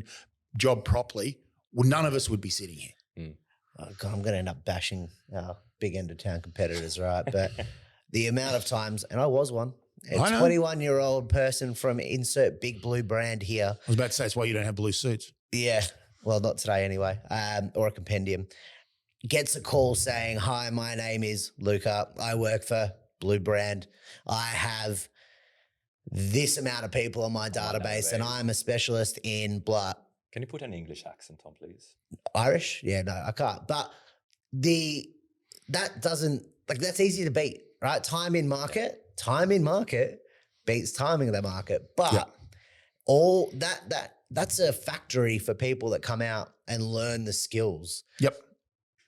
A: job properly, well, none of us would be sitting here.
B: Oh God, I'm going to end up bashing our big end of town competitors, right? But the amount of times, and I was one, a
A: I know.
B: 21-year-old person from insert big blue brand here.
A: I was about to say, it's why you don't have blue suits.
B: Yeah, well, not today anyway, or a compendium. Gets a call saying, "Hi, my name is Luca. I work for Blue Brand. I have this amount of people on my database and I'm a specialist in blah."
C: Can you put an English accent on, please?
B: Irish? Yeah, no, I can't. But that doesn't, like, that's easy to beat, right? Time in market beats timing of the market. But all that's a factory for people that come out and learn the skills.
A: Yep.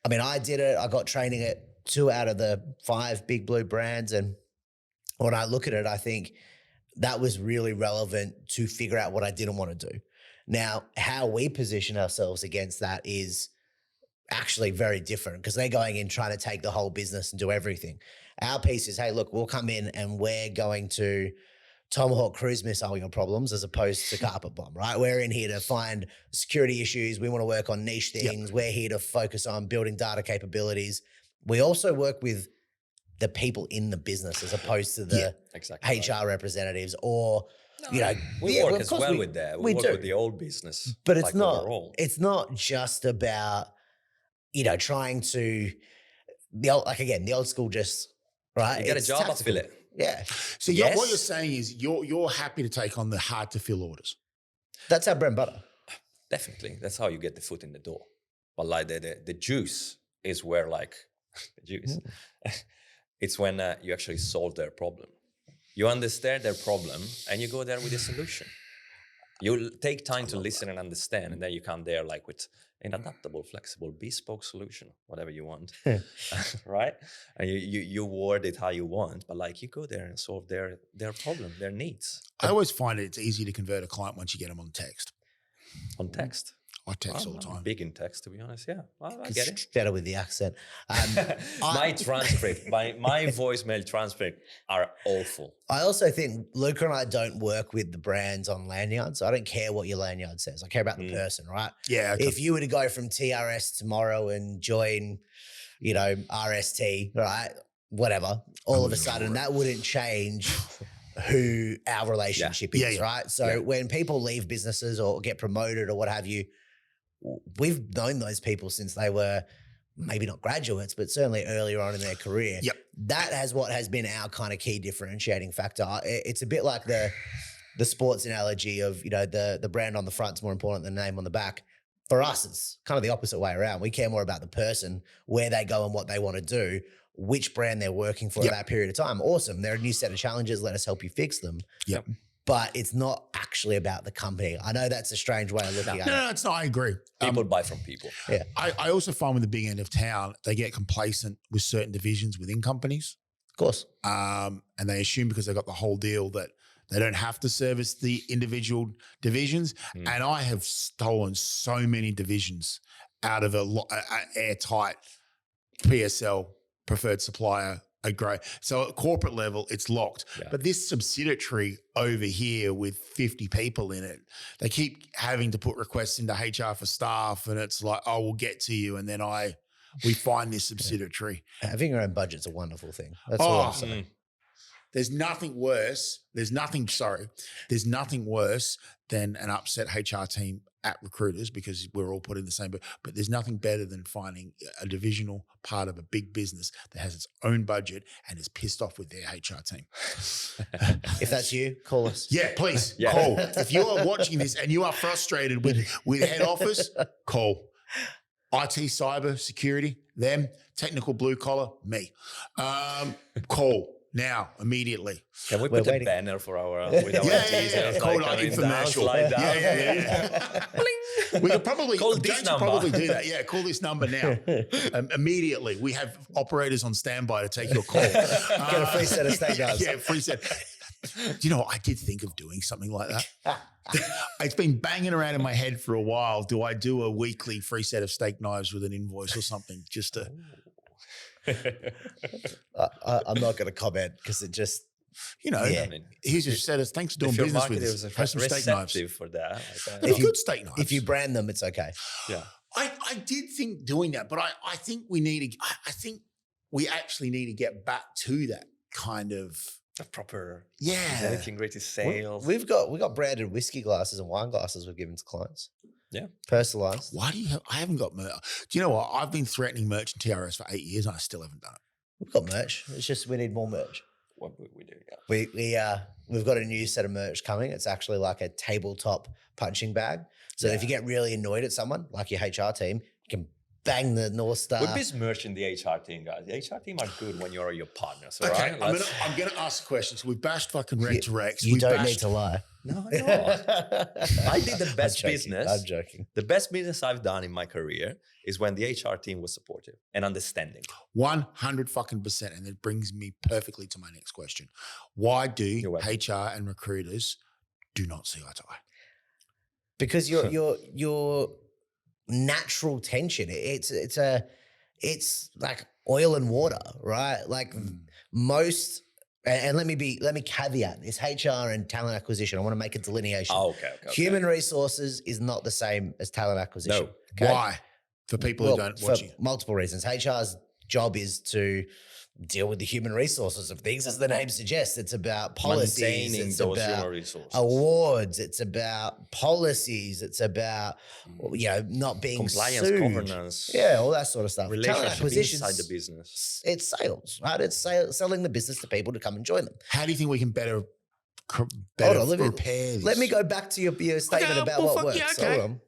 B: I mean, I did it. I got training at 2 out of the 5 big blue brands. And when I look at it, I think that was really relevant to figure out what I didn't want to do. Now, how we position ourselves against that is actually very different, because they're going in trying to take the whole business and do everything. Our piece is, hey, look, we'll come in and we're going to Tomahawk cruise missile your problems as opposed to carpet bomb, right? We're in here to find security issues. We want to work on niche things. We're here to focus on building data capabilities. We also work with the people in the business as opposed to the
C: Exactly
B: HR representatives or, you know.
C: We
B: yeah,
C: work
B: of
C: as
B: course
C: well with that. We work
B: do.
C: with the old business.
B: But it's
C: like
B: not,
C: overall.
B: it's not just about, you know, trying to, the old school just, right?
C: You get a
B: It's
C: job, I'll
B: tactical.
C: fill it.
B: Yeah.
A: So
B: Yes.
A: what you're saying is you're happy to take on the hard to fill orders.
B: That's our bread and butter.
C: Definitely. That's how you get the foot in the door. But like the juice is where, like, the juice, it's when you actually solve their problem. You understand their problem and you go there with a solution. You take time to listen and understand, and then you come there like with an adaptable, flexible, bespoke solution, whatever you want, right? And you word it how you want, but like you go there and solve their problem, their needs
A: I always find it's easy to convert a client once you get them on text.
C: on text.
A: I text all the
C: I'm
A: time.
C: big in text, to be honest. Yeah, well, I get it.
B: It's better with the accent.
C: My transcript, my voicemail transcript are awful.
B: I also think Luca and I don't work with the brands on lanyards. I don't care what your lanyard says. I care about the person, right?
A: Yeah. Okay.
B: If you were to go from TRS tomorrow and join, RST, right? Whatever, all of a sudden that wouldn't change who our relationship is, right? So when people leave businesses or get promoted or what have you, we've known those people since they were maybe not graduates, but certainly earlier on in their career.
A: Yep.
B: That has what has been our kind of key differentiating factor. It's a bit like the sports analogy of, the brand on the front is more important than the name on the back. For us, it's kind of the opposite way around. We care more about the person, where they go and what they want to do, which brand they're working for at that period of time. Awesome. They're a new set of challenges. Let us help you fix them.
A: Yep.
B: But it's not actually about the company. I know that's a strange way of looking at it.
A: No, it's not. I agree.
C: People buy from people.
B: Yeah.
A: I also find with the big end of town, they get complacent with certain divisions within companies.
B: Of course.
A: And they assume because they've got the whole deal that they don't have to service the individual divisions. And I have stolen so many divisions out of a airtight PSL, preferred supplier, a great. So at corporate level, it's locked. Yeah. But this subsidiary over here with 50 people in it, they keep having to put requests into HR for staff, and it's like, oh, we'll get to you. And then we find this subsidiary.
B: Having your own budget's a wonderful thing. That's all I'm saying.
A: There's nothing worse. There's nothing worse than an upset HR team at Recruiters, because we're all put in the same boat. But there's nothing better than finding a divisional part of a big business that has its own budget and is pissed off with their HR team.
B: If that's you, call us.
A: Yeah, please call. If you are watching this and you are frustrated with head office, call. IT, cyber, security, them. Technical blue collar, me. Call. Now, immediately.
C: Can we put a banner for our with our teasers?
A: Call like infomercial. We could probably
C: call this number.
A: Probably do that. Yeah, call this number now. Immediately. We have operators on standby to take your call.
B: Get a free set of steak knives.
A: Yeah, free set. Do you know what? I did think of doing something like that. It's been banging around in my head for a while. Do I do a weekly free set of steak knives with an invoice or something just to...
B: I'm not going to comment because it just,
A: here's your set of thanks for doing business with us. Have some steak knives
C: for that.
A: If good steak knives.
B: If you brand them, it's okay.
C: Yeah,
A: I did think doing that, but I think we need to. I think we actually need to get back to that kind of
C: a proper integrated sales.
B: We've got branded whiskey glasses and wine glasses we've given to clients. Yeah. Personalized.
A: Why do you have, I haven't got merch. Do you know what? I've been threatening merch and TRS for 8 years and I still haven't done it.
B: We've got merch. It's just we need more merch.
C: What we do, yeah.
B: We've got a new set of merch coming. It's actually like a tabletop punching bag. So if you get really annoyed at someone, like your HR team, you can bang the North Star.
C: With this merch in the HR team, guys. The HR team are good when you're your partners, all
A: okay,
C: right?
A: I'm going to ask a question. So we bashed fucking Rec to Rex.
B: You don't need to lie.
C: No, I know. I did the best business.
B: I'm joking.
C: The best business I've done in my career is when the HR team was supportive and understanding.
A: 100%. And it brings me perfectly to my next question. Why do HR and recruiters do not see eye to eye?
B: Because your natural tension. It's like oil and water, right? Like most. And let me caveat this: HR and talent acquisition. I want to make a delineation.
C: Oh, okay.
B: Human resources is not the same as talent acquisition.
A: No. Okay? Why? For people who don't watch it.
B: Multiple reasons. HR's job is to deal with the human resources of things, as the name suggests. It's about policies. It's about awards. It's about policies. It's about not being
C: compliance,
B: sued.
C: governance.
B: Yeah, all that sort of stuff.
C: Talent acquisition inside the business.
B: It's sales, right? It's selling the business to people to come and join them.
A: How do you think we can better repair this?
B: Let me go back to your statement about what works. Yeah, okay. Hold on.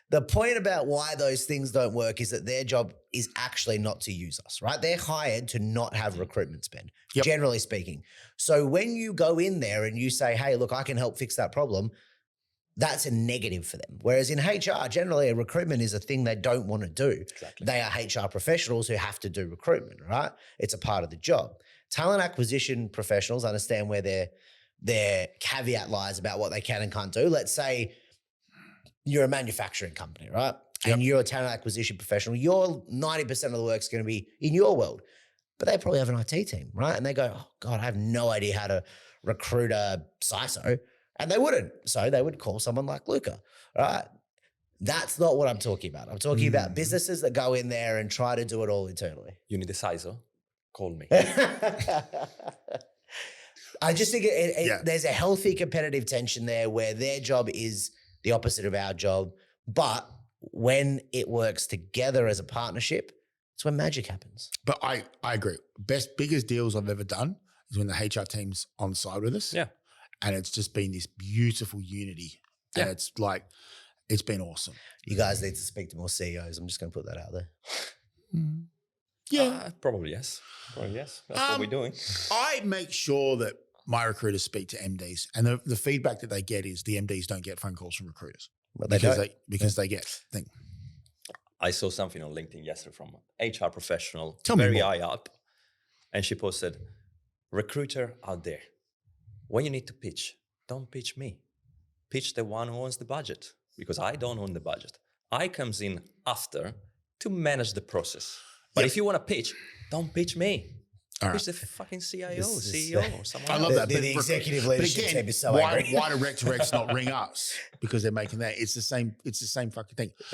B: The point about why those things don't work is that their job is actually not to use us, right? They're hired to not have recruitment spend, generally speaking. So when you go in there and you say, hey, look, I can help fix that problem, that's a negative for them. Whereas in HR, generally recruitment is a thing they don't want to do.
C: Exactly.
B: They are HR professionals who have to do recruitment, right? It's a part of the job. Talent acquisition professionals understand where their caveat lies about what they can and can't do. Let's say you're a manufacturing company, right? And you're a talent acquisition professional. Your 90% of the work is going to be in your world, but they probably have an IT team, right? And they go, oh God, I have no idea how to recruit a CISO. And they wouldn't. So they would call someone like Luca, right? That's not what I'm talking about. I'm talking about businesses that go in there and try to do it all internally.
C: You need a CISO? Call me.
B: I just think there's a healthy competitive tension there where their job is the opposite of our job. But when it works together as a partnership, it's when magic happens.
A: But I agree. Biggest deals I've ever done is when the HR team's on side with us.
C: Yeah.
A: And it's just been this beautiful unity.
C: Yeah.
A: And it's like, it's been awesome.
B: You guys need to speak to more CEOs. I'm just going to put that out there.
A: Yeah.
C: Probably yes. That's what we're doing.
A: I make sure that my recruiters speak to MDs, and the feedback that they get is the MDs don't get phone calls from recruiters.
B: But
A: because they get thing.
C: I saw something on LinkedIn yesterday from an HR professional,
A: Tell me
C: very
A: more.
C: high up, and she posted, recruiter out there, when you need to pitch, don't pitch me. Pitch the one who owns the budget, because I don't own the budget. I comes in after to manage the process. But if you want to pitch, don't pitch me.
A: All
C: Pitch
A: right.
C: the fucking CIO, CEO, or someone
A: I
C: else.
A: love that.
B: The executive leadership team is so angry.
A: Why do Rec to Recs not ring us? Because they're making that. It's the same fucking thing.